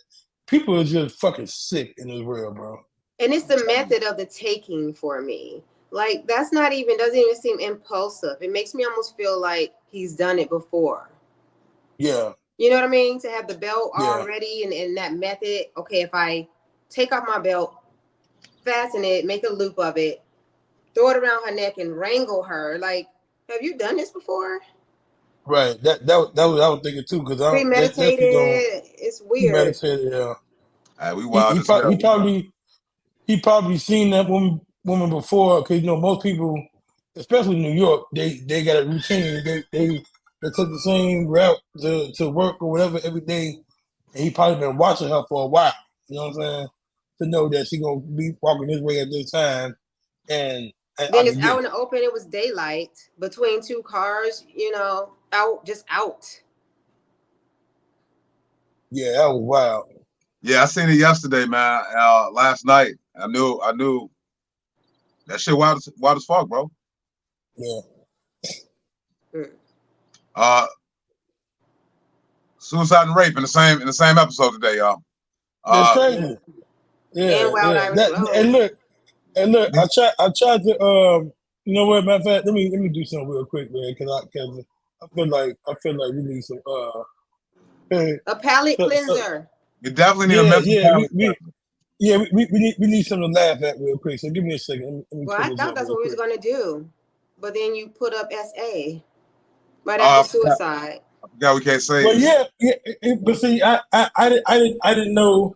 people are just fucking sick in this world, bro. And it's the method of the taking for me. Like, doesn't even seem impulsive. It makes me almost feel like he's done it before. Yeah. You know what I mean? To have the belt already and that method. Okay, if I take off my belt, fasten it, make a loop of it, throw it around her neck and wrangle her. Like, have you done this before? Right. That was what I was thinking too. Because premeditated. It's weird. Premeditated, yeah. We wild He probably seen that woman before, because most people, especially in New York, they got a routine. They took the same route to work or whatever every day, and he probably been watching her for a while. You know what I'm saying? To know that she gonna be walking this way at this time, and then it's out in the open. It was daylight between two cars. Out. Yeah, that was wild. Yeah, I seen it yesterday, man. Last night. I knew that shit wild as fuck, bro. Yeah. Suicide and rape in the same episode today, y'all. That's crazy. Yeah. And look, I tried to you know what, matter of fact, let me do something real quick, man, because I feel like we need some a palate cleanser. You definitely need a mental we need something to laugh at real quick. So give me a second. Well, I thought that's what we was gonna do, but then you put up SA right after suicide. Yeah, we can't say. Well, yeah, but see, I didn't know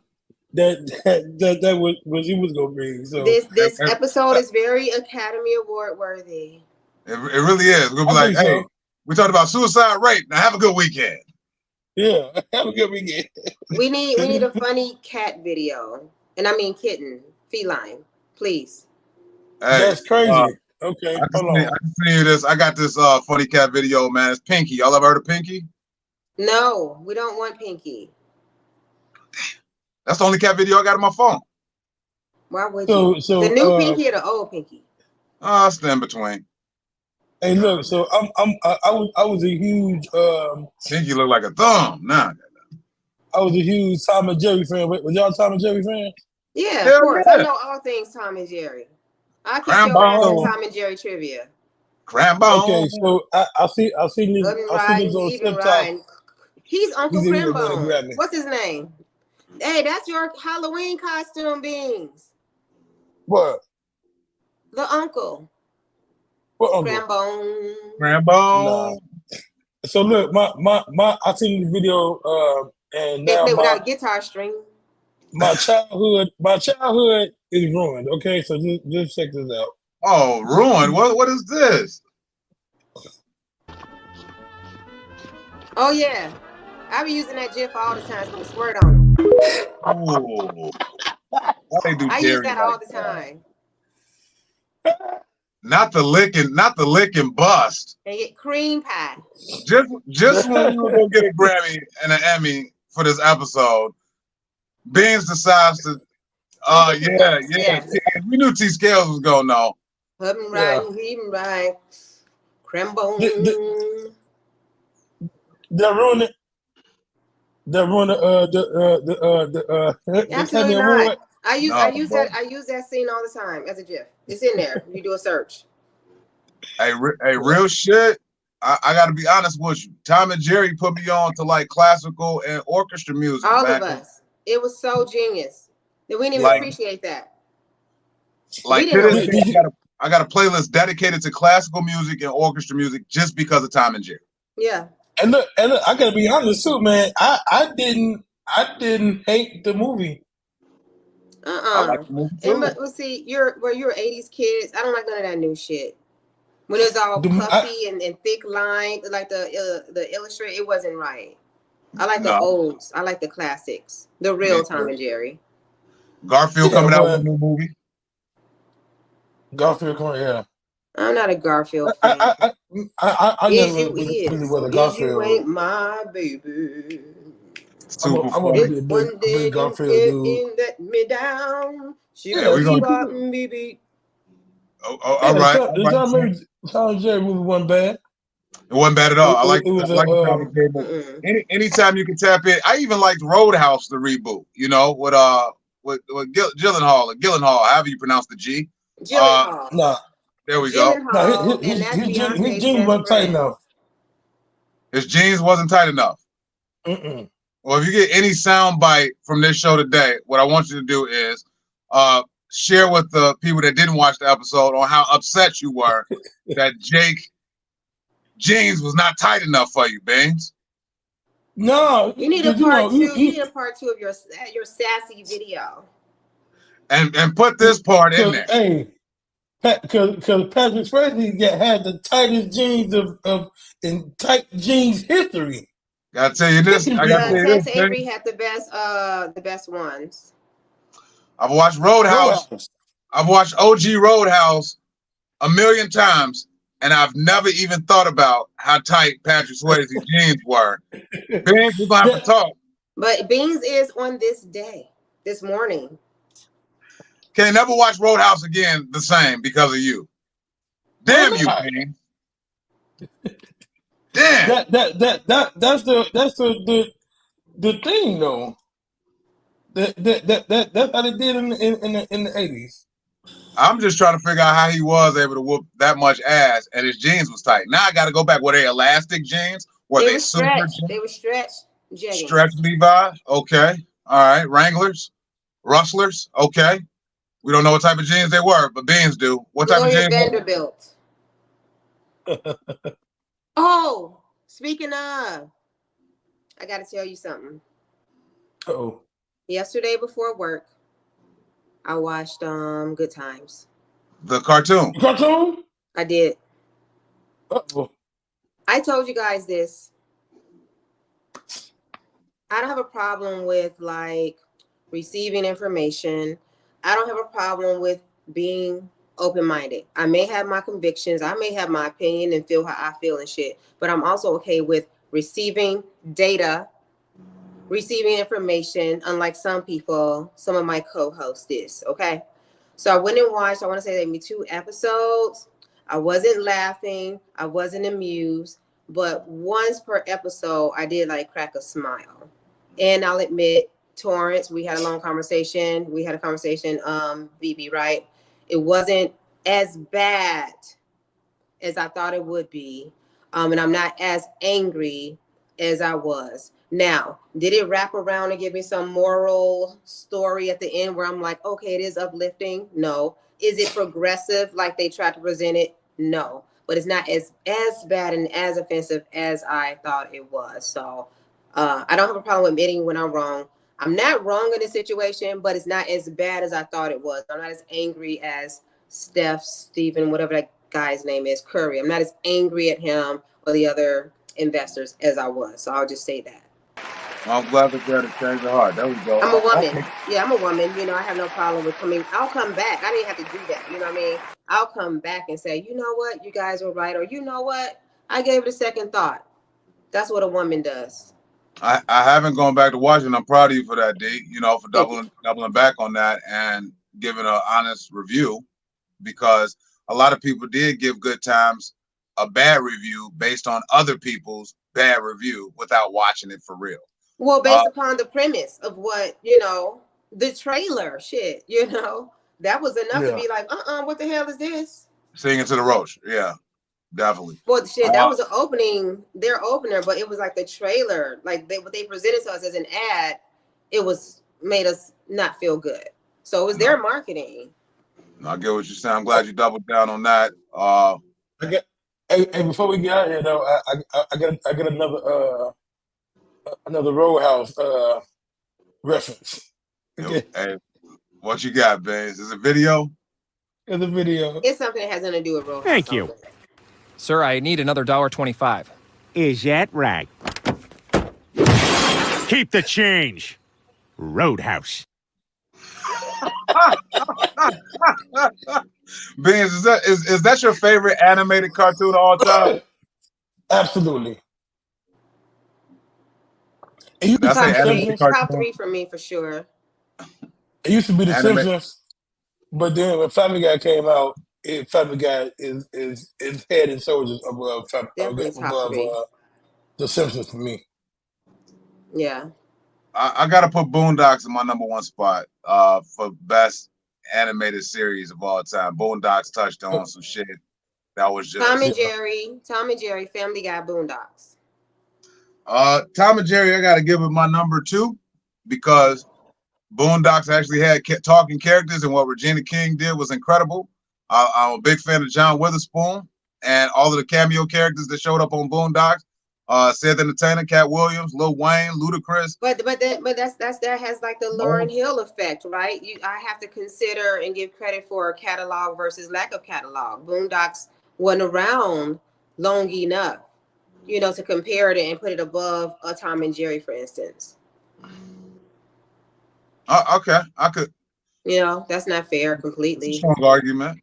that was what he was gonna bring. So this episode is very Academy Award worthy. It really is. We're gonna be like, hey, we talked about suicide, rape. Now have a good weekend. Yeah, have a good weekend. We need a funny cat video. And I mean kitten, feline, please. Hey, that's crazy. Okay, hold on. I can see this. I got this funny cat video, man. It's Pinky. Y'all ever heard of Pinky? No, we don't want Pinky. That's the only cat video I got on my phone. Why would you? So the new Pinky or the old Pinky? It's in between. Hey, look. So I was a huge. Pinky look like a thumb. Nah. I was a huge Tom and Jerry fan. Was y'all Tom and Jerry fans? Yeah, Hell of course. yeah. I know all things Tom and Jerry. I'll kick your ass in Tom and Jerry trivia. Crambone. Okay, so I seen this on Tip Top. He's Uncle Crambone. Grab me. What's his name? Hey, that's your Halloween costume, Beans. What? The uncle. What uncle? Crambone. Nah. So look, my I seen the video and now without a guitar string. My childhood is ruined. Okay, so just check this out. Oh, ruined. What is this? Oh yeah. I be using that GIF all the time. Put a squirt on them. Oh. I use that all the time. Not the lick and bust. And get cream pie. Just when we were gonna get a Grammy and an Emmy for this episode, Beans decides to yeah. We knew T Scales was going on. Him right. Crambone. They're ruining it. They're ruining Absolutely not. I use that scene all the time as a GIF. It's in there. You do a search. Hey, real shit. I got to be honest with you. Tom and Jerry put me on to like classical and orchestra music. All of us. It was so genius that we didn't even appreciate that. Like to this day, I got a playlist dedicated to classical music and orchestra music just because of Tom and Jerry. Yeah. And look, I gotta be honest too, man. I didn't hate the movie. I like the movie too. But see, you're 80s kids. I don't like none of that new shit. When it's all puffy and thick line, like the illustrate, it wasn't right. I like the olds. I like the classics. The real Tom and Jerry. Garfield coming out with a new movie. Garfield coming, yeah. I'm not a Garfield fan. I never really was a Garfield. You ain't my baby. I'm gonna be a big Garfield dude. Let me down. All right. Tom and Jerry movie wasn't bad. It wasn't bad at all. I like the Jerry. Anytime you can tap in. I even liked Roadhouse, the reboot. You know, with Gyllenhaal, however you pronounce the G. Gyllenhaal. Nah. There we go. No, his jeans wasn't tight enough. His jeans wasn't tight enough. Mm-mm. Well, if you get any sound bite from this show today, what I want you to do is share with the people that didn't watch the episode on how upset you were that Jake jeans was not tight enough for you, Beans. No, you need a part two. You need a part two of your sassy video. And put this part in there. Hey, because Patrick Swayze had the tightest jeans in tight jeans history. Gotta tell you this. Tex Avery had the best ones. I've watched Roadhouse. I've watched OG Roadhouse a million times, and I've never even thought about how tight Patrick Swayze's jeans were. Beans, we're gonna have to talk. But Beans is on this morning. Can never watch Roadhouse again the same because of you. Damn you, Beans. Damn. That's the thing though. That's how they did in the 80s. I'm just trying to figure out how he was able to whoop that much ass and his jeans was tight. Now I got to go back. Were they elastic jeans? Were they super jeans? They were stretched jeggings. Stretch Levi. Okay. All right. Wranglers. Rustlers. Okay. We don't know what type of jeans they were, but Beans do. What type of jeans? Vanderbilt. Oh, speaking of, I got to tell you something. Uh-oh. Yesterday before work, I watched Good Times. The cartoon. Cartoon? I did. Uh-oh. I told you guys this. I don't have a problem with like receiving information. I don't have a problem with being open-minded. I may have my convictions. I may have my opinion and feel how I feel and shit. But I'm also okay with receiving data, receiving information, unlike some people, some of my co-hosts is, okay? So I went and watched, I want to say maybe 2 episodes. I wasn't laughing. I wasn't amused. But once per episode, I did like crack a smile. And I'll admit, Torrance, we had a long conversation. We had a conversation, BB, right? It wasn't as bad as I thought it would be. And I'm not as angry as I was. Now, did it wrap around and give me some moral story at the end where I'm like, okay, it is uplifting? No. Is it progressive like they tried to present it? No. But it's not as bad and as offensive as I thought it was. So I don't have a problem admitting when I'm wrong. I'm not wrong in this situation, but it's not as bad as I thought it was. I'm not as angry as Stephen, whatever that guy's name is, Curry. I'm not as angry at him or the other investors as I was. So I'll just say that. I'm glad that you had a change of heart. There we go. I'm a woman. Okay. Yeah, I'm a woman. You know, I have no problem with coming. I'll come back. I didn't have to do that. You know what I mean? I'll come back and say, you know what? You guys were right. Or you know what? I gave it a second thought. That's what a woman does. I haven't gone back to watching. I'm proud of you for that, D. You know, for doubling back on that and giving an honest review, because a lot of people did give Good Times a bad review based on other people's bad review without watching it for real. Well, based upon the premise of what, you know, the trailer shit, you know, that was enough to be like, what the hell is this? Singing to the Roach. Yeah, definitely. Well, shit, that was their opener, but it was like the trailer, like what they presented to us as an ad, made us not feel good. So it was their marketing. I get what you're saying. I'm glad you doubled down on that. Hey, before we get out here though, I got another Roadhouse reference. Okay. Hey, what you got, Baines? Is it video? It's a video. It's something that has nothing to do with Roadhouse. Thank you. Sir, I need another $1.25. Is that right? Keep the change. Roadhouse. Beans, is that your favorite animated cartoon of all time? Absolutely. Top three for me for sure. It used to be The Simpsons, but then when Family Guy came out, Family Guy is head and shoulders above The Simpsons for me. Yeah. I gotta put Boondocks in my number one spot for best animated series of all time. Boondocks touched on some shit that was just Tom and Jerry, Family Guy, Boondocks. Tom and Jerry, I gotta give it my number 2 because Boondocks actually had talking characters, and what Regina King did was incredible. I'm a big fan of John Witherspoon and all of the cameo characters that showed up on Boondocks. Seth Entertainer, Cat Williams, Lil Wayne, Ludacris. But that has like the Lauryn Hill effect, right? I have to consider and give credit for catalog versus lack of catalog. Boondocks wasn't around long enough, you know, to compare it and put it above a Tom and Jerry, for instance. Okay, I could. You know, that's not fair completely. Strong argument.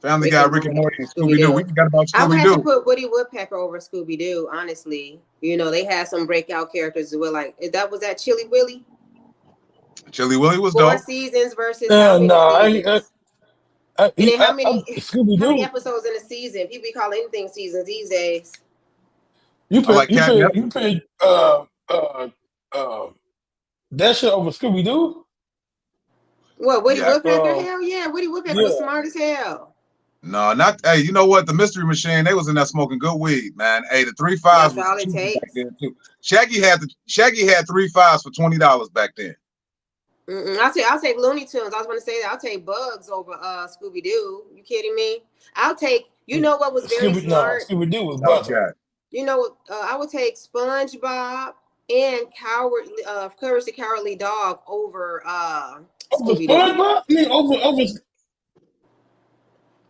Family Guy, Rick and Morty, and Scooby-Doo. We forgot about Scooby-Doo. I would have to put Woody Woodpecker over Scooby-Doo, honestly. You know, they had some breakout characters as well. Like, was that Chili Willy? Chili Willy was 4 dope. seasons versus how many seasons? How many episodes in a season? People be calling anything seasons these days. You put that shit over Scooby-Doo? What, Woody Woodpecker? Hell yeah, Woody Woodpecker was smart as hell. No, not. Hey, you know what? The Mystery Machine, they was in there smoking good weed, man. Hey, the 3 5s. That's all it takes. Shaggy had 3 5s for $20 back then. I'll take Looney Tunes. I was going to say that. I'll take Bugs over Scooby-Doo. You kidding me? I'll take. You know what was very smart? No, Scooby-Doo was Bugs. You know, I would take SpongeBob and Courage the Cowardly Dog over Scooby-Doo. SpongeBob? I mean, over.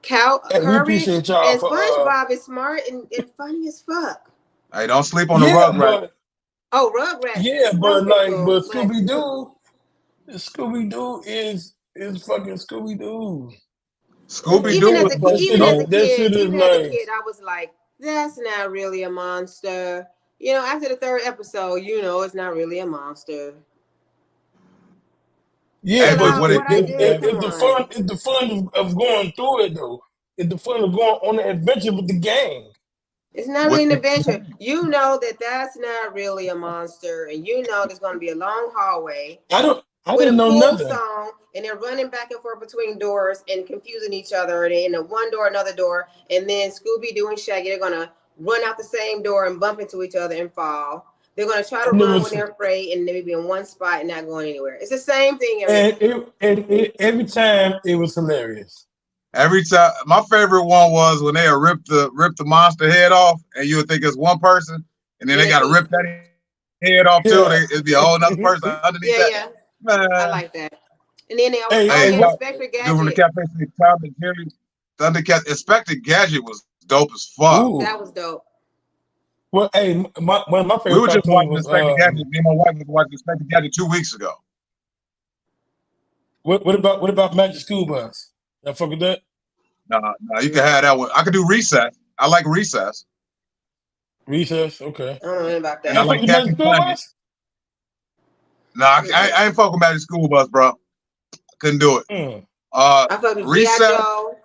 Courage and SpongeBob is smart and funny as fuck. Hey, don't sleep on the Rugrats. Oh, Rugrats. Yeah, but Scooby-Doo is fucking Scooby-Doo. Scooby-Doo even as a kid, I was like, that's not really a monster. You know, after the 3rd episode, you know, it's not really a monster. Yeah, but it's the fun of going through it though. It's the fun of going on an adventure with the gang. It's not really an adventure. You know that's not really a monster, and you know there's going to be a long hallway. I with didn't a know cool nothing. song, and they're running back and forth between doors and confusing each other. They in the one door, another door, and then Scooby-Doo and Shaggy, they're going to run out the same door and bump into each other and fall. They're going to try to run when they're afraid, and maybe in one spot and not going anywhere. It's the same thing. Every time it was hilarious. Every time, my favorite one was when they ripped the monster head off, and you would think it's one person, and then they got to rip that head off too. It'd be a whole other person underneath that. Yeah. Man. I like that. And then they always Inspector Gadget. Dude from the cafe said Tom and Jerry, Thundercats. Inspector Gadget was dope as fuck. Ooh. That was dope. Well, hey, one of my favorite. We were just watching Inspector Gadget. Me and my wife was watching Inspector Gadget 2 weeks ago. What about Magic School Bus? Y'all fuck with that? No, you can have that one. I could do Recess. I like Recess. Recess, okay. I don't know about that. And I like Captain Planet. No, I ain't fuck with Magic School Bus, bro. Couldn't do it. I fuck with Recess. G.I. Joe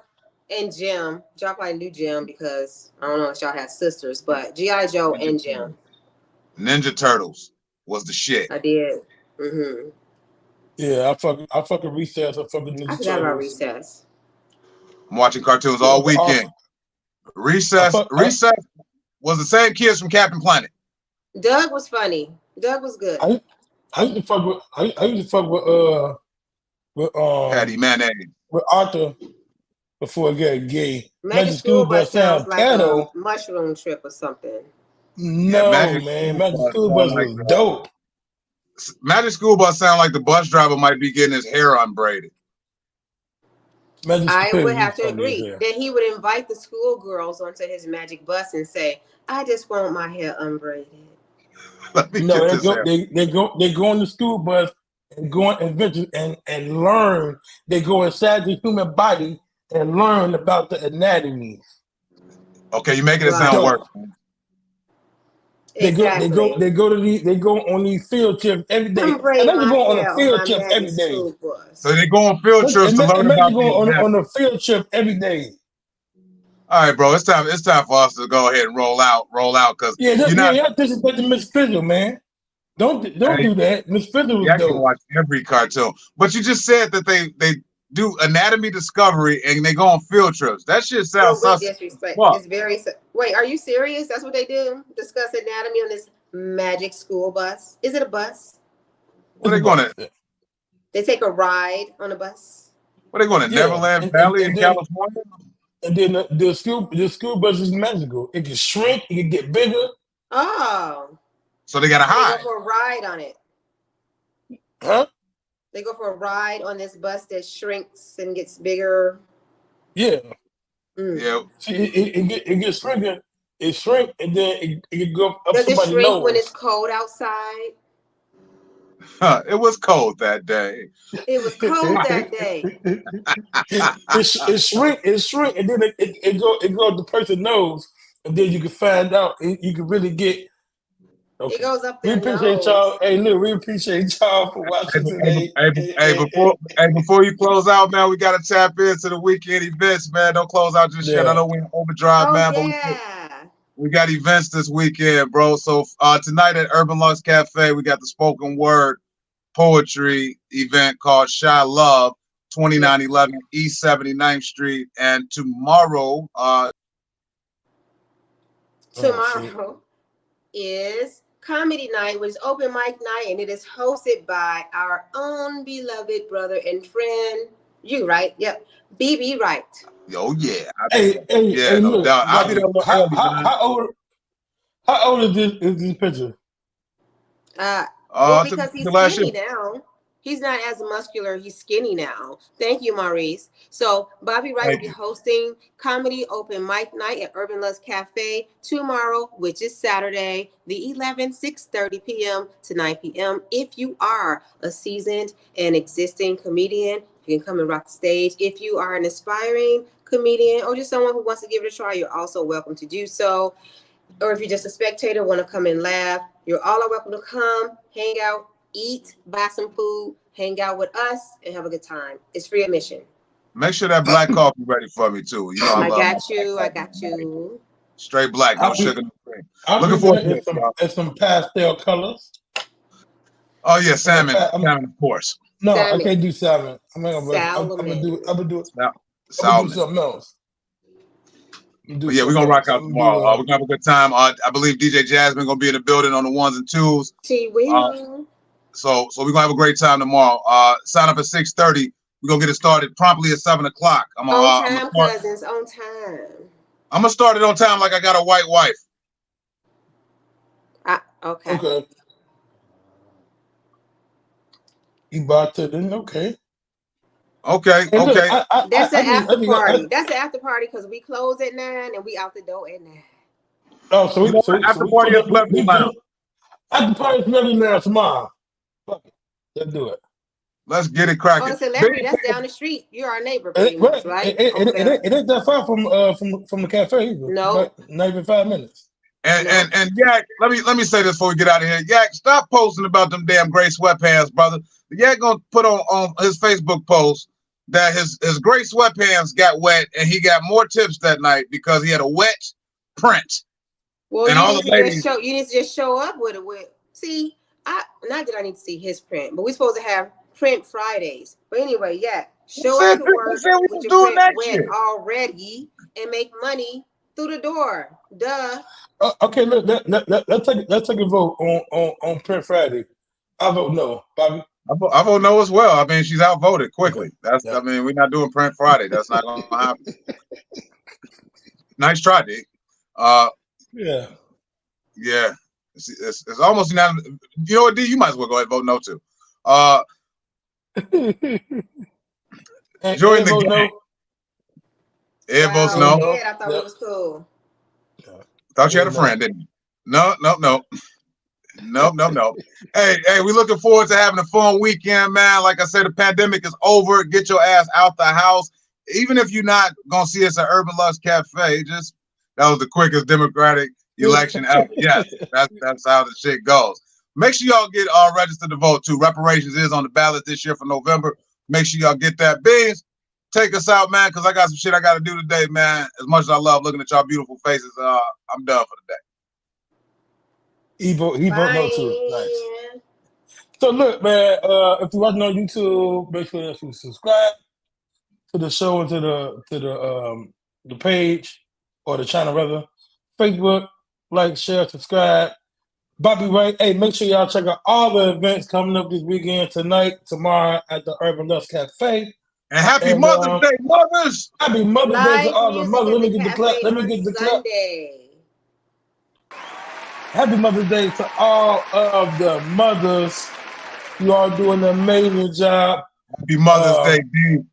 and Jim. Y'all probably knew Jim because I don't know if y'all had sisters, but G.I. Joe and Jim. Ninja Turtles was the shit. I did. Mm-hmm. Yeah, I fuck with Recess. I fuck with Ninja Turtles. I forgot about Recess. I'm watching cartoons all weekend. Recess was the same kids from Captain Planet. Doug was funny. Doug was good. I used to fuck with Patty Mayonnaise. With Arthur before it got gay. Magic School Bus sounds like a mushroom trip or something. No, Magic School Bus was dope. Magic School Bus sound like the bus driver might be getting his hair unbraided. I would have to agree that he would invite the schoolgirls onto his magic bus and say, "I just want my hair unbraided." No, they go on the school bus and go on adventures and learn. They go inside the human body and learn about the anatomy. Okay, you're making it sound worse. They go on these field trips every day. And they go on a field trip every day. So they go on field trips to learn about on a field trip every day. All right, bro. It's time for us to go ahead and roll out, because y'all disrespect Miss Fizzle, man. Don't do that. Miss Fizzle was dope. Can watch every cartoon, but you just said that they do anatomy discovery and they go on field trips. That shit sounds disrespect. It's very. Wait, are you serious? That's what they do? Discuss anatomy on this magic school bus? Is it a bus? What are they going to? They take a ride on a bus. What are they going to? Neverland Valley in California? And then the school bus is magical. It can shrink. It can get bigger. Oh. So they got to hide. They go for a ride on it. Huh? They go for a ride on this bus that shrinks and gets bigger. Yeah. Yeah. See, it gets shrinking. It shrink and then it can go up Does it somebody's shrink nose. when it's cold outside? It was cold that day. It was cold that day. It shrink, and then it go up the person's nose, and then you can find out. You can really get. Okay. It goes up there. We appreciate y'all. Hey, look, we appreciate y'all for watching today. Before you close out, man, we gotta tap into the weekend events, man. Don't close out just yet. I know we're in overdrive, man, but we got events this weekend, bro. So tonight at Urban Lux Cafe, we got the spoken word poetry event called Shy Love, 2911 East 79th Street, and tomorrow is comedy night, which is open mic night, and it is hosted by our own beloved brother and friend, you right? Yep, BB Wright. Oh yeah, no look, doubt. I'll be there. How old is this picture? Because he's skinny now. He's not as muscular. He's skinny now. Thank you, Maurice. So Bobby Wright will be hosting comedy open mic night at Urban Lux Cafe tomorrow, which is Saturday, the 11th, 6:30 p.m. to 9 p.m. If you are a seasoned and existing comedian, you can come and rock the stage. If you are an aspiring comedian or just someone who wants to give it a try, you're also welcome to do so. Or if you're just a spectator, want to come and laugh, you're all welcome to come, hang out, eat, buy some food, hang out with us, and have a good time. It's free admission. Make sure that black coffee ready for me too. You know, I got you. Straight black, no sugar, no cream. I'll Looking be forward to there this, y'all. in some pastel colors. Oh yeah, salmon, of course. No, Salmon. I can't do salmon. I'm gonna do something else. But yeah, we're gonna rock out tomorrow. We're gonna have a good time. I believe DJ Jasmine gonna be in the building on the 1s and 2s. She will. So we're gonna have a great time tomorrow. Sign up at 6:30. We're gonna get it started promptly at 7 o'clock. On time, cousins. On time. I'm gonna start it on time like I got a white wife. Okay. Okay. You bought it then? Okay. Okay. That's an after party. That's an after party because we close at 9 and we out the door at 9. Oh, so after party is Lebanon Lounge. After party is Lebanon Lounge tomorrow. Fuck it. Let's do it. Let's get it cracking. Oh, celebrity, that's down the street. You're our neighbor, pretty much, right? It ain't that far from the cafe either. No, not even 5 minutes. And Yak, let me say this before we get out of here. Yak, stop posting about them damn gray sweatpants, brother. Yak gonna put on his Facebook post that his gray sweatpants got wet and he got more tips that night because he had a wet print. Well, and you all need the to ladies. you need to just show up with it. See, not that I need to see his print, but we're supposed to have print Fridays. But anyway, yeah, show up to work with your print wet already and make money through the door. Duh. Okay, look, let's take a vote on Print Friday. I vote no, Bobby. I vote no as well. I mean, she's outvoted quickly. I mean, we're not doing Print Friday. That's not gonna happen. Nice try, D. Yeah. It's almost unanimous. You know what, D? You might as well go ahead and vote no too. Join the game. Ed votes no. I thought it was cool. Thought you had a friend, didn't you? No. Hey, we looking forward to having a fun weekend, man. Like I said, the pandemic is over. Get your ass out the house. Even if you're not gonna see us at Urban Lust Cafe, that was the quickest Democratic election ever. Yes, that's how the shit goes. Make sure y'all get registered to vote too. Reparations is on the ballot this year for November. Make sure y'all get that. Beans, take us out, man, because I got some shit I got to do today, man. As much as I love looking at y'all beautiful faces, I'm done for the day. He vote no too. Nice. So look, man, if you're watching on YouTube, make sure that you subscribe to the show and to the page or the channel rather. Facebook, like, share, subscribe. Bobby Wright, hey, make sure y'all check out all the events coming up this weekend, tonight, tomorrow at the Urban Lust Cafe. And happy Mother's Day, mothers! Happy Mother's Day to all the mothers. Let me get the clap. Happy Mother's Day to all of the mothers. You are doing an amazing job. Happy Mother's Day, D.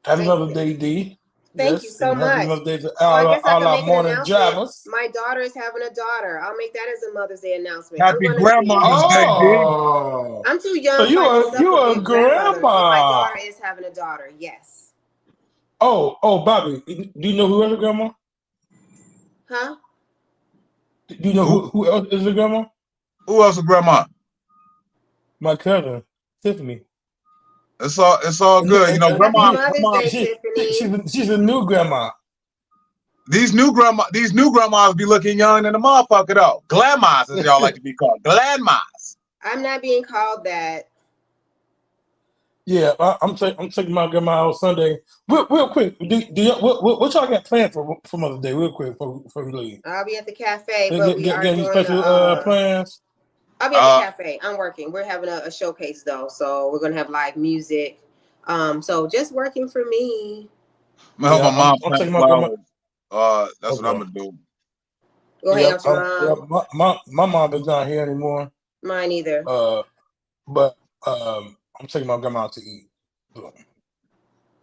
Happy Mother's Day, D. Thank you so much. Happy Mother's Day to all our morning drivers. My daughter is having a daughter. I'll make that as a Mother's Day announcement. Happy Grandmother's Day, D. I'm too young. So you are a grandma. My daughter is having a daughter. Yes. Oh, Bobby, do you know who is a grandma? Huh? Do you know who else is a grandma? Who else is grandma? My cousin, Tiffany. It's all good. You know, grandma. She's a new grandma. These new grandmas be looking young than the motherfucker though. Glammas, as y'all like to be called. Glammas. I'm not being called that. Yeah, I'm taking my grandma on Sunday. Real quick, what y'all got planned for Mother's Day? Real quick before we leave. I'll be at the cafe, but we are doing special plans. I'll be at the cafe. I'm working. We're having a showcase though, so we're gonna have live music. So just working for me. I'm gonna help my mom plant flowers. That's what I'm gonna do. Go hang out your mom. My mom is not here anymore. Mine either. But I'm taking my grandma to eat.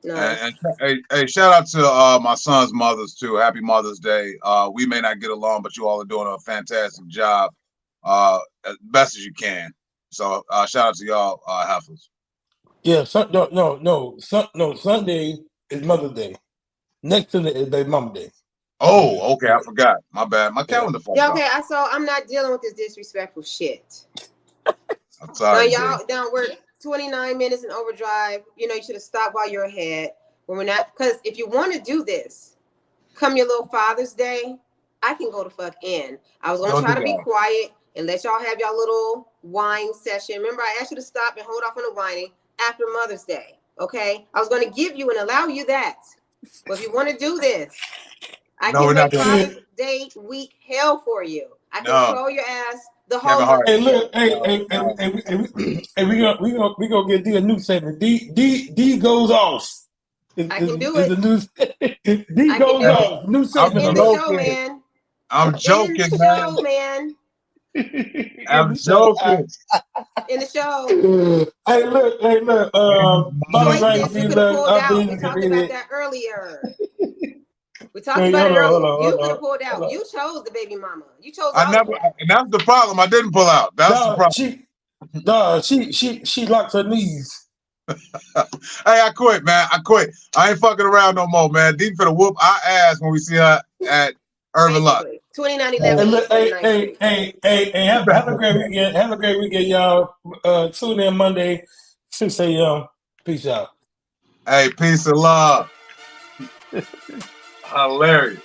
Nice. And hey, shout out to my son's mothers too. Happy Mother's Day. We may not get along, but you all are doing a fantastic job. As best as you can. So shout out to y'all heifers. Yeah, no. Sunday is Mother's Day. Next Sunday is Baby Mama Day. Oh, okay. I forgot. My bad. My calendar. Yeah, okay. So I'm not dealing with this disrespectful shit. I'm sorry. Now y'all we're 29 minutes in overdrive. You know, you should have stopped while you're ahead. When we're not, because if you want to do this, come your little Father's Day, I can go the fuck in. I was gonna Don't try do to be that. quiet and let y'all have y'all little wine session. Remember, I asked you to stop and hold off on the whining after Mother's Day. Okay, I was gonna give you and allow you that. But if you want to do this, I No, we're can not make doing Father's Day week hell for you. I can No. troll your ass the Kevin whole Hart. month. Hey, look, we gonna get D a new segment. D goes off. I can do Is it. the new D I can goes do it. off. New I'm segment. In the show, joking. man. I'm In joking, the man. show, man. In I'm the show. joking. In the show. Hey, look. Bobby Wright, Choices you D could have look. pulled I'll out. be We talked about that earlier. We talked Wait, about it hold earlier. on, You hold could on, have pulled out. hold on. You chose the baby mama. You chose I all never, of that. and that's the problem. I didn't pull out. That's the problem. She locks her knees. Hey, I quit, man. I quit. I ain't fucking around no more, man. D for the whoop our ass when we see her at Urban Luck. Basically. 2911 East 39th Street. Hey, have a great weekend. Have a great weekend, y'all. Tune in Monday, 6 a.m. Peace out. Hey, peace and love. Hilarious.